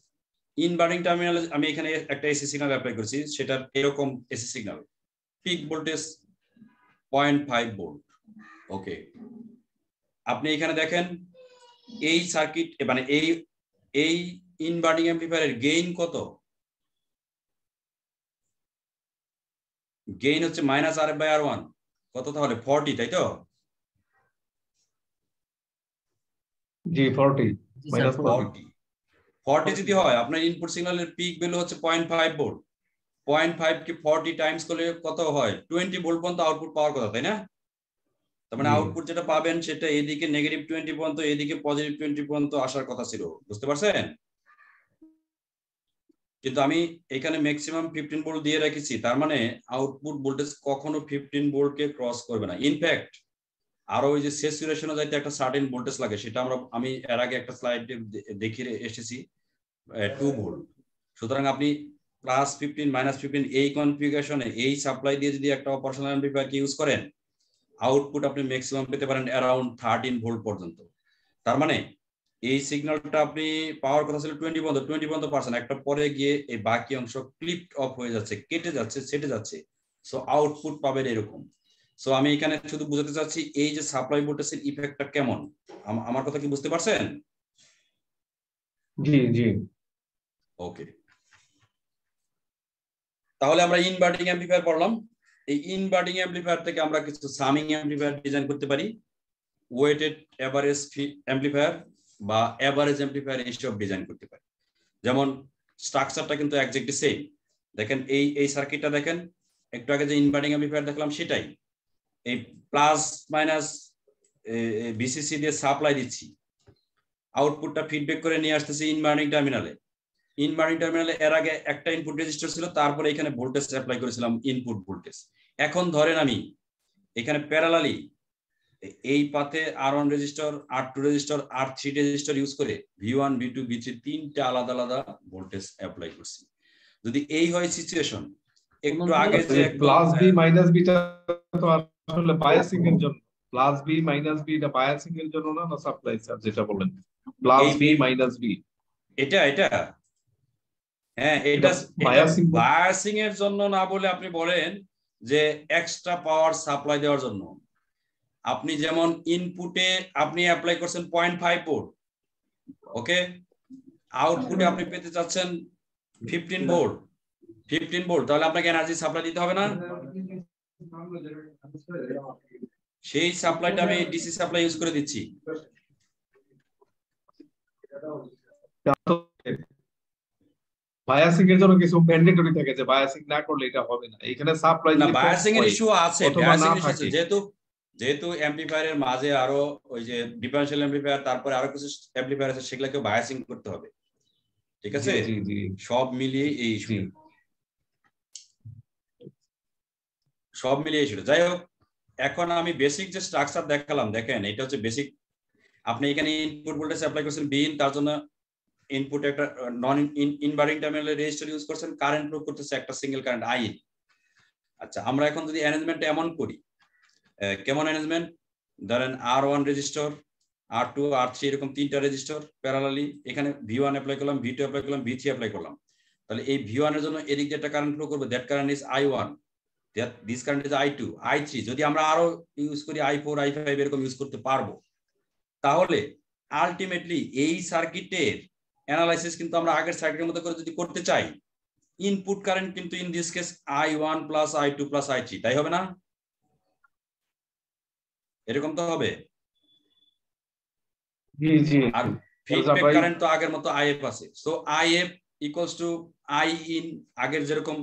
ইনভার্টিং টার্মিনালে আমি এখানে একটা এসি সিগন্যাল অ্যাপ্লাই করেছি, সেটা এরকম AC signal, peak voltage 0.5 volt. Okay, আপনি এখানে দেখেন এই সার্কিট, মানে এই ইনভার্টিং অ্যাম্পলিফায়ারের গেইন কত? গেইন হচ্ছে -RF/R1 কত? তাহলে 40, তাই তো? জি 40 যদি হয়, আপনার ইনপুট সিগন্যালের পিক ভ্যালু হচ্ছে 0.5 ভোল্ট। 0.5 কে 40 টাইমস করলে কত হয়? 20 ভোল্ট পর্যন্ত আউটপুট পাওয়ার কথা, তাই না? তার মানে আউটপুট যেটা পাবেন সেটা এদিকে -20 পর্যন্ত, এদিকে +20 পর্যন্ত আসার কথা ছিল, বুঝতে পারছেন? কিন্তু আমি এখানে ম্যাক্সিমাম 15 ভোল্ট দিয়ে রেখেছি, তার মানে আউটপুট ভোল্টেজ কখনো 15 ভোল্টকে ক্রস করবে না। ইনফ্যাক্ট আরো ওই যে স্যাচুরেশনে যাইতে একটা সার্টেন ভোল্টেজ লাগে, সেটা আমি এর আগে একটা স্লাইডে দেখিয়ে এসেছি 2 ভোল্ট। সুতরাং আপনি +15 -15 এই কনফিগারেশনে এই সাপ্লাই দিয়ে যদি একটা অপারেশনাল অ্যাম্পলিফায়ারকে ইউজ করেন, আউটপুট আপনি ম্যাক্সিমাম পেতে পারেন অ্যারাউন্ড 13 ভোল্ট পর্যন্ত। তার মানে এই সিগন্যালটা আপনি পাওয়ার কথা ছিল 20 পর্যন্ত পারছেন, একটা পরে গিয়ে এই বাকি অংশ ক্লিপড অফ হয়ে যাচ্ছে, কেটে যাচ্ছে, সেটে যাচ্ছে। সো আউটপুট পাবেন এরকম। সো আমি এখানে শুধু বোঝাতে চাচ্ছি এই যে সাপ্লাই ভোল্টেজের ইফেক্টটা কেমন, আমার কথা কি বুঝতে পারছেন? জি ওকে, তাহলে আমরা ইনভার্টিং অ্যাম্পলিফায়ার পড়লাম। এই ইনভার্টিং অ্যাম্পলিফায়ার থেকে আমরা কিছু সামিং অ্যাম্পলিফায়ার ডিজাইন করতে পারি, ওয়েটেড এভারেজ অ্যাম্পলিফায়ার বা এভারেজ অ্যাম্পলিফায়ার এইসব ডিজাইন করতে পারি। যেমন স্ট্রাকচারটা কিন্তু এক্স্যাক্টলি সেম। দেখেন এই সার্কিটটা দেখেন, একটু আগে যে ইনভার্টিং অ্যাম্পলিফায়ার দেখলাম সেটাই। এই প্লাস মাইনাস ভিসিসি দিয়ে সাপ্লাই দিচ্ছি, আউটপুটটা ফিডব্যাক করে নিয়ে আসতেছি ইনভার্টিং টার্মিনালে। এর আগে একটা ইনপুট রেজিস্টার ছিল, তারপরে এখানে ভোল্টেজ অ্যাপ্লাই করেছিলাম, ইনপুট ভোল্টেজ। এখন ধরেন আমি এখানে প্যারালালি এই পাথে R1 register, R2 register, R3 register use করে V1 V2 V3 তিনটা আলাদা আলাদা ভোল্টেজ অ্যাপ্লাই করছি। যদি এই হয় সিচুয়েশন, একটু আগে যে প্লাস বি মাইনাস বিটা তো আসলে বায়াসিং এর জন্য, প্লাস বি মাইনাস বি এটা বায়াসিং এর জন্য না সাপ্লাই স্যার যেটা বললেন প্লাস বি মাইনাস বি এটা হ্যাঁ এটা বায়াসিং এর জন্য না বলে আপনি বলেন যে এক্সট্রা পাওয়ার সাপ্লাই দেওয়ার জন্য। আপনি যেমন ইনপুটে আপনি অ্যাপ্লাই করছেন 0.5 ভোল্ট, ওকে, আউটপুটে আপনি পেতে চাচ্ছেন 15 ভোল্ট, তাহলে আপনাকে এনার্জি সাপ্লাই দিতে হবে না? সেই সাপ্লাইটা আমি ডিসি সাপ্লাই ইউজ করে দিচ্ছি। বায়াসিং এর জন্য কিছু ম্যান্ডেটরি থাকে যে বায়াসিং না করলে এটা হবে না, এখানে সাপ্লাই না বায়াসিং এর ইস্যু আছে, যেহেতু অ্যাম্পলিফায়ারের মাঝে আরো ওই যে ডিফারেনশিয়াল অ্যাম্পলিফায়ার, তারপরে আরো কিছু অ্যাম্পলিফায়ার আছে, সেগুলোকে বায়াসিং করতে হবে, ঠিক আছে? সব মিলিয়ে এই ইস্যু, যাই হোক, এখন আমি বেসিক যে স্ট্রাকচার দেখালাম, দেখেন এটা হচ্ছে বেসিক। আপনি এখানে ইনপুট ভোল্টেজ অ্যাপ্লাই করছেন বিন, তার জন্য ইনপুট একটা নন ইনভার্টিং টার্মিনাল রেজিস্টার ইউজ করছেন, কারেন্ট প্রয়োগ করতেছে একটা সিঙ্গেল কারেন্ট আইন। আচ্ছা, আমরা এখন যদি অ্যারেঞ্জমেন্ট এমন করি, কেমন অ্যারেঞ্জমেন্ট? ধরেন R1 রেজিস্টার, R2 R3 এরকম তিনটা রেজিস্টার প্যারালালি, এখানে V1 অ্যাপ্লাই করলাম, V2 অ্যাপ্লাই করলাম, V3 অ্যাপ্লাই করলাম। তাহলে এই V1 এর জন্য এদিক দিয়ে একটা কারেন্ট প্রয়োগ করবে, that current is I1, this current is I2, I3। যদি আমরা আরো ইউজ করি I4 I5 এরকম ইউজ করতে পারবো। তাহলে আলটিমেটলি এই সার্কিটের অ্যানালাইসিস কিন্তু আমরা আগের সার্কিটের মতো করে যদি করতে চাই, ইনপুট কারেন্ট কিন্তু in this case I1 plus I2 plus I3, তাই হবে না? এরকম তো হবে। আর ফিডব্যাক কারেন্ট তো আগের মতো IF আছে, so IF equals to I in, আগের যেরকম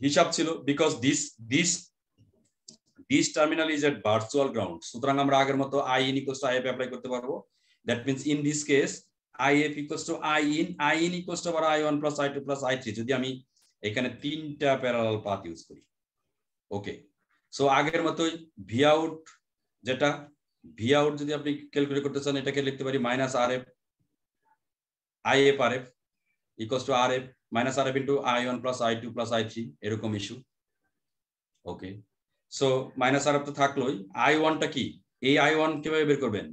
হিসাব ছিল, because this terminal is at virtual ground, সুতরাং আমরা আগের মতো I in equals to IF apply করতে পারবো। That means in this case IF equals to I in equals to I1 plus I2 plus I3, যদি আমি এখানে তিনটা প্যারালাল পাথ ইউজ করি। ওকে, সো আগের মতোই ভি আউট, যেটা ভি আউট যদি আপনি ক্যালকুলেট করতে চান, এটাকে লিখতে পারি minus RF IF RF equals to RF minus RF into I1 plus I2 plus I3, এরকম ইস্যু। ওকে, সো মাইনাস RF তো থাকলোই। I1 টা কি? এই I1 কিভাবে বের করবেন?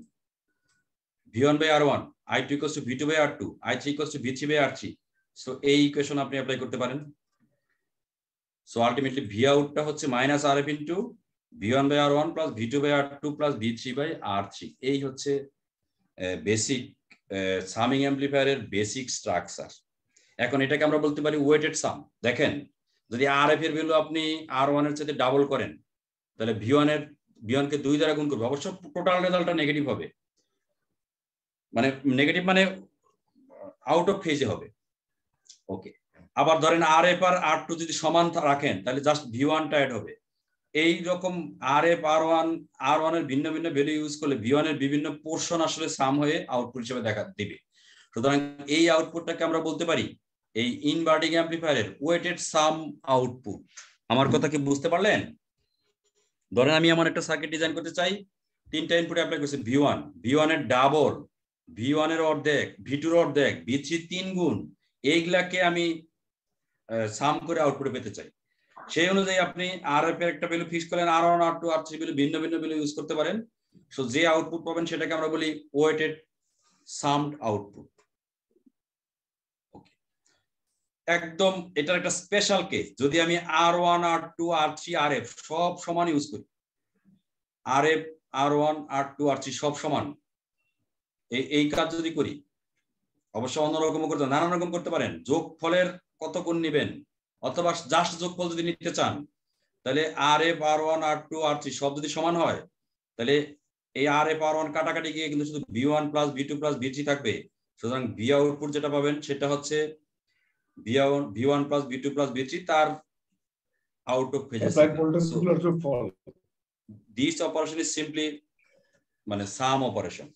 V1 by R1, I2 equals to V2 by R2, I3 equals to V3 by R3. So এই equation আপনি অ্যাপ্লাই করতে পারেন। সো আলটিমেটলি ভি আউটটা হচ্ছে minus RF into V1 by R1 plus V2 by R2 plus V3 by R3। এই হচ্ছে basic summing অ্যাম্পলিফায়ারের basic structure. এখন এটাকে আমরা বলতে পারি ওয়েটেড সাম। দেখেন, যদি RF এর ভ্যালু আপনি R1 এর সাথে ডাবল করেন, তাহলে V1 কে 2 দ্বারা গুণ করবে, অবশ্য টোটাল রেজাল্টটা নেগেটিভ হবে, মানে নেগেটিভ মানে আউট অফ ফেজে হবে। ওকে, আবার ধরেন RF আর R2 যদি সমান রাখেন, তাহলে জাস্ট V1 টা অ্যাড হবে। এই রকম RF R1 এর ভিন্ন ভিন্ন ভ্যালু ইউজ করলে V1 এর বিভিন্ন পোরশন আসলে সাম হয়ে আউটপুট হিসেবে দেখা দিবে। সুতরাং এই আউটপুটটাকে আমরা বলতে পারি এই ইনভার্টিং অ্যাম্পলিফায়ারের ওয়েটেড সাম আউটপুট। আমার কথা কি বুঝতে পারলেন? ধরেন আমি এমন একটা সার্কিট ডিজাইন করতে চাই, তিনটা ইনপুট অ্যাপ্লাই করছি, V1 এর ডাবল, V1 এর অর্ধেক, V2 এর অর্ধেক, V3 3 গুণ, এইগুলাকে আমি সাম করে আউটপুটে পেতে চাই। সেই অনুযায়ী আপনি RF এর একটা ভ্যালু ফিক্স করলেন, R1 R2 R3 ভ্যালু ভিন্ন ভিন্ন ভ্যালু ইউজ করতে পারেন। সো যে আউটপুট পাবেন সেটাকে আমরা বলি ওয়েটেড সামড আউটপুট। ওকে, একদম এটার একটা স্পেশাল কেস, যদি আমি R1 R2 R3 RF সব সমান ইউজ করি, RF R1 R2 R3 সব সমান, এই কাজ যদি করি, অবশ্য অন্যরকম করতে, নানান রকম করতে পারেন। যোগফলের কত গুণ নেবেন, অথবা জাস্ট যোগফল যদি নিতে চান, তাহলে RF R1 R2 R3 সব যদি সমান হয়, তাহলে এই RF R1 কাটাকাটি গিয়ে কিন্তু শুধু V1 plus V2 plus V3 থাকবে। সুতরাং ভি আউটপুট যেটা পাবেন সেটা হচ্ছে V1 plus V2 plus V3, তার out of phase. This operation is simply মানে সাম অপারেশন।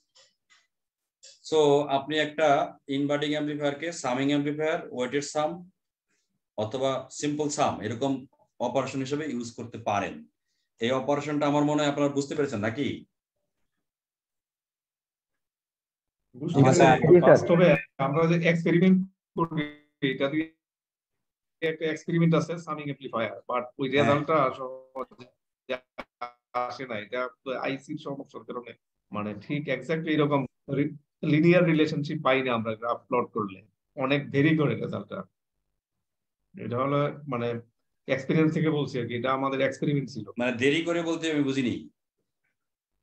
সো আপনি একটা ইনভার্টিং অ্যাম্পলিফায়ারকে সামিং অ্যাম্পলিফায়ার, ওয়েটেড সাম অথবা সিম্পল সাম এরকম অপারেশন হিসেবে ইউজ করতে পারেন। এই অপারেশনটা আমার মনে হয় আপনারা বুঝতে পেরেছেন নাকি? বুঝতে পারছি, বাস্তবে আমরা যে এক্সপেরিমেন্ট করি এটা দিয়ে একটা এক্সপেরিমেন্ট আছে সামিং অ্যাম্পলিফায়ার, বাট ওই রেজাল্টটা আসে না। এটা আইসির সমস্যার কারণে মানে ঠিক এক্স্যাক্টলি এরকম লিনিয়ার রিলেশনশিপ পাই না আমরা গ্রাফ প্লট করলে, অনেক দেরি করে রেজাল্টটা। এটা হলো মানে এক্সপেরিয়েন্স থেকে বলছি আর কি, এটা আমাদের এক্সপেরিমেন্ট ছিল। মানে দেরি করে বলতে আমি বুঝিনি।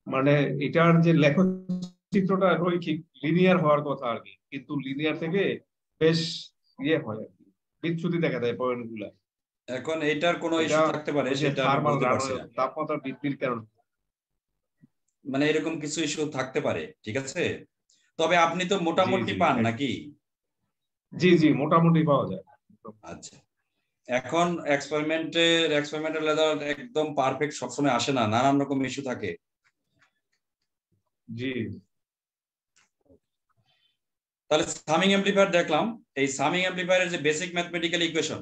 মানে এটার যে লেখক চিত্রটা রৈখিক লিনিয়ার হওয়ার কথা আর কি, কিন্তু লিনিয়ার থেকে বেশ ইয়ে হয় আর কি, বিচ্যুতি দেখা যায় পয়েন্ট গুলা। এখন এটার কোনো ইস্যু থাকতে পারে, সেটা আমি থার্মাল বলতে পারছি না। তাপমাত্রা বৃদ্ধির কারণে মানে এরকম কিছু ইস্যু থাকতে পারে, ঠিক আছে। তবে আপনি তো মোটামুটি পান নাকি? জি জি, মোটামুটি পাওয়া যায়। আচ্ছা, এখন এক্সপেরিমেন্টের রেজাল্ট একদম পারফেক্ট সবসময় আসে না, নানান রকম ইস্যু থাকে। জি, তাহলে সামিং অ্যাম্পলিফায়ার দেখলাম। এই সামিং অ্যাম্পলিফায়ারের যে বেসিক ম্যাথমেটিক্যাল ইকুয়েশন,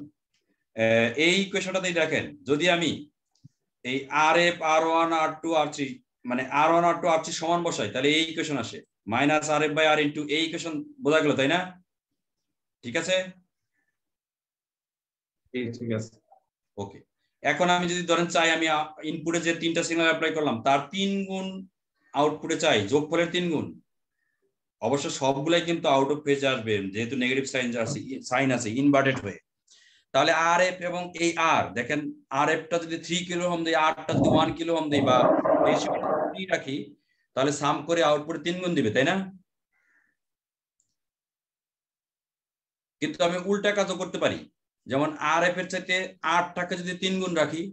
এই ইকুয়েশনটাতেই দেখেন, যদি আমি এই RF R1 R2 R3 মানে R1 R2 R3 সমান বসাই, তাহলে এই ইকুয়েশন আসে মাইনাস RF/R ইন্টু এই ইকুয়েশন। বোঝা গেল তাই না? ঠিক আছে, ঠিক আছে। ওকে। এখন আমি যদি ধরেন চাই আমি ইনপুটে যে 3টা সিগন্যাল অ্যাপ্লাই করলাম তার 3 গুণ আউটপুটে চাই, যোগফলের 3 গুণ। অবশ্য সবগুলাই কিন্তু আউট অফ ফেজ আসবে, যেহেতু নেগেটিভ সাইন আছে ইনভার্টেড হয়ে। তাহলে RF এবং এই R দেখেন, RF-টা যদি 3 কিলো ওহম দেই, R-টা যদি 1 কিলো ওহম দেই বা রেশিওটা 3 রাখি, তাহলে সাম করে আউটপুটে 3 গুণ দিবে, তাই না? কিন্তু আমি উল্টা কাজও করতে পারি, যেমন RF এর চাইতে 8টাকে যদি 3 গুণ রাখি,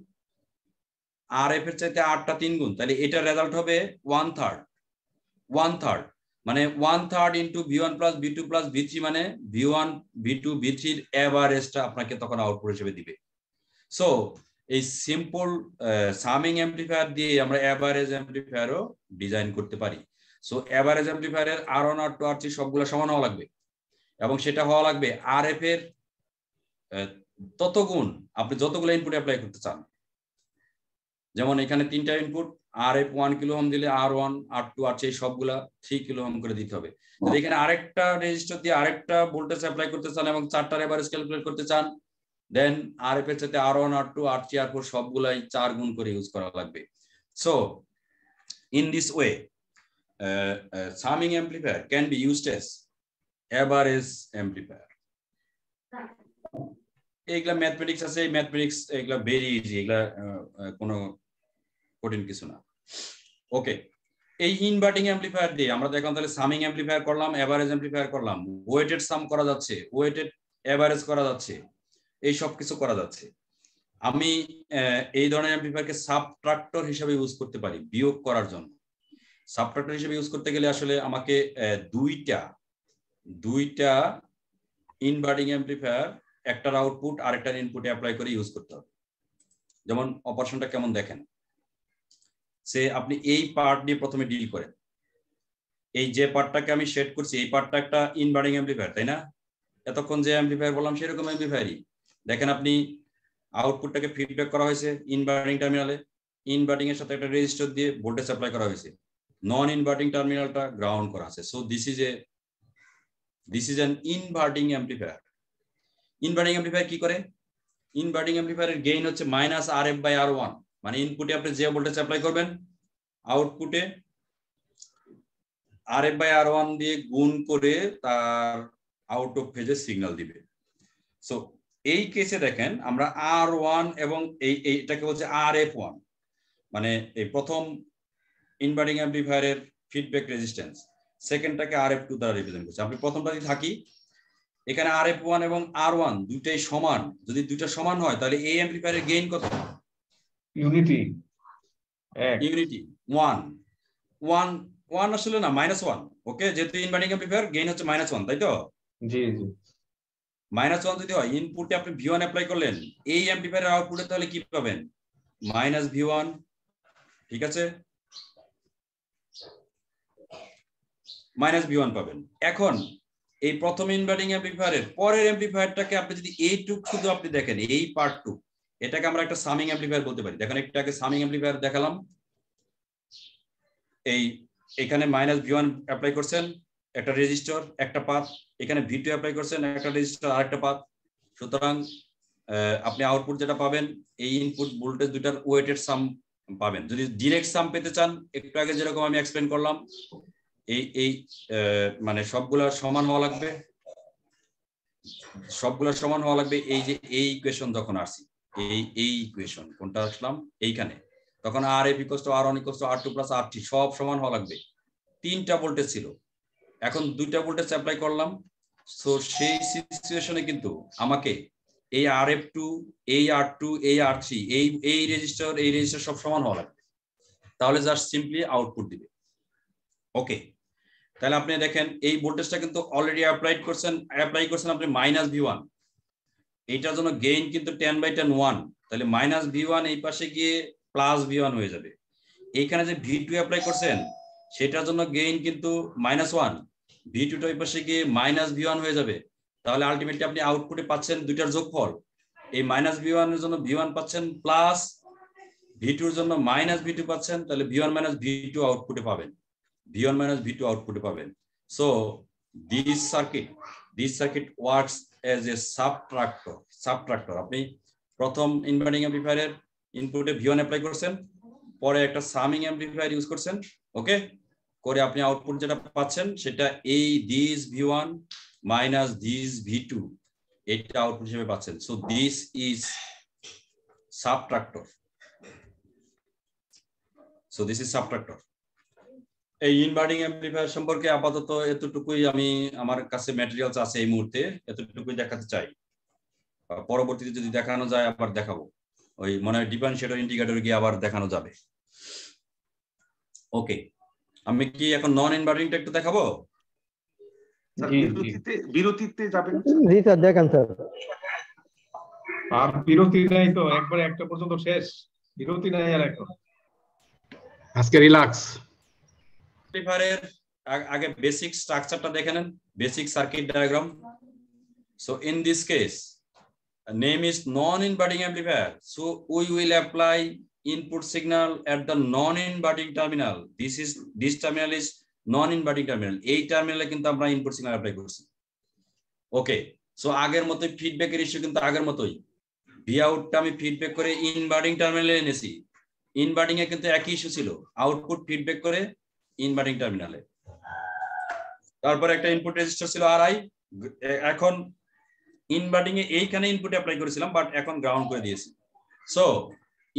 RF এর চাইতে 8টা 3 গুণ, তাহলে এটার রেজাল্ট হবে 1/3 মানে 1/3 into V1 plus V2 plus V3 মানে V1 V2 V3 এর এভারেজটা আপনাকে তখন আউটপুট হিসেবে দিবে। সো এই সিম্পল সামিং অ্যাম্পলিফায়ার দিয়ে আমরা এভারেজ অ্যাম্পলিফায়ারও ডিজাইন করতে পারি। So average অ্যাম্পলিফায়ারের R1 R2 R3 সবগুলো সমান হওয়া লাগবে, এবং সেটা হওয়া লাগবে RF এর তত গুণ আপনি যতগুলো ইনপুট অ্যাপ্লাই করতে চান। যেমন এখানে 3টা ইনপুট, RF 1 কিলো ওহম দিলে R1 R2 R3 সবগুলা 3 কিলো ওহম করে দিতে হবে। যদি এখানে আরেকটা রেজিস্টার দিয়ে আরেকটা ভোল্টেজ অ্যাপ্লাই করতে চান এবং 4টার এভারেজ ক্যালকুলেট করতে চান, দেন RF এর সাথে R1 R2 R3 R4 সবগুলাই 4 গুণ করে ইউজ করা লাগবে। So in this way summing amplifier can be used as average amplifier. এইগুলা ম্যাথমেটিক্স আছে, এই ম্যাথমেটিক্স এগুলা ভেরি ইজি, এগুলা কোনো কঠিন কিছু না। ওকে, এই ইনভার্টিং অ্যাম্পলিফায়ার দিয়ে আমরা দেখলাম তাহলে সামিং অ্যাম্পলিফায়ার করলাম, এভারেজ অ্যাম্পলিফায়ার করলাম, ওয়েটেড সাম করা যাচ্ছে, ওয়েটেড এভারেজ করা যাচ্ছে, এই সব কিছু করা যাচ্ছে। আমি এই ধরনের অ্যাম্পলিফায়ারকে সাবট্রাক্টর হিসেবে ইউজ করতে পারি, বিয়োগ করার জন্য। সাবট্রাক্টর হিসেবে ইউজ করতে গেলে আসলে আমাকে দুইটা ইনভার্টিং অ্যাম্পলিফায়ার একটার আউটপুট আরেকটার ইনপুটে অ্যাপ্লাই করে ইউজ করতে হবে। যেমন অপারেশনটা কেমন দেখেন, সে আপনি এই পার্ট নিয়ে প্রথমে ডিল করেন। এই যে পার্টটাকে আমি সেট করছি, এই পার্টটা একটা ইনভার্টিং অ্যাম্পলিফায়ার, তাই না? এতক্ষণ যে অ্যাম্পলিফায়ার বললাম সেরকম অ্যাম্পলিফায়ারই। দেখেন আপনি আউটপুটটাকে ফিডব্যাক করা হয়েছে ইনভার্টিং টার্মিনালে, ইনভার্টিং এর সাথে একটা রেজিস্টার দিয়ে ভোল্টেজ অ্যাপ্লাই করা হয়েছে, নন ইনভার্টিং টার্মিনালটা গ্রাউন্ড করা আছে। So this is an inverting amplifier. Inverting amplifier কি করে? ইনভার্টিং অ্যাম্পলিফায়ারের গেইন হচ্ছে মাইনাস RF/R1, মানে ইনপুটে আপনি যে ভোল্টেজ অ্যাপ্লাই করবেন আউটপুটে RF/R1 দিয়ে গুণ করে তার আউট অফ ফেজে সিগন্যাল দিবে। সো এই কেসে দেখেন আমরা R1 এবং এইটাকে বলছে RF1, মানে এই প্রথম ইনভার্টিং অ্যাম্পলিফায়ারের ফিডব্যাক রেজিস্ট্যান্স, সেকেন্ডটাকে RF2 দ্বারা রিপ্রেজেন্ট করছে। আপনি প্রথমটাতে থাকি, এখানে RF1 এবং R1 দুইটাই সমান। যদি দুইটা সমান হয় তাহলে এই অ্যাম্পলিফায়ারের গেইন কত? ইউনিটি 1 আসলে না, -1। ওকে, যেহেতু ইনভার্টিং অ্যাম্পলিফায়ার গেইন হচ্ছে -1, তাই তো? জি জি, -1 যদি হয়, ইনপুটে আপনি V1 অ্যাপ্লাই করলেন, এই অ্যাম্পলিফায়ারের আউটপুটে তাহলে কি পাবেন? -V1, ঠিক আছে, -V1 পাবেন। এখন এই প্রথম ইনভার্টিং অ্যাম্পলিফায়ারের পরের অ্যাম্পলিফায়ারটাকে আপনি যদি এইটুক শুধু আপনি দেখেন, এই পার্টটুক, এটাকে আমরা একটা সামিং অ্যাম্পলিফায়ার বলতে পারি। দেখেন একটাকে সামিং অ্যাম্পলিফায়ার দেখালাম, এখানে -V1 অ্যাপ্লাই করছেন একটা রেজিস্টর একটা পাথ, এখানে V2 অ্যাপ্লাই করছেন একটা রেজিস্টর আরেকটা পাথ। সুতরাং আপনি আউটপুট যেটা পাবেন এই ইনপুট ভোল্টেজ দুটার ওয়েটেড সাম পাবেন। যদি ডিরেক্ট সাম পেতে চান, একটু আগে যেরকম আমি এক্সপ্লেন করলাম, এই মানে সবগুলা সমান হওয়া লাগবে, সবগুলা সমান হওয়া লাগবে। এই যে এই ইকুয়েশন যখন আসি, এই ইকুয়েশন কোনটা আসলাম এইখানে, তখন Rf = R1 = R2 + R3 সব সমান হওয়া লাগবে। 3টা ভোল্টেজ ছিল, এখন 2টা ভোল্টেজ অ্যাপ্লাই করলাম। সো সেই সিচুয়েশনে কিন্তু আমাকে এই Rf2 এই R2 এই R3 এই রেজিস্টার সব সমান হওয়া লাগবে, তাহলে জাস্ট সিম্পলি আউটপুট দিবে। ওকে, তাহলে আপনি দেখেন এই ভোল্টেজটা কিন্তু অলরেডি অ্যাপ্লাই করছেন আপনি -V1, এইটার জন্য গেইন কিন্তু 10/10 1, তাহলে -V1 এই পাশে গিয়ে +V1 হয়ে যাবে। এইখানে যে V2 অ্যাপ্লাই করছেন সেটার জন্য গেইন কিন্তু -1, V2 টা এই পাশে গিয়ে -V1 হয়ে যাবে। তাহলে আলটিমেটলি আপনি আউটপুটে পাচ্ছেন দুইটার যোগফল। এই -V1 এর জন্য V1 পাচ্ছেন, প্লাস V2 এর জন্য -V2 পাচ্ছেন, তাহলে V1 - V2 আউটপুটে পাবেন, V1 - V2 আউটপুটে পাবেন। So this circuit works as a subtractor. আপনি প্রথম ইনভার্টিং অ্যাম্পলিফায়ারের ইনপুটে V1 অ্যাপ্লাই করছেন, পরে একটা সামিং অ্যাম্পলিফায়ার ইউজ করছেন, ওকে করে আপনি আউটপুট যেটা পাচ্ছেন সেটা এই দিস V1 - দিস V2 এটা আউটপুট হিসেবে পাচ্ছেন। So this is subtractor. এই ইনভার্টিং অ্যাম্পলিফায়ার সম্পর্কে আপাতত এতটুকুই আমি, আমার কাছে ম্যাটেরিয়ালস আছে এই মুহূর্তে, এতটুকুই দেখাতে চাই। পরবর্তীতে যদি দেখানো যায় আবার দেখাবো, ওই মনে হয় ডিফারেন্সিয়েটর ইন্ডিকেটর গিয়ে আবার দেখানো যাবে। ওকে, আমি কি এখন নন ইনভার্টিংটা একটু দেখাবো? বিরতিতে যাবেন? জি স্যার, দেখান স্যার। আর বিরতি নাই তো, একবারে একটা পর্যন্ত শেষ, বিরতি নাই আর এখন, আজকে রিল্যাক্স। অ্যাম্পলিফায়ারের আগে বেসিক স্ট্রাকচারটা দেখে নেন, basic circuit diagram. So in this case name is non-inverting amplifier, so we will apply input signal at the non-inverting terminal. This terminal is non-inverting terminal. এই টার্মিনালে কিন্তু আমরা ইনপুট সিগন্যাল অ্যাপ্লাই করছি। ওকে, so আগের মতোই ফিডব্যাকের ইস্যু কিন্তু আগের মতোই, ভি আউটটা আমি ফিডব্যাক করে ইনভার্টিং টার্মিনালে এনেছি। ইনভার্টিং এ কিন্তু একই ইস্যু ছিল, আউটপুট ফিডব্যাক করে ইনভার্টিং টার্মিনালে। তারপরে একটা ইনপুট রেজিস্টার ছিল Ri, এখন ইনভার্টিং এ এইখানে ইনপুট অ্যাপ্লাই করেছিলাম, বাট এখন গ্রাউন্ড করে দিয়েছি। So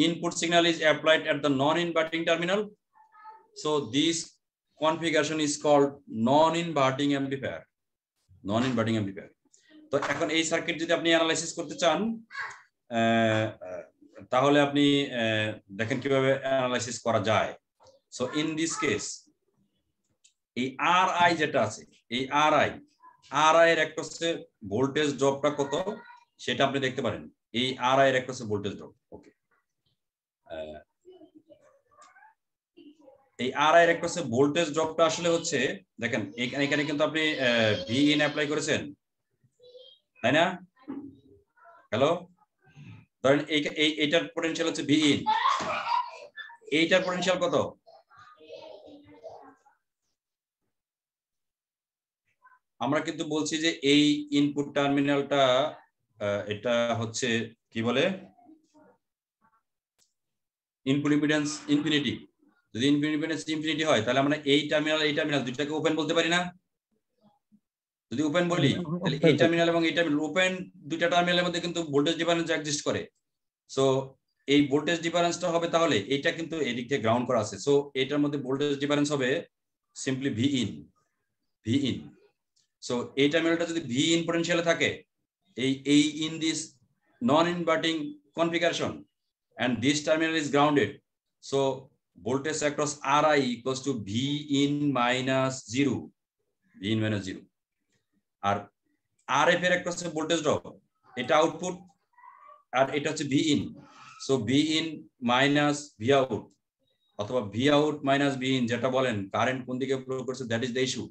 input signal is applied at the non inverting terminal. So this configuration is called non inverting amplifier. তো এখন এই সার্কিট যদি আপনি অ্যানালাইসিস করতে চান, তাহলে আপনি দেখেন কিভাবে অ্যানালাইসিস করা যায়। সো ইন দিস কেস এই Ri যেটা আছে, এই Ri এর একটা হচ্ছে ভোল্টেজ ড্রপটা কত সেটা আপনি দেখতে পারেন। এই Ri এর একটা হচ্ছে ভোল্টেজ ড্রপ। ওকে, এই Ri এর একটা হচ্ছে ভোল্টেজ ড্রপটা আসলে হচ্ছে, দেখেন এখানে কিন্তু আপনি Vin অ্যাপ্লাই করেছেন, তাই না? হ্যালো, ধরেন এইটার পোটেনশিয়াল হচ্ছে Vin, এইটার পোটেনশিয়াল কত? আমরা কিন্তু বলছি যে এই ইনপুট টার্মিনালটা এটা হচ্ছে কি বলে, ইনপুট ইম্পিডেন্স ইনফিনিটি। যদি ইনপুট ইম্পিডেন্স ইনফিনিটি হয় তাহলে আমরা এই টার্মিনাল দুইটাকে ওপেন বলতে পারি না? যদি ওপেন বলি তাহলে এই টার্মিনাল এবং এই টার্মিনাল, ওপেন দুইটা টার্মিনালের মধ্যে কিন্তু ভোল্টেজ ডিফারেন্স এক্সিস্ট করে। সো এই ভোল্টেজ ডিফারেন্সটা হবে, তাহলে এইটা কিন্তু এদিক থেকে গ্রাউন্ড করা আছে, সো এটার মধ্যে ভোল্টেজ ডিফারেন্স হবে সিম্পলি Vin। সো এই টার্মিনালটা যদি Vin পোটেনশিয়ালে থাকে, এই in this non inverting configuration and this terminal is grounded, so voltage across Ri equals to Vin minus 0, আর Rf এর একটা হচ্ছে ভোল্টেজ ড্রপ, এটা আউটপুট আর এটা হচ্ছে Vin, so Vin minus Vout অথবা Vout minus Vin যেটা বলেন, কারেন্ট কোন দিকে ফ্লো করছে, that is the issue.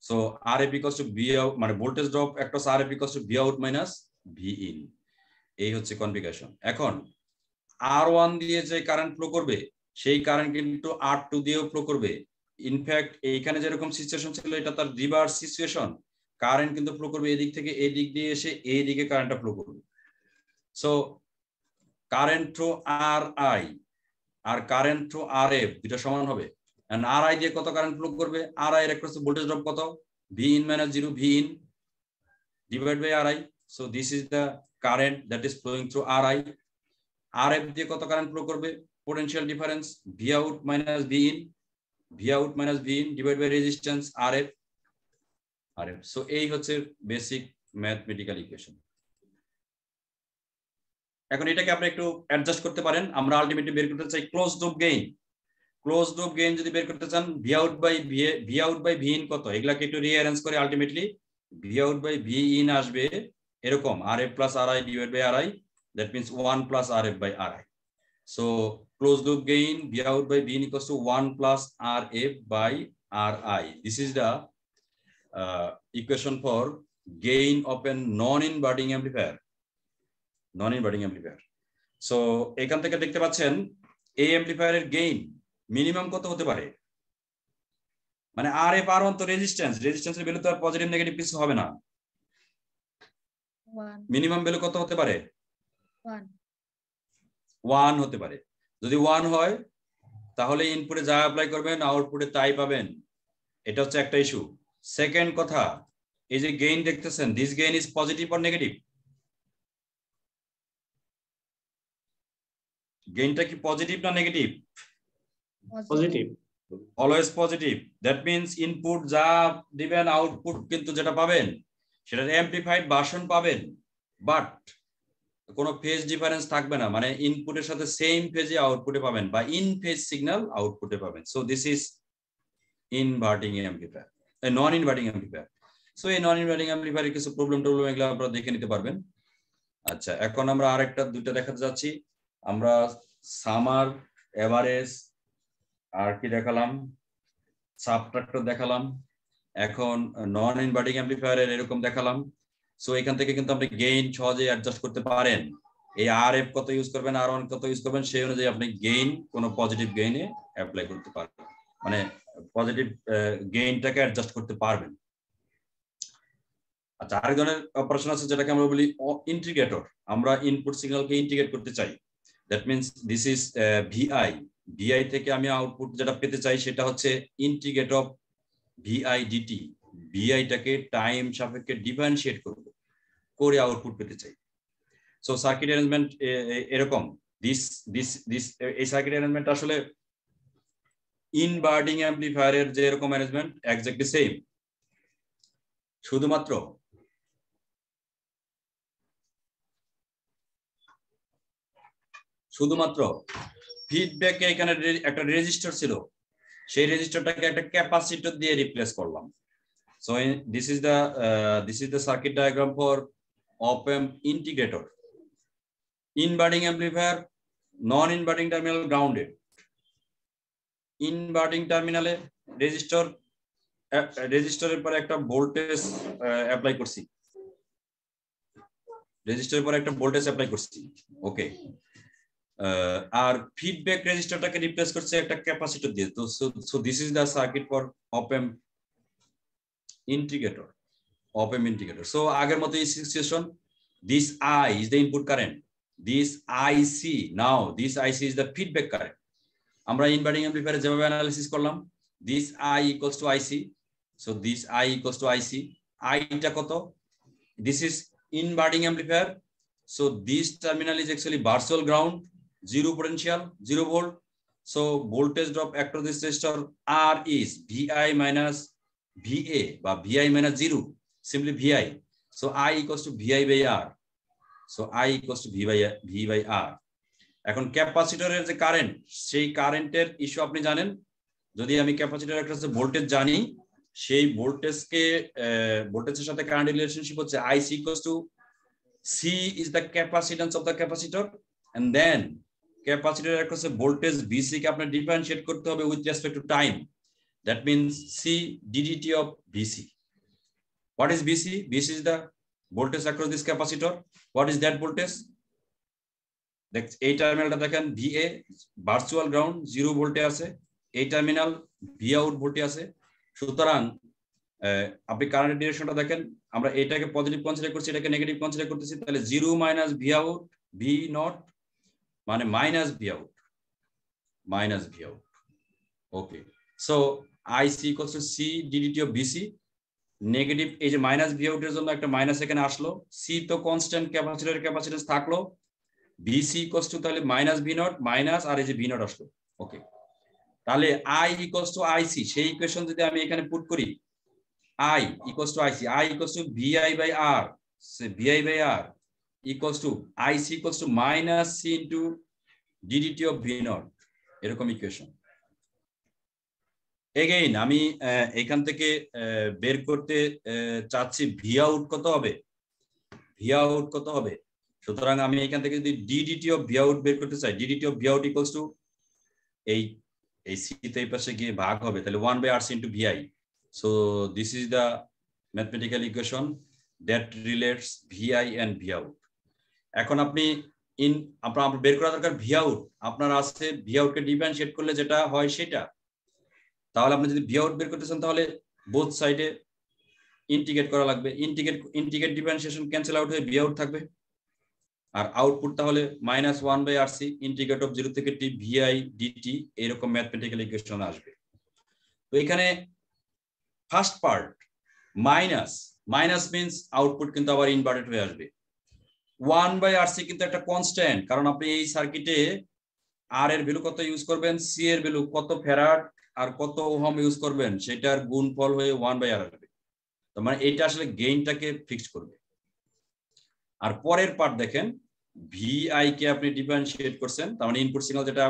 So Rf equals to Vout, মানে voltage drop across Rf equals to Vout minus Vin. এই হচ্ছে কনফিগারেশন। এখন R1 দিয়ে যে কারেন্ট ফ্লো করবে সেই কারেন্ট কিন্তু R2 দিয়েও ফ্লো করবে। ইনফ্যাক্ট এইখানে যেরকম সিচুয়েশন ছিল এটা তার রিভার্স সিচুয়েশন, কারেন্ট কিন্তু ফ্লো করবে এদিক থেকে এই দিক দিয়ে এসে এই দিকে কারেন্টটা ফ্লো করবে। সো কারেন্ট থ্রু RI আর কারেন্ট থ্রু RF দুটো সমান হবে। এন্ড RI দিয়ে কত কারেন্ট ফ্লো করবে, RI এর অ্যাক্রস ভোল্টেজ ড্রপ কত, V in minus 0 V in divided by RI. So this is the current that is flowing through RI. RF দিয়ে কত কারেন্ট ফ্লো করবে, potential difference V out minus V in, V out minus V in divided by resistance RF. So এই হচ্ছে basic mathematical equation. এখন এটাকে আপনি একটু adjust করতে পারেন। আমরা আলটিমেটলি বের করতে চাই close loop gain. Close loop gain যদি বের করতে চান V out by V in কত, এগুলাকে একটু রিঅ্যারেঞ্জ করে ultimately V out by V in আসবে এরকম RF plus RI divided by RI, that means 1 plus RF by RI. So closed loop gain V out by V in equals to 1 plus RF by RI. This is the equation for gain of a non-inverting amplifier. Non-inverting amplifier. So এখান থেকে দেখতে পাচ্ছেন এই অ্যাম্পলিফায়ারের gain minimum কত হতে পারে, মানে RF R1 তো রেজিস্ট্যান্সের ভ্যালু তো আর পজিটিভ নেগেটিভ কিছু হবে না। মিনিমাম ভ্যালু কত হতে পারে, 1 হতে পারে। যদি 1 হয় তাহলে ইনপুটে যা অ্যাপ্লাই করবেন আউটপুটে তাই পাবেন। এটা হচ্ছে একটা ইস্যু। সেকেন্ড কথা, এই যে গেইন দেখতেছেন, this gain is positive or negative? গেইনটা কি পজিটিভ না negative? Positive. Always positive. That means input যা দিবেন আউটপুট কিন্তু যেটা পাবেন সেটার অ্যাম্পলিফাইড ভার্সন পাবেন, বাট কোনো ফেজ ডিফারেন্স থাকবে না, মানে ইনপুটের সাথে সেম ফেজে আউটপুটে পাবেন বা ইন ফেজ সিগন্যাল আউটপুটে পাবেন। So this is inverting amplifier, non inverting amplifier. So এই নন ইনভার্টিং অ্যাম্পলিফায়ারের কিছু প্রবলেম এগুলো আপনারা দেখে নিতে পারবেন। আচ্ছা, এখন আমরা আরেকটা দুইটা দেখাতে যাচ্ছি। আমরা সামার, এভারেজ, আর কি দেখালাম, সাবট্রাক্টর দেখালাম, এখন নন ইনভার্টিং অ্যাম্পলিফায়ারের এরকম দেখালাম। সো এখান থেকে কিন্তু আপনি গেইন সহজে অ্যাডজাস্ট করতে পারেন। এই RF কত ইউজ করবেন, R1 কত ইউজ করবেন, সেই অনুযায়ী আপনি গেইন কোনো পজিটিভ গেইনে অ্যাপ্লাই করতে পারবেন, মানে পজিটিভ গেইনটাকে অ্যাডজাস্ট করতে পারবেন। আচ্ছা, আরেক ধরনের অপারেশন আছে যেটাকে আমরা বলি ইন্টিগ্রেটর। আমরা ইনপুট সিগন্যালকে ইন্টিগ্রেট করতে চাই। That means this is VI থেকে আমি আউটপুট যেটা পেতে চাই সেটা হচ্ছে ইন্টিগ্রেট অফ VI DT। VI-টাকে টাইম সাপেক্ষে ডিফারেন্সিয়েট করে আউটপুট পেতে চাই। সো সার্কিট অ্যারেঞ্জমেন্ট এরকম। এই সার্কিট অ্যারেঞ্জমেন্ট আসলে ইনভার্টিং অ্যাম্পলিফায়ারের যে এরকম অ্যারেঞ্জমেন্ট এক্স্যাক্টলি সেম, শুধুমাত্র ফিডব্যাকে এখানে একটা রেজিস্টার ছিল, সেই রেজিস্টারটাকে একটা ক্যাপাসিটর দিয়ে রিপ্লেস করলাম। So this is the circuit diagram for op-amp integrator. Inverting amplifier, non-inverting terminal grounded. Inverting terminal রেজিস্টরের পরে একটা ভোল্টেজ অ্যাপ্লাই করছি, রেজিস্টরের পরে একটা ভোল্টেজ অ্যাপ্লাই করছি, ওকে। আর ফিডব্যাক রেজিস্টারটাকে রিপ্লেস করছে একটা ক্যাপাসিটর দিয়ে। তো so this is the circuit for op-amp integrator, op-amp integrator. So আগের মতো এই situation, this I is the input current, this IC, now this IC is the feedback current. আমরা inverting amplifier যেভাবে analysis করলাম, this I equals to IC, so this I equals to IC, I টা কত, this is inverting amplifier, so this terminal is actually virtual ground, zero potential, 0 volt. So voltage drop across this resistor R is VI minus VA বা VI minus 0, simply VI. So I equals to VI by R. So I equals to V by R. এখন ক্যাপাসিটরের যে current, সেই কারেন্টের issue আপনি জানেন। যদি আমি ক্যাপাসিটরের একটা ভোল্টেজ জানি, সেই ভোল্টেজের সাথে কারেন্টের রিলেশনশিপ হচ্ছে IC equals to C is the capacitance of the capacitor, and then ক্যাপাসিটরের একটা ভোল্টেজ VC কে আপনি ডিফারেন্সিয়েট করতে হবে with respect to time. That means C ddt of VC. What is VC? VC is the voltage across this capacitor. What is that voltage? এই টার্মিনালটা দেখেন VA virtual ground 0 ভোল্টে আছে, এই টার্মিনাল V আউট ভোল্টে আছে। সুতরাং আপনি কারেন্ট ডিরেকশনটা দেখেন, আমরা এটাকে পজিটিভ কনসিডার করছি, এটাকে নেগেটিভ কনসিডার করতেছি, তাহলে 0 minus V out V naught মানে minus V out okay. So IC equals to C DDT of BC। Negative এই যে মাইনাস V আউটের জন্য একটা মাইনাস এখানে আসলো, C তো কনস্ট্যান্ট ক্যাপাসিটরের ক্যাপাসিট্যান্স থাকলো, BC ইকুয়ালস টু তাহলে মাইনাস V নট মাইনাস আর এই যে V নট আসলো ওকে। তাহলে I ইকুয়ালস টু IC, সেই ইকুয়েশন যদি আমি এখানে পুট করি, I equals to IC, I equals to VI by R, so VI by R equals to IC equals to minus C into DDT of V naught, এরকম equation. Again আমি এখান থেকে বের করতে চাচ্ছি V out কত হবে, V out কত হবে। সুতরাং আমি এখান থেকে যদি DDT of V out বের করতে চাই, DDT of V out equals to এই C তে এই পাশে গিয়ে ভাগ হবে, তাহলে 1 by RC into VI. So this is the mathematical equation that relates VI and V out. এখন আপনি আপনার বের করা দরকার V out, আপনার আছে V out কে ডিফারেন্সিয়েট করলে যেটা হয় সেটা। তাহলে আপনি যদি V out বের করতে চান তাহলে বোথ সাইডে ইন্টিগ্রেট করা লাগবে, ইন্টিগ্রেট ডিফারেন্সিয়েশন ক্যান্সেল আউট হয়ে V out থাকবে, আর আউটপুট তাহলে -1 by RC ইন্টিগ্রেট অফ 0 থেকে T VI DT, এরকম ম্যাথমেটিক্যাল ইকুয়েশন আসবে। তো এখানে first part minus means output কিন্তু আবার ইনভার্টেড হয়ে আসবে। 1 by RC কিন্তু একটা কনস্ট্যান্ট, কারণ আপনি এই সার্কিটে R এর ভ্যালু কত ইউজ করবেন, C এর ভ্যালু কত ফ্যারাড আর কত ওহম ইউজ করবেন, সেটার গুণফল হয়ে 1 by R আসবে। তার মানে এটা আসলে গেইনটাকে ফিক্স করবে। আর পরের পার্ট দেখেন, VI কে আপনি ডিফারেন্সিয়েট করছেন, তার মানে ইনপুট সিগন্যাল যেটা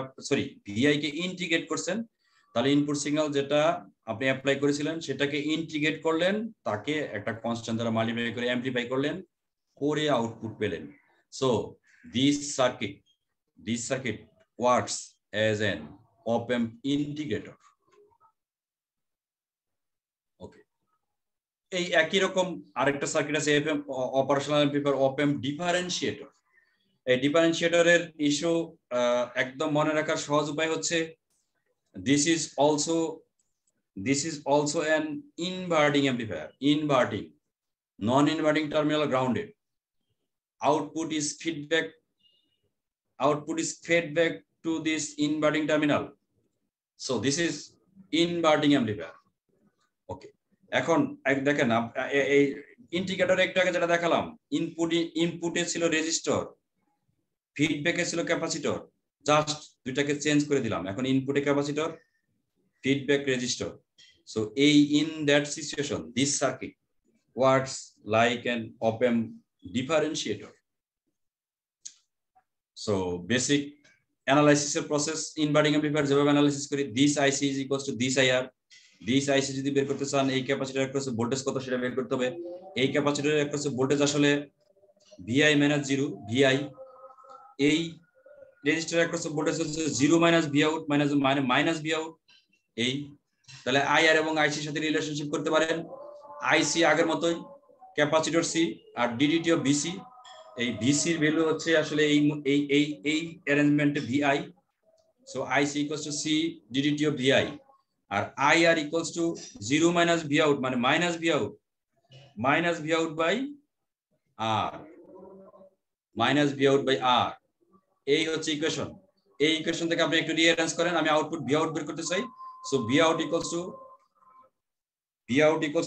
VI কে ইন্টিগ্রেট করছেন, তাহলে ইনপুট সিগন্যাল যেটা আপনি অ্যাপ্লাই করেছিলেন সেটাকে ইন্টিগ্রেট করলেন, তাকে একটা কনস্ট্যান্ট দ্বারা মাল্টিপ্লাই করে অ্যামপ্লিফাই করলেন, করে আউটপুট পেলেন। So this circuit works as an op amp integrator okay. এই একই রকম আরেকটা সার্কিট আছে অপারেশনাল অ্যামপ্লিফায়ার অপ-অ্যাম্প ডিফারেন্সিয়েটর। এই ডিফারেন্সিয়েটরের ইস্যু একদম মনে রাখার সহজ উপায় হচ্ছে, this is also an inverting amplifier, inverting, non-inverting terminal grounded, output is fed back to this inverting terminal, so this is inverting amplifier okay। এখন দেখেন এই ইন্ডিকেটর একটু আগে যেটা দেখালাম, ইনপুটে ছিল রেজিস্টর, ফিডব্যাকে ছিল ক্যাপাসিটর, জাস্ট দুইটাকে চেঞ্জ করে দিলাম, এখন ইনপুটে capacitor, feedback resistor. So in that situation this circuit works like an op-amp differentiator. So basic analysis process inverting amplifier যেভাবে অ্যানালাইসিস করি, this IC is equals to this IR, this IC যদি বের করতে চান এই ক্যাপাসিটর এর কাছে voltage কত সেটা বের করতে হবে, এই ক্যাপাসিটরের কাছে ভোল্টেজ আসলে VI - 0 VI, এই রেজিস্টার অ্যাক্রস ভোল্টেজ হচ্ছে 0 - V out minus V out এই। তাহলে IR এবং IC এর সাথে রিলেশনশিপ করতে পারেন, IC আগের মতোই ক্যাপাসিটর C আর DDT অফ BC, এই BC এর ভ্যালু হচ্ছে আসলে এই অ্যারেঞ্জমেন্টে VI, so IC equals to C DDT of VI, আর IR equals to 0 - V out মানে -V out by R, -V out by R, এই হচ্ছে ইকুয়েশন। এই ইকুয়েশন থেকে আপনি একটু রিঅ্যারেঞ্জ করেন, আমি আউটপুট V out বের করতে চাই, so V out equals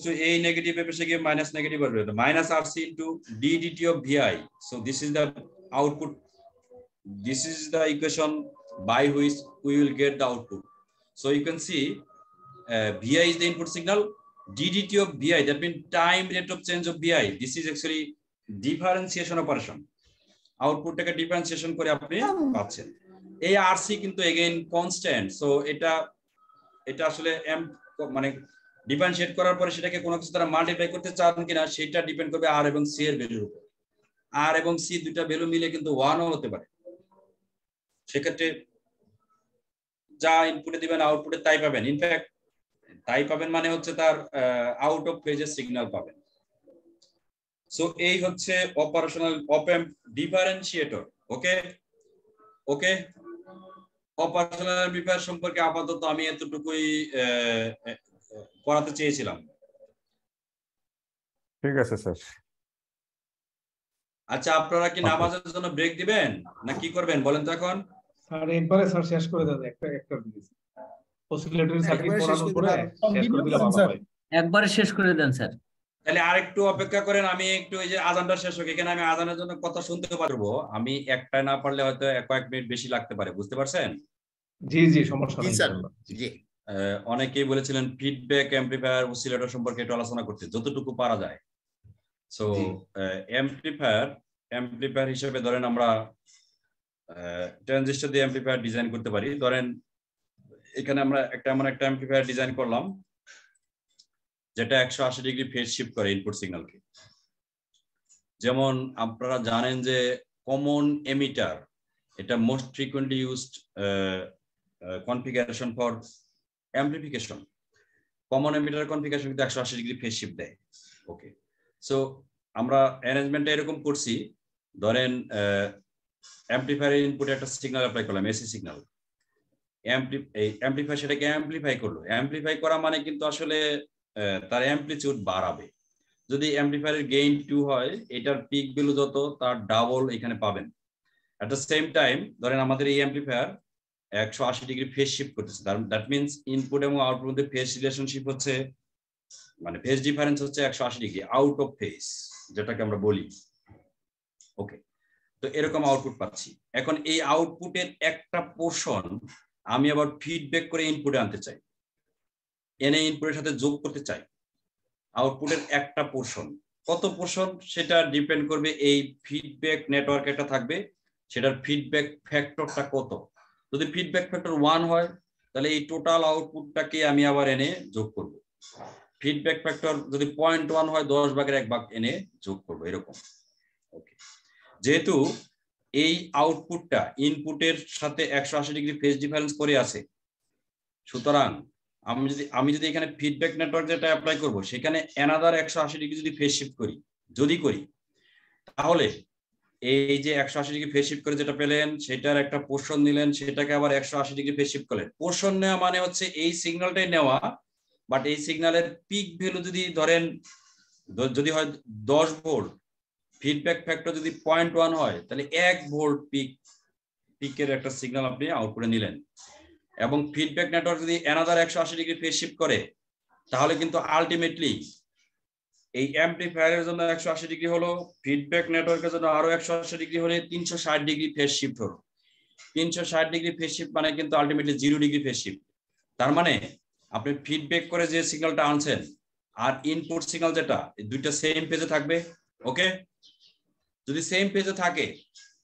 to এই নেগেটিভ এর পাশে গিয়ে মাইনাস নেগেটিভ আসবে, -RC into DDT of VI, so this is the output, this is the equation by which we will get the output. So you can see VI is the input signal, DDT of VI, that means time rate of change of VI, this is actually differentiation operation, output থেকে differentiation করে আপনি পাচ্ছেন। এই RC কিন্তু again constant, so এটা আসলে মানে differentiate করার পরে সেটাকে কোনো কিছু দ্বারা মাল্টিপ্লাই করতে চান কিনা সেটা ডিপেন্ড করবে R এবং C এর ভ্যালুর উপর। R এবং C দুইটা ভ্যালু মিলে কিন্তু 1 ও হতে পারে, সেক্ষেত্রে যা ইনপুটে দিবেন আউটপুটে তাই পাবেন, ইনফ্যাক্ট তাই পাবেন মানে হচ্ছে তার আউট অফ ফেজের সিগন্যাল পাবেন। সো এই হচ্ছে অপারেশনাল অপ-অ্যাম্প ডিফারেন্সিয়েটর ওকে। ওকে, অপারেশনাল অ্যাম্পলিফায়ার সম্পর্কে আপাতত আমি এতটুকুই করাতে চেয়েছিলাম। ঠিক আছে স্যার। আচ্ছা, আপনারা কি নামাজের জন্য ব্রেক দিবেন না কি করবেন বলেন তো এখন? স্যার একবারে স্যার শেষ করে দেন, একটা দিয়েছি অসিলেটরি সার্কিট পড়ানোর পরে শেষ করে দিলে ভালো হয়। একবারে শেষ করে দেন স্যার। তাহলে আরেকটু অপেক্ষা করেন, আমি একটু এই যে আজানটা শেষ হোক, এখানে আমি আজানের জন্য কথা শুনতে পারবো, আমি একটা না পারলে হয়তো কয়েক মিনিট বেশি লাগতে পারে, বুঝতে পারছেন? জি জি, সমস্যা নেই স্যার। জি, অনেকেই বলেছিলেন ফিডব্যাক অ্যাম্পলিফায়ার অসিলেটর সম্পর্কে একটু আলোচনা করতে, যতটুকু পারা যায়। সো অ্যাম্পলিফায়ার হিসেবে ধরেন আমরা ট্রানজিস্টর দিয়ে অ্যাম্পলিফায়ার ডিজাইন করতে পারি। ধরেন এখানে আমরা এমন একটা অ্যাম্পলিফায়ার ডিজাইন করলাম যেটা 180 ডিগ্রি ফেজ শিফট করে ইনপুট সিগন্যালকে। যেমন আপনারা জানেন যে কমন এমিটার, এটা most frequently used configuration for amplification. Common emitter configuration কিন্তু 180 ডিগ্রি ফেজ শিফট দেয়। ওকে, সো আমরা অ্যারেঞ্জমেন্টটা এরকম করছি, ধরেন অ্যাম্পলিফায়ারের ইনপুটে একটা সিগন্যাল অ্যাপ্লাই করলাম, এসি সিগন্যাল। অ্যাম্পলিফায়ার সেটাকে অ্যাম্পলিফাই করলো। অ্যাম্পলিফাই করা মানে কিন্তু আসলে তার অ্যাম্পলিটিউড বাড়াবে। যদি অ্যাম্পলিফায়ারের গেইন 2 হয়, এটার পিক ভ্যালু যত তার ডাবল এখানে পাবেন। এট দ্য সেম টাইম ধরেন আমাদের এই অ্যাম্পলিফায়ার 180 ডিগ্রি ফেজ শিফট করতেছে, দ্যাট মিনস ইনপুট এবং আউটপুট মধ্যে ফেজ রিলেশনশিপ হচ্ছে, মানে ফেজ ডিফারেন্স হচ্ছে 180 ডিগ্রি, আউট অফ ফেজ যেটাকে আমরা বলি। ওকে, তো এরকম আউটপুট পাচ্ছি। এখন এই আউটপুটের একটা পোর্শন আমি আবার ফিডব্যাক করে ইনপুটে আনতে চাই, এনে ইনপুটের সাথে যোগ করতে চাই। আউটপুটের একটা পোর্শন, কত পোর্শন সেটা ডিপেন্ড করবে এই ফিডব্যাক নেটওয়ার্ক একটা থাকবে, সেটার ফিডব্যাক ফ্যাক্টরটা কত। যদি ফিডব্যাক ফ্যাক্টর 1 হয় তাহলে এই টোটাল আউটপুটটাকে আমি আবার এনে যোগ করব। ফিডব্যাক ফ্যাক্টর যদি 0.1 হয় 10 ভাগের 1 ভাগ এনে যোগ করব, এরকম। ওকে, যেহেতু এই আউটপুটটা ইনপুটের সাথে 180 ডিগ্রি ফেজ ডিফারেন্স করে আছে, সুতরাং আমি যদি এখানে ফিডব্যাক নেটওয়ার্ক যেটা অ্যাপ্লাই করব সেখানে অ্যানাদার 180 ডিগ্রি যদি ফেজ শিফট করি, তাহলে এই যে 180 ডিগ্রি ফেজ শিফট করে যেটা পেলেন সেটার একটা পোর্শন নিলেন, সেটাকে আবার 180 ডিগ্রি ফেজ শিফট করলেন। পোর্শন নেওয়া মানে হচ্ছে এই সিগন্যালটাই নেওয়া, বাট এই সিগন্যালের পিক ভ্যালু যদি হয় 10 ভোল্ট, ফিডব্যাক ফ্যাক্টর যদি 0.1 হয় তাহলে 1 ভোল্ট পিকের একটা সিগন্যাল আপনি আউটপুটে নিলেন। এবং ফিডব্যাক নেটওয়ার্ক যদি অ্যানাদার 180 ডিগ্রি ফেজ শিফট করে, তাহলে কিন্তু আলটিমেটলি এই অ্যাম্পলিফায়ারের জন্য 180 ডিগ্রি হলো, ফিডব্যাক নেটওয়ার্কের জন্য আরো 180 ডিগ্রি হলে 360 ডিগ্রি ফেজ শিফট হলো। 360 ডিগ্রি ফেজ শিফট মানে কিন্তু আলটিমেটলি 0 ডিগ্রি ফেজ শিফট। তার মানে আপনি ফিডব্যাক করে যে সিগন্যালটা আনছেন আর ইনপুট সিগন্যাল যেটা, দুইটা সেম পেজে থাকবে। ওকে, যদি সেম পেজে থাকে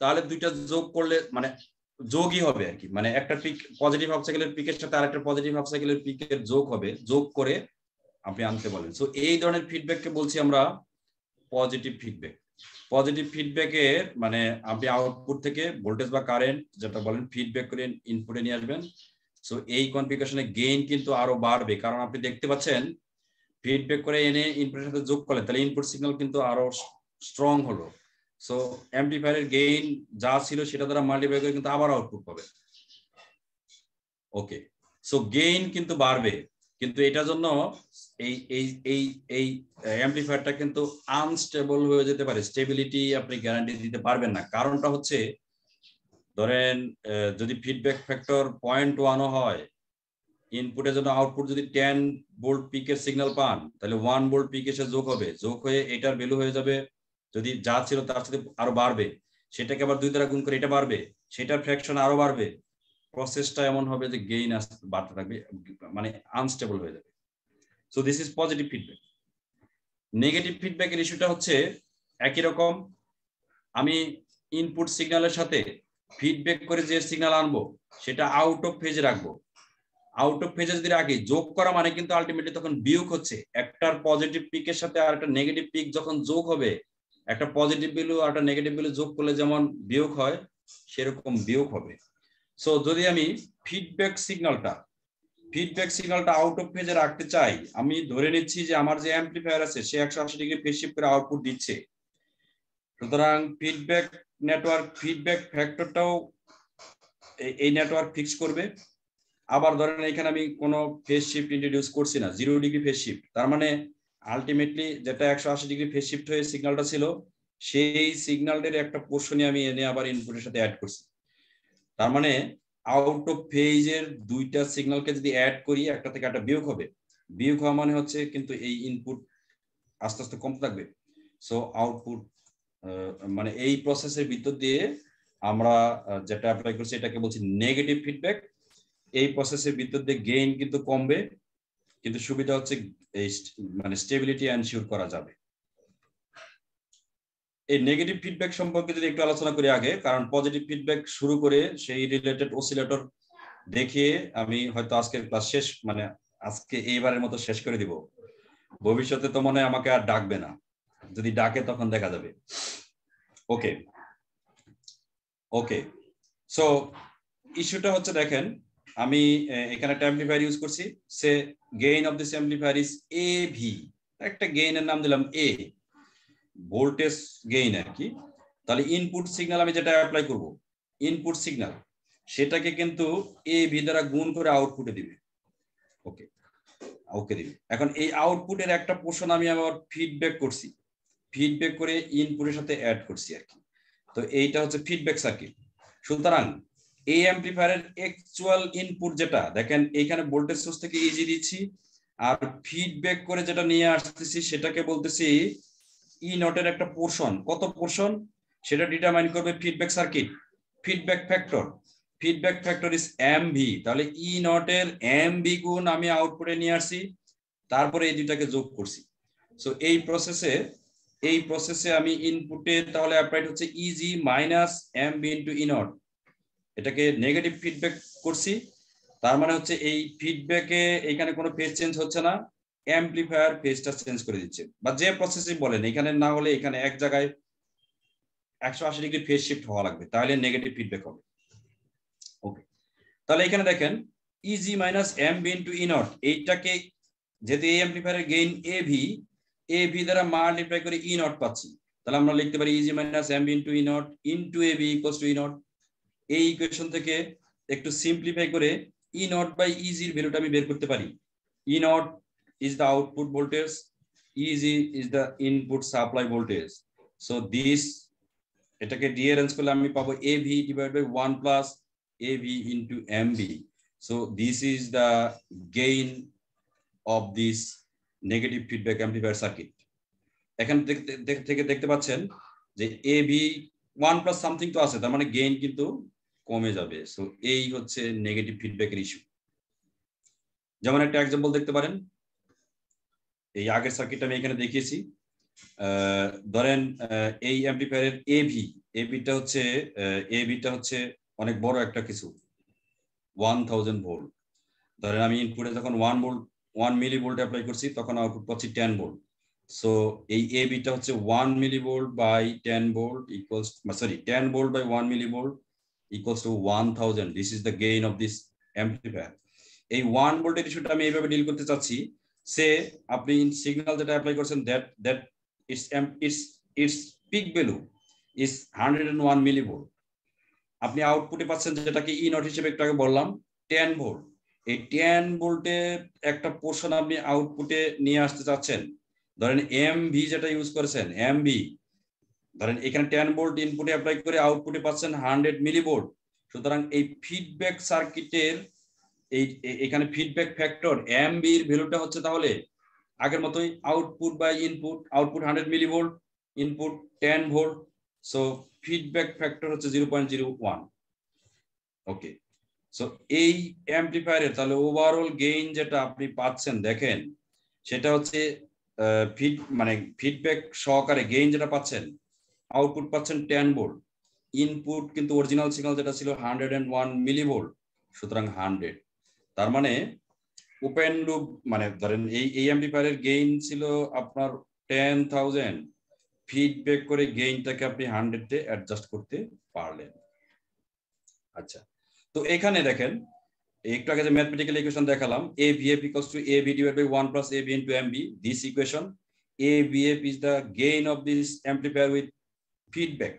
তাহলে দুইটা যোগ করলে মানে যোগই হবে আর কি, মানে একটা পিক পজিটিভ হাফ সাইকেলের পিকের সাথে আরেকটা পজিটিভ হাফ সাইকেলের পিকের যোগ হবে, যোগ করে আপনি আনতে বলেন। সো এই ধরনের ফিডব্যাককে বলছি আমরা পজিটিভ ফিডব্যাক। পজিটিভ ফিডব্যাকের মানে আপনি আউটপুট থেকে ভোল্টেজ বা কারেন্ট যেটা বলেন ফিডব্যাক করে ইনপুটে নিয়ে আসবেন। সো এই কনফিগারেশনে গেইন কিন্তু আরো বাড়বে, কারণ আপনি দেখতে পাচ্ছেন ফিডব্যাক করে এনে ইনপুটের সাথে যোগ করলেন, তাহলে ইনপুট সিগন্যাল কিন্তু আরো স্ট্রং হলো। সো অ্যাম্পলিফায়ারের গেইন যা ছিল সেটা দ্বারা মাল্টিপ্লাই করে কিন্তু আবার আউটপুট পাবে। ওকে, সো গেইন কিন্তু বাড়বে, কিন্তু এটার জন্য এই অ্যাম্পলিফায়ারটা কিন্তু আনস্টেবল হয়ে যেতে পারে, স্টেবিলিটি আপনি গ্যারান্টি দিতে পারবেন না। কারণটা হচ্ছে ধরেন যদি ফিডব্যাক ফ্যাক্টর 0.1 হয়, ইনপুটের জন্য আউটপুট যদি 10 ভোল্ট পিকের সিগন্যাল পান, তাহলে 1 ভোল্ট পিক এসে যোগ হবে, যোগ হয়ে এটার ভ্যালু হয়ে যাবে, যদি যা ছিল তার সাথে আরো বাড়বে, সেটাকে আবার 2 দ্বারা গুণ করে এটা বাড়বে, সেটার ফ্র্যাকশন আরো বাড়বে। প্রসেসটা এমন হবে যে গেইন বাড়তে থাকবে, মানে আনস্টেবল হয়ে যাবে। So this is positive feedback. Negative ফিডব্যাকের ইস্যুটা হচ্ছে একই রকম, আমি ইনপুট সিগন্যালের সাথে ফিডব্যাক করে যে সিগন্যাল আনবো সেটা আউট অফ ফেজে রাখবো। আউট অফ ফেজে যদি রাখি, যোগ করা মানে কিন্তু আলটিমেটলি তখন বিয়োগ হচ্ছে। একটার পজিটিভ পিকের সাথে আর একটা নেগেটিভ পিক যখন যোগ হবে, একটা পজিটিভ ভ্যালু আর একটা নেগেটিভ ভ্যালু যোগ করলে যেমন বিয়োগ হয় সেরকম বিয়োগ হবে। সো যদি আমি ফিডব্যাক সিগন্যালটা আউট অফ ফেজে রাখতে চাই, আমি ধরে নিচ্ছি যে আমার যে অ্যাম্পলিফায়ার আছে সে 180 ডিগ্রি ফেজ শিফট করে আউটপুট দিচ্ছে, সুতরাং ফিডব্যাক নেটওয়ার্ক ফিডব্যাক ফ্যাক্টরটাও এই নেটওয়ার্ক ফিক্স করবে। আবার ধরেন এখানে আমি কোনো ফেজ শিফট ইন্ট্রোডিউস করছি না, 0 ডিগ্রি ফেজ শিফট, তার মানে আলটিমেটলি যেটা 180 ডিগ্রি ফেজ শিফট হয়ে সিগন্যালটা ছিল সেই সিগন্যালটার একটা পোর্শনই আমি এনে আবার ইনপুটের সাথে অ্যাড করছি। তার মানে আউট অফ ফেজের দুইটা সিগন্যালকে যদি অ্যাড করি একটা থেকে একটা বিয়োগ হবে, বিয়োগ হওয়া মানে হচ্ছে কিন্তু এই ইনপুট আস্তে আস্তে কম থাকবে। সো আউটপুট মানে এই প্রসেসের ভিতর দিয়ে আমরা যেটা অ্যাপ্লাই করছি এটাকে বলছি নেগেটিভ ফিডব্যাক। এই প্রসেসের ভিতর দিয়ে গেইন কিন্তু কমবে, কিন্তু সুবিধা হচ্ছে এই মানে স্টেবিলিটি এনশিওর করা যাবে। এই নেগেটিভ ফিডব্যাক সম্পর্কে যদি একটু আলোচনা করি আগে, কারণ পজিটিভ ফিডব্যাক শুরু করে সেই রিলেটেড অসিলেটর দেখিয়ে আমি হয়তো আজকের ক্লাস শেষ, মানে আজকে এইবারের মতো শেষ করে দিব। ভবিষ্যতে তো মনে হয় আমাকে আর ডাকবে না, যদি ডাকে তখন দেখা যাবে। ওকে ওকে, সো ইস্যুটা হচ্ছে দেখেন, আমি এখানে একটা অ্যাম্পলিফায়ার ইউজ করছি। Say gain of this amplifier is AV, একটা গেইনের নাম দিলাম এ, ভোল্টেজ গেইন আর কি। তাহলে ইনপুট সিগন্যাল আমি যেটা অ্যাপ্লাই করব, ইনপুট সিগন্যাল সেটাকে কিন্তু এভি দ্বারা গুণ করে আউটপুটে দিবে। ওকে ওকে দিবে। এখন এই আউটপুটের একটা পোর্শন আমি আবার ফিডব্যাক করছি, ফিডব্যাক করে ইনপুটের সাথে অ্যাড করছি আর কি। তো এইটা হচ্ছে ফিডব্যাক সার্কিট। সুতরাং এই অ্যাম্পলিফায়ারের অ্যাকচুয়াল ইনপুট যেটা দেখেন, এইখানে ভোল্টেজ সোর্স থেকে ইজি দিচ্ছি, আর ফিডব্যাক করে যেটা নিয়ে আসতেছি সেটাকে বলতেছি ই নটের একটা পোর্শন। কত পোর্শন সেটা ডিটারমাইন করবে feedback circuit, feedback factor. Feedback factor is MV. তাহলে ই নটের এমভি গুণ আমি আউটপুটে নিয়ে আসছি, তারপরে এই দুইটাকে যোগ করছি। সো এই প্রসেসে আমি ইনপুটে তাহলে অ্যাপ্লাইড হচ্ছে easy minus MV into E not, এটাকে নেগেটিভ ফিডব্যাক করছি। তার মানে হচ্ছে এই ফিডব্যাকে এখানে কোনো ফেজ চেঞ্জ হচ্ছে না, অ্যাম্পলিফায়ার ফেজটা চেঞ্জ করে দিচ্ছে। বা যে প্রসেসই বলেন, এখানে না হলে এখানে এক জায়গায় 180 ডিগ্রি ফেজ শিফট হওয়া লাগবে, তাহলে নেগেটিভ ফিডব্যাক হবে। ওকে, তাহলে এখানে দেখেন EG minus MV into E naught, এইটাকে যেহেতু এই অ্যাম্পলিফায়ারের গেইন এভি দ্বারা মাল্টিপ্লাই করে ই নট পাচ্ছি, তাহলে আমরা লিখতে পারি EG minus MV into E naught into AB equals to E naught. এই ইকুয়েশন থেকে একটু সিম্পলিফাই করে ই নট বাই ইজির ভ্যালুটা আমি বের করতে পারি। ই not is the output voltage, EG is the input supply voltage. So this এটাকে rearrange করলে আমি পাবো AV divided by 1 plus AV into MV. So this is the gain of this negative feedback amplifier circuit. এখানে থেকে দেখতে পাচ্ছেন যে AV 1 plus something তো আছে, তার মানে গেইন কিন্তু কমে যাবে। সো এই হচ্ছে নেগেটিভ ফিডব্যাকের ইস্যু। যেমন একটা एग्जांपल দেখতে পারেন, এই আগের সার্কিটটা আমি এখানে দেখিয়েছি। ধরেন এই অ্যাম্পলিফায়ারের এভিটা হচ্ছে অনেক বড় একটা কিছু, 1000 ভোল্ট। ধরেন আমি ইনপুটে যখন 1 মিলি ভোল্ট অ্যাপ্লাই করছি তখন আউটপুট পাচ্ছি 10 ভোল্ট। সো এই এভিটা হচ্ছে 1 milli volt by 10 volt equals 10 volt by 1 milli volt equals to 1000। This is the gain of this amplifier. এই 1 ভোল্টের ইস্যুটা আমি এইভাবে ডিল করতে চাচ্ছি। সে আপনি সিগন্যাল যেটা অ্যাপ্লাই করছেন that it's pick value is 101 millivolt. আপনি আউটপুটে পাচ্ছেন যেটাকে ই নট হিসেবে একটু আগে বললাম 10 ভোল্ট। এই 10 ভোল্টের একটা পোর্শন আপনি আউটপুটে নিয়ে আসতে চাচ্ছেন। ধরেন এমভি যেটা ইউজ করেছেন, এমভি ধরেন এখানে 10 ভোল্ট ইনপুটে অ্যাপ্লাই করে আউটপুটে পাচ্ছেন 100 মিলিভোল্ট। সুতরাং এই ফিডব্যাক সার্কিটের এখানে ফিডব্যাক ফ্যাক্টর এমভি এর ভ্যালুটা হচ্ছে তাহলে আগের মতোই output by input, output 100 millivolt, input 10 volt. So feedback factor হচ্ছে 0.01। ওকে, সো এই অ্যাম্পলিফায়ারের তাহলে ওভারঅল গেইন যেটা আপনি পাচ্ছেন দেখেন, সেটা হচ্ছে ফিডব্যাক সহকারে গেইন যেটা পাচ্ছেন, আউটপুট পাচ্ছেন 10 ভোল্ট, ইনপুট কিন্তু অরিজিনাল সিগন্যাল যেটা ছিল 101 মিলিভোল্ট, সুতরাং 100। তার মানে ওপেন লুপ মানে ধরেন এই অ্যাম্পলিফায়ারের গেইন ছিল আপনার 10,000, ফিডব্যাক করে গেইনটাকে আপনি 100 এ অ্যাডজাস্ট করতে পারলেন। আচ্ছা, তো এখানে দেখেন একটু আগে যে ম্যাথমেটিক্যাল ইকুয়েশন দেখালাম, AVF equals to AV divided by 1 plus AV into MV, this equation AVF is the gain of this amplifier with feedback,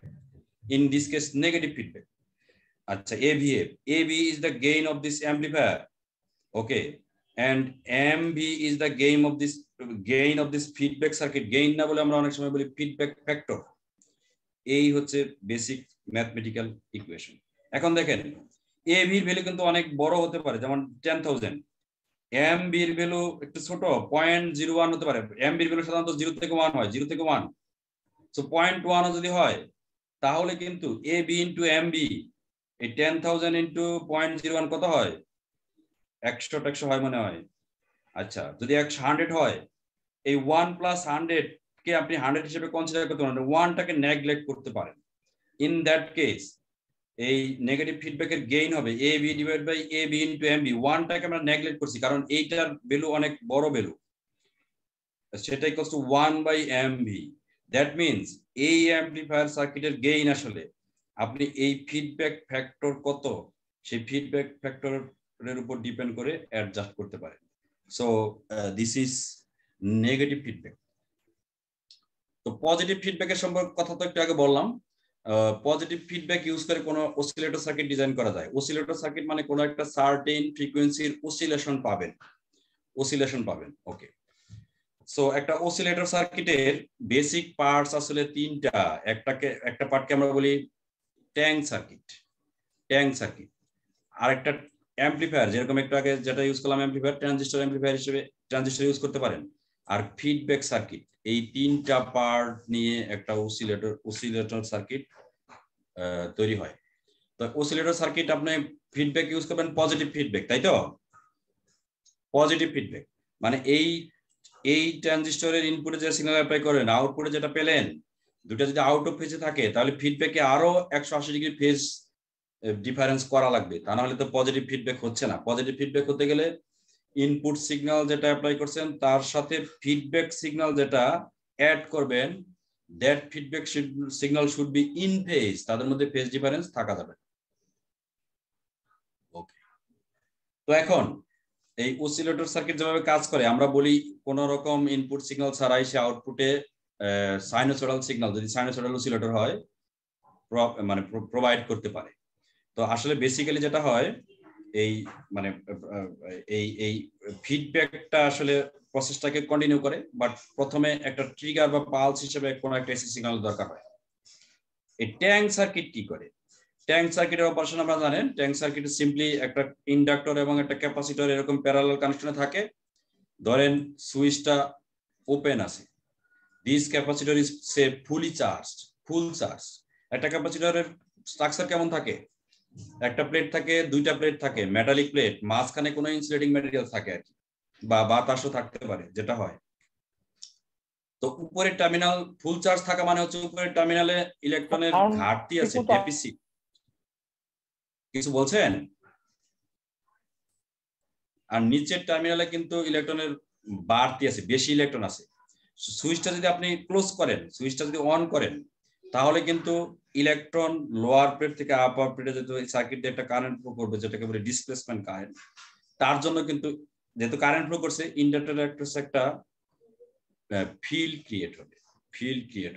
in this case negative feedback. আচ্ছা, AVF, AV is the gain of this amplifier, okay, and MV is the gain of this feedback circuit. Gain না বলে আমরা অনেক সময় বলি feedback factor. এই হচ্ছে basic mathematical equation. এখন দেখেন AV এর ভ্যালু কিন্তু অনেক বড় হতে পারে, যেমন 10,000। MV এর ভ্যালু একটু ছোট 0.01 হতে পারে। MV এর ভ্যালু সাধারণত 0 থেকে 1 হয়, 0 থেকে 1। সো 0.1 যদি হয় তাহলে কিন্তু AB ইনটু MV, এই 10,000 ইনটু 0.01 কত হয়? 100 হয় মনে হয়। আচ্ছা, যদি 100 হয়, এই 1 প্লাস 100 কে আপনি 100 হিসেবে কনসিডার করতে পারেন, 1টাকে নেগলেক্ট করতে পারেন। ইন দ্যাট কেস এই নেগেটিভ ফিডব্যাকের গেইন হবে AB divide by AB into MV। 1টাকে আমরা নেগলেক্ট করছি কারণ এইটার ভ্যালু অনেক বড় ভ্যালু, সেটা equals to 1 by MV। That means এই অ্যাম্পলিফায়ার সার্কিটের গেইন আসলে আপনি এই ফিডব্যাক ফ্যাক্টর কত, সেই ফিডব্যাক ফ্যাক্টরের উপর ডিপেন্ড করে অ্যাডজাস্ট করতে পারেন। So this is negative feedback. তো পজিটিভ ফিডব্যাকের সম্পর্কে কথা তো একটু আগে বললাম। পজিটিভ ফিডব্যাক ইউজ করে কোনো অসিলেটর সার্কিট ডিজাইন করা যায়। অসিলেটর সার্কিট মানে কোনো একটা সার্টেন ফ্রিকোয়েন্সির অসিলেশন পাবেন। ওকে, সো একটা অসিলেটর সার্কিটের বেসিক পার্টস আসলে তিনটা। একটা পার্টকে আমরা বলি ট্যাঙ্ক সার্কিট, আর একটা অ্যাম্পলিফায়ার, যেরকম একটু আগে যেটা ইউজ করলাম অ্যাম্পলিফায়ার, ট্রানজিস্টর অ্যাম্পলিফায়ার হিসেবে ট্রানজিস্টর ইউজ করতে পারেন, আর ফিডব্যাক সার্কিট। এই তিনটা পার্ট নিয়ে একটা অসিলেটর সার্কিট তৈরি হয়। তো অসিলেটর সার্কিট আপনি ফিডব্যাক ইউজ করবেন পজিটিভ ফিডব্যাক, তাই তো? পজিটিভ ফিডব্যাক মানে এই ট্রানজিস্টরের ইনপুটে যে সিগন্যাল অ্যাপ্লাই করেন, আউটপুটে যেটা পেলেন, দুটো যদি আউট অফ ফেজে থাকে তাহলে ফিডব্যাকে আরো 180 ডিগ্রি ফেজ ডিফারেন্স করা লাগবে, তা না হলে তো পজিটিভ ফিডব্যাক হচ্ছে না। পজিটিভ ফিডব্যাক হতে গেলে ইনপুট সিগন্যাল যেটা অ্যাপ্লাই করছেন তার সাথে ফিডব্যাক সিগন্যাল যেটা অ্যাড করবেন, that feedback signal should be in phase, তাদের মধ্যে ফেজ ডিফারেন্স থাকা যাবে। ওকে, তো এখন এই অসিলেটর সার্কিট যেভাবে কাজ করে, আমরা বলি কোন রকম ইনপুট সিগন্যাল ছাড়াই সে আউটপুটে সাইনোসয়েডাল সিগন্যাল, যদি সাইনোসয়েডাল অসিলেটর হয়, মানে প্রোভাইড করতে পারে। তো আসলে বেসিক্যালি যেটা হয় এই মানে এই ফিডব্যাকটা আসলে প্রসেসটাকে কন্টিনিউ করে, বাট প্রথমে একটা ট্রিগার বা পালস হিসেবে কোনো একটা এসি সিগন্যাল দরকার হয়। এই ট্যাঙ্ক সার্কিট কি করে? ট্যাঙ্ক সার্কিটের অপারেশন আপনারা জানেন। ট্যাঙ্ক সার্কিট সিম্পলি একটা ইন্ডাক্টর এবং একটা ক্যাপাসিটর এরকম প্যারালাল কানেকশনে থাকে। ধরেন সুইচটা ওপেন আছে, this capacitor is say full charge. একটা ক্যাপাসিটরের স্ট্রাকচার কেমন থাকে? একটা প্লেট থাকে, দুইটা প্লেট থাকে, মেটালিক প্লেট, মাঝখানে কোনো ইনসুলেটিং ম্যাটেরিয়াল থাকে আর কি, বা বাতাসও থাকতে পারে, যেটা হয়। তো উপরের টার্মিনাল ফুল চার্জ থাকা মানে হচ্ছে উপরের টার্মিনালে ইলেকট্রনের ঘাটতি আছে, ডেফিসিট। কিছু বলছেন? আর নিচের টার্মিনালে কিন্তু ইলেকট্রনের বাড়তি আছে, বেশি ইলেকট্রন আছে। সুইচটা যদি আপনি ক্লোজ করেন, সুইচটা যদি অন করেন, তাহলে কিন্তু ইলেকট্রন লোয়ার প্লেট থেকে আপার প্লেটে সার্কিট দিয়ে একটা কারেন্ট ফ্লো করবে, যেটাকে বলে ডিসপ্লেসমেন্ট কারেন্ট। তার জন্য কিন্তু যেহেতু কারেন্ট ফ্লো করছে, ইন্ডাক্টরের একটা ফিল্ড ক্রিয়েট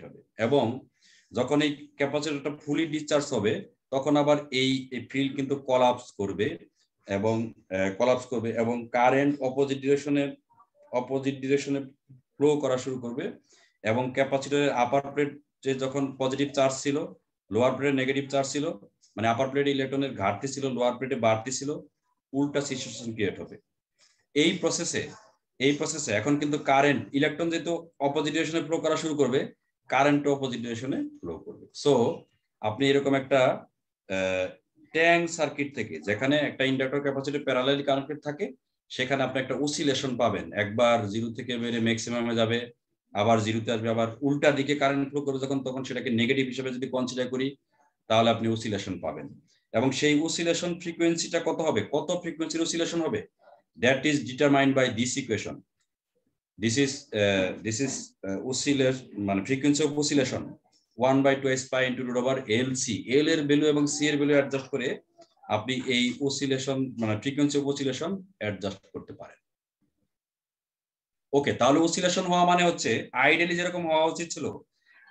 হবে এবং যখন এই ক্যাপাসিটরটা ফুলি ডিসচার্জ হবে, তখন আবার এই ফিল্ড কিন্তু কলাপস করবে এবং কারেন্ট অপোজিট ডিরেকশনে ফ্লো করা শুরু করবে। এবং ক্যাপাসিটরের আপার প্লেট যে যখন পজিটিভ চার্জ ছিল, লোয়ার প্লেটে নেগেটিভ চার্জ ছিল, মানে আপার প্লেটে ইলেকট্রনের ঘাটতি ছিল, লোয়ার প্লেটে বাড়তি ছিল, উল্টা সিচুয়েশন ক্রিয়েট হবে। এই প্রসেসে এখন কিন্তু কারেন্ট, ইলেকট্রন যেহেতু অপোজিট ডিরেকশনে ফ্লো করা শুরু করবে, কারেন্ট অপোজিট ডিরেকশনে ফ্লো করবে। সো আপনি এরকম একটা ট্যাঙ্ক সার্কিট থেকে, যেখানে একটা ইন্ডাক্টর ক্যাপাসিটর প্যারালালি কানেক্টেড থাকে, সেখানে আপনি একটা অসিলেশন পাবেন। একবার 0 থেকে বেড়ে ম্যাক্সিমামে যাবে, আবার 0-তে আসবে, আবার উল্টা দিকে কারেন্ট ফ্লো করবে তখন সেটাকে নেগেটিভ হিসেবে যদি কনসিডার করি, তাহলে আপনি অসিলেশন পাবেন। এবং সেই অসিলেশন ফ্রিকোয়েন্সিটা কত হবে, কত ফ্রিকোয়েন্সির অসিলেশন হবে, that is determined by this equation. This is oscillation, মানে frequency of oscillation 1/2 pi into root over LC. L এর ভ্যালু এবং C এর ভ্যালু অ্যাডজাস্ট করে আপনি এই অসিলেশন মানে ফ্রিকোয়েন্সি অফ অসিলেশন অ্যাডজাস্ট করতে পারেন। ওকে, তাহলে অসিলেশন হওয়া মানে হচ্ছে আইডিয়ালি যেরকম হওয়া উচিত ছিল,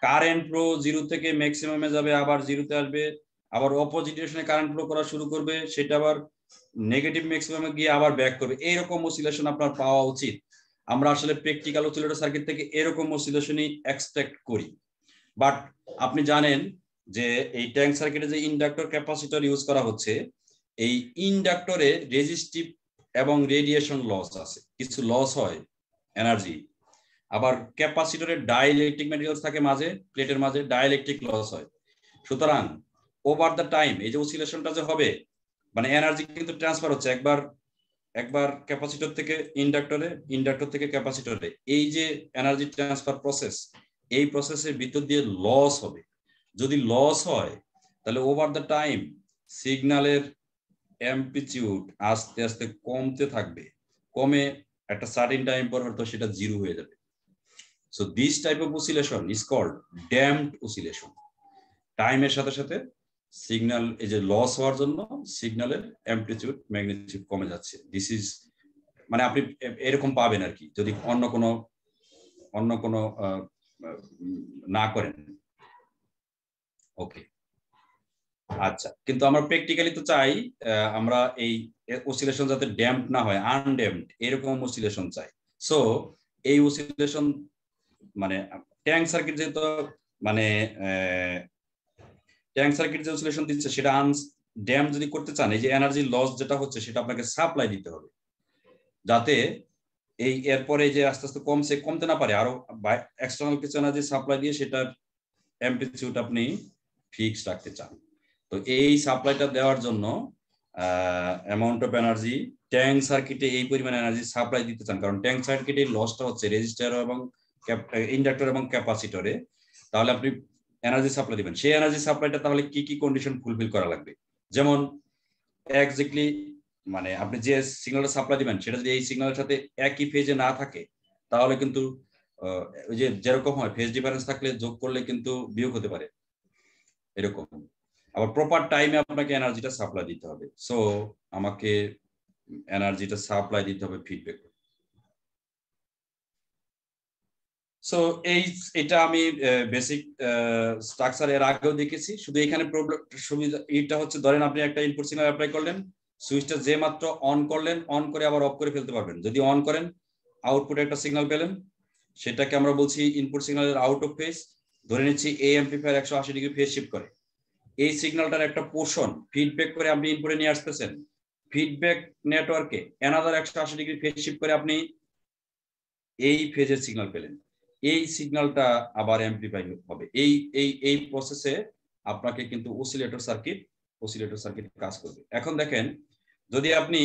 কারেন্ট ফ্লো 0 থেকে ম্যাক্সিমামে যাবে, আবার 0-তে আসবে, আবার অপোজিট ডিরেকশনে কারেন্ট ফ্লো করা শুরু করবে, সেটা আবার নেগেটিভ ম্যাক্সিমামে গিয়ে আবার ব্যাক করবে। এইরকম অসিলেশন আপনার পাওয়া উচিত। আমরা আসলে প্র্যাকটিক্যাল অসিলেটর সার্কিট থেকে এরকম অসিলেশনই এক্সপেক্ট করি। বাট আপনি জানেন যে এই ট্যাঙ্ক সার্কিটে যে ইন্ডাক্টর ক্যাপাসিটর ইউজ করা হচ্ছে, এই ইন্ডাক্টরে রেজিস্টিভ এবং রেডিয়েশন লস আছে, কিছু লস হয় এনার্জি। আবার ক্যাপাসিটরের ডাইইলেকট্রিক ম্যাটেরিয়ালস থাকে মাঝে, প্লেটের মাঝে ডাইইলেকট্রিক লস হয়। সুতরাং ওভার দ্য টাইম এই যে অসিলেশনটা যে হবে, মানে এনার্জি কিন্তু ট্রান্সফার হচ্ছে একবার ক্যাপাসিটর থেকে ইন্ডাক্টরে, ইন্ডাক্টর থেকে ক্যাপাসিটরে। এই যে এনার্জি ট্রান্সফার প্রসেস, এই প্রসেসের ভিতর দিয়ে লস হবে। যদি লস হয় তাহলে ওভার দ্য টাইম সিগন্যালের অ্যাম্পলিটিউড আস্তে আস্তে কমতে থাকবে, কমে একটা সার্টেন টাইম পর হয়তো সেটা জিরো হয়ে যাবে। So this type of oscillation is called damped oscillation. টাইমের সাথে সাথে সিগন্যাল এই যে লস হওয়ার জন্য সিগন্যালের অ্যাম্পলিটিউড ম্যাগনিটিউড কমে যাচ্ছে। দিস ইজ মানে আপনি এরকম পাবেন আর কি, যদি অন্য কোনো না করেন। ওকে, আচ্ছা, কিন্তু আমরা প্র্যাকটিক্যালি তো চাই আমরা এই অসিলেশন যাতে ড্যাম্প না হয়, আনড্যাম্পড এরকম অসিলেশন চাই। সো এই অসিলেশন মানে ট্যাঙ্ক সার্কিট যেহেতু মানে ট্যাঙ্ক সার্কিট যে অসিলেশন দিচ্ছে সেটা আনড্যাম্প যদি করতে চান, এই যে এনার্জি লস যেটা হচ্ছে সেটা আপনাকে সাপ্লাই দিতে হবে, যাতে এই এরপরে যে আস্তে আস্তে কমতে না পারে। আরো এক্সটার্নাল কিছু এনার্জি সাপ্লাই দিয়ে সেটার অ্যাম্পলিটিউড আপনি ফিক্সড রাখতে চান। তো এই সাপ্লাইটা দেওয়ার জন্য অ্যামাউন্ট অফ এনার্জি ট্যাঙ্ক সার্কিটে এই পরিমাণ এনার্জি সাপ্লাই দিতে চান, কারণ ট্যাঙ্ক সার্কিটের লসটা হচ্ছে রেজিস্টার এবং ইন্ডাক্টর এবং ক্যাপাসিটরে। তাহলে আপনি এনার্জি সাপ্লাই দিবেন, সেই এনার্জি সাপ্লাইটা তাহলে কি কি কন্ডিশন ফুলফিল করা লাগবে? যেমন এক্স্যাক্টলি মানে আপনি যে সিগন্যালটা সাপ্লাই দিবেন সেটা যদি এই সিগন্যালের সাথে একই ফেজে না থাকে, তাহলে কিন্তু ওই যে যেরকম হয় ফেজ ডিফারেন্স থাকলে যোগ করলে কিন্তু বিয়োগ হতে পারে, এরকম। আবার প্রপার টাইমে আপনাকে এনার্জিটা সাপ্লাই দিতে হবে। সো আমাকে এনার্জিটা সাপ্লাই দিতে হবে ফিডব্যাক। সো এটা আমি বেসিক স্ট্রাকচার এর আগেও দেখেছি, শুধু এখানে প্রবলেম সুবিধা এটা হচ্ছে, ধরেন আপনি একটা ইনপুট সিগন্যাল অ্যাপ্লাই করলেন, সুইচটা যে মাত্র অন করলেন, অন করে আবার অফ করে ফেলতে পারবেন। যদি অন করেন আউটপুটে একটা সিগন্যাল পেলেন, সেটাকে আমরা বলছি ইনপুট সিগন্যালের আউট অফ ফেজ। ধরে নিচ্ছি এই অ্যাম্পলিফায়ার 180 ডিগ্রি ফেজ শিফট করে, এই সিগন্যালটার একটা পোর্শন ফিডব্যাক করে আপনি ইনপুটে নিয়ে আসতেছেন, ফিডব্যাক নেটওয়ার্কে অ্যানাদার 180 ডিগ্রি ফেজ শিফট করে আপনি এই ফেজের সিগন্যাল পেলেন। এই সিগন্যালটা আবার অ্যাম্পলিফাই হবে। এই প্রসেসে আপনাকে কিন্তু অসিলেটর সার্কিট কাজ করবে। এখন দেখেন, যদি আপনি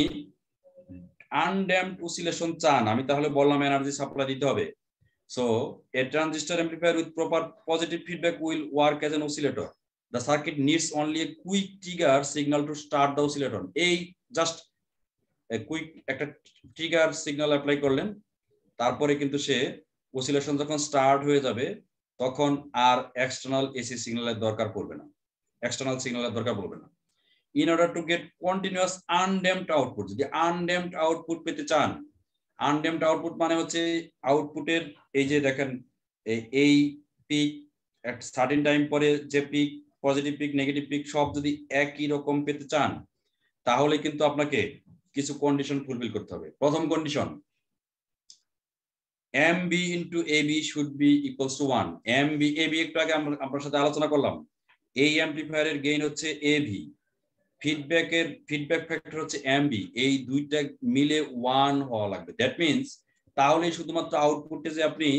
আনড্যাম্পড অসিলেশন চান, আমি তাহলে বললাম এনার্জি সাপ্লাই দিতে হবে। So A transistor amplifier with proper positive feedback will work as an oscillator. The circuit needs only a quick trigger signal to start the oscillator. এই জাস্ট কুইক একটা trigger signal apply করলেন, তারপরে কিন্তু সে oscillation যখন start হয়ে যাবে তখন আর external AC সিগন্যালের দরকার পড়বে না, in order to get continuous undamped output. যদি আনড্যাম্পড আউটপুট পেতে চান, আনড্যাম্পড আউটপুট মানে হচ্ছে আউটপুটের এই যে দেখেন এই পিক এট সার্টেন টাইম পরে যে peak, positive peak negative peak সব যদি একই রকম পেতে চান, তাহলে কিন্তু আপনাকে কিছু কন্ডিশন ফুলফিল করতে হবে। প্রথম condition, MB into AB should be equals to 1. MB AB একটু আগে আপনার সাথে আলোচনা করলাম, এই অ্যাম্পলিফায়ারের গেইন হচ্ছে AB, ফিডব্যাক ফ্যাক্টর হচ্ছে MB, এই দুইটা মিলে 1 হওয়া লাগবে। দ্যাট মিন্স তাহলে শুধুমাত্র আউটপুটে যে আপনি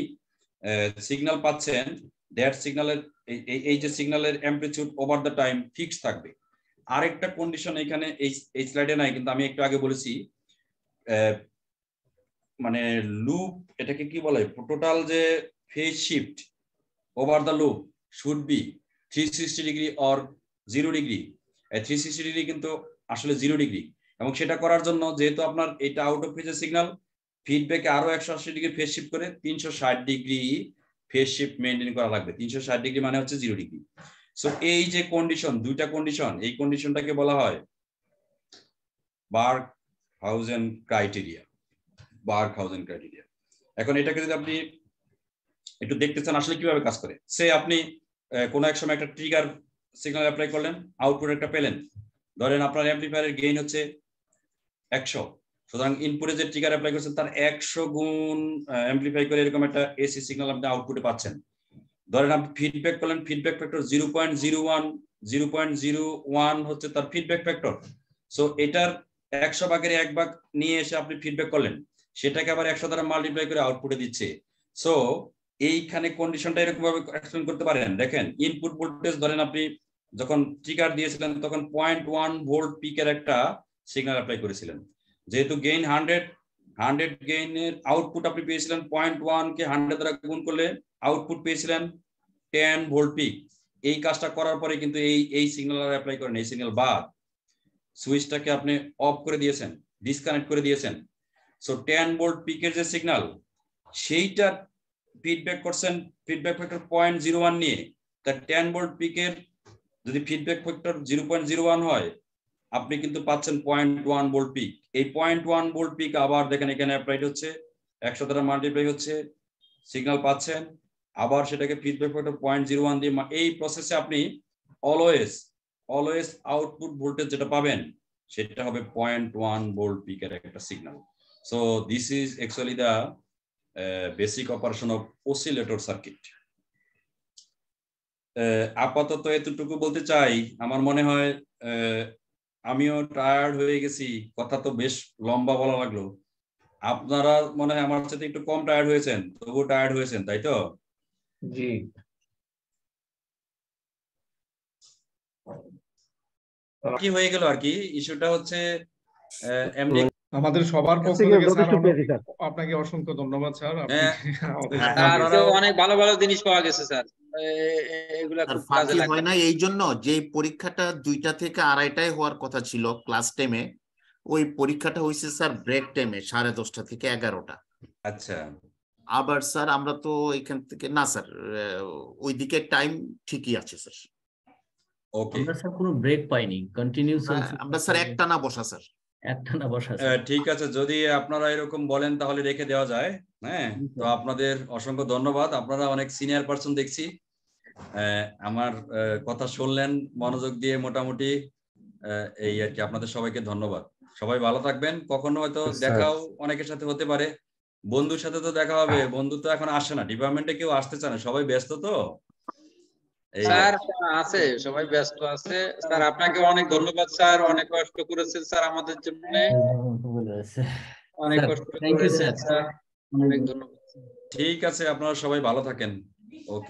সিগন্যাল পাচ্ছেন, দ্যাট সিগন্যালের এই যে সিগন্যালের amplitude over the time fix থাকবে। আরেকটা কন্ডিশন এখানে এই স্লাইডে নাই, কিন্তু আমি একটু আগে বলেছি, মানে লুপ, এটাকে কি বলে, টোটাল যে phase shift over the loop should be 360 degree or 0 degree. 360 degree কিন্তু আসলে 0 ডিগ্রি, এবং সেটা করার জন্য যেহেতু আপনার এটা আউট অফ ফেজের সিগন্যাল, ফিডব্যাকে আরো 180 ডিগ্রি ফেজ শিফট করে 360 ডিগ্রি ফেজ শিফট মেইনটেইন করা লাগবে। 360 ডিগ্রি মানে হচ্ছে 0 ডিগ্রি। সো এই যে কন্ডিশন, দুইটা কন্ডিশন, এই কন্ডিশনটাকে বলা হয় বার্কহাউজেন ক্রাইটেরিয়া। এখন এটাকে যদি আপনি একটু দেখতে চান আসলে কিভাবে কাজ করে, সে আপনি কোনো এক সময় একটা ট্রিগার সিগন্যাল অ্যাপ্লাই করলেন, আউটপুট একটা পেলেন। ধরেন আপনার অ্যাম্পলিফায়ারের গেইন হচ্ছে 100, সুতরাং ইনপুটে যে ট্রিগার অ্যাপ্লাই করছেন তার 100 গুণ অ্যাম্পলিফাই করে এরকম একটা এসি সিগন্যাল আপনি আউটপুটে পাচ্ছেন। ধরেন আপনি ফিডব্যাক করলেন, ফিডব্যাক ফ্যাক্টর 0.01 হচ্ছে তার ফিডব্যাক ফ্যাক্টর। সো এটার 100 ভাগের 1 ভাগ নিয়ে এসে আপনি ফিডব্যাক করলেন, সেটাকে আবার 100 দ্বারা মাল্টিপ্লাই করে আউটপুটে দিচ্ছে। সো এইখানে কন্ডিশনটা এরকম ভাবে এক্সপ্লেন করতে পারেন। দেখেন ইনপুট ভোল্টেজ ধরেন আপনি যখন ট্রিগার দিয়েছিলেন তখন 0.1 ভোল্ট পিকের একটা সিগন্যাল অ্যাপ্লাই করেছিলেন। যেহেতু গেইন 100 গেইনের আউটপুট আপনি পেয়েছিলেন 0.1 কে 100 দ্বারা গুণ করলে আউটপুট পেয়েছিলেন 10 ভোল্ট পিক। এই কাজটা করার পরে কিন্তু এই সিগন্যাল অ্যাপ্লাই করেন, এই সিগন্যাল বাদ সুইচটাকে আপনি অফ করে দিয়েছেন, ডিসকানেক্ট করে দিয়েছেন। সো 10 ভোল্ট পিকের যে সিগন্যাল সেইটা ফিডব্যাক করছেন ফিডব্যাক ফ্যাক্টর 0.01 নিয়ে। তা 10 ভোল্ট পিকের যদি ফিডব্যাক ফ্যাক্টর 0.01 হয় আপনি কিন্তু পাচ্ছেন 0.1 ভোল্ট পিক। এই 0.1 ভোল্ট পিক আবার দেখেন এখানে অ্যাপ্লাইড হচ্ছে, 100 দ্বারা মাল্টিপ্লাই হচ্ছে, সিগন্যাল পাচ্ছেন, আবার সেটাকে ফিডব্যাক ফ্যাক্টর 0.01 দিয়ে এই প্রসেসে আপনি অলওয়েজ আউটপুট ভোল্টেজ যেটা পাবেন সেটা হবে 0.1 ভোল্ট পিকের একটা signal. So this is actually the basic operation of oscillator circuit. আপাতত এতটুকু বলতে চাই। আমার মনে হয় আমিও টায়ার্ড হয়ে গেছি, কথা তো বেশ লম্বা বলা লাগলো। আপনারা মনে হয় আমার সাথে একটু কম টায়ার্ড হয়েছেন, তবুও টায়ার্ড হয়েছেন, তাই তো? জি, কি হয়ে গেল আর কি, ইস্যুটা হচ্ছে এমডি আমাদের সবার পক্ষ থেকে স্যার আপনাকে অসংখ্য ধন্যবাদ স্যার। আপনি আমাদের অনেক ভালো ভালো জিনিস পাওয়া গেছে স্যার, এগুলা খুব কাজে লাগবে। হয় না এই জন্য যে পরীক্ষাটা 2টা থেকে 2:30টায় হওয়ার কথা ছিল ক্লাস টাইমে, ওই পরীক্ষাটা হয়েছে স্যার ব্রেক টাইমে 10:30টা থেকে 11টা। আচ্ছা, আবার স্যার আমরা তো এখান থেকে না স্যার, ওইদিকে টাইম ঠিকই আছে স্যার। ওকে, আমরা স্যার কোনো ব্রেক পাইনি, কন্টিনিউ আমরা স্যার একটানা বসা স্যার, একটানা বসা। ঠিক আছে, যদি আপনারা এরকম বলেন তাহলে রেখে দেওয়া যায়। হ্যাঁ, তো আপনাদের অসংখ্য ধন্যবাদ, আপনারা অনেক সিনিয়র পারসন দেখছি। আমার কথা শুনলেন মনোযোগ দিয়ে মোটামুটি, এই আর কি। আপনাদের সবাইকে ধন্যবাদ, সবাই ভালো থাকবেন। কখনো হয়তো দেখাও অনেকের সাথে হতে পারে, বন্ধুর সাথে তো দেখা হবে। বন্ধু তো এখন আসে না, ডিপার্টমেন্টে কেউ আসতে চায় না, সবাই ব্যস্ত তো। স্যার আছে, সবাই ব্যস্ত আছে। স্যার আপনাকে অনেক ধন্যবাদ স্যার, অনেক কষ্ট করেছেন স্যার আমাদের জন্য, অনেক কষ্ট করেছেন স্যার, অনেক ধন্যবাদ। ঠিক আছে, আপনারা সবাই ভালো থাকেন। ওকে।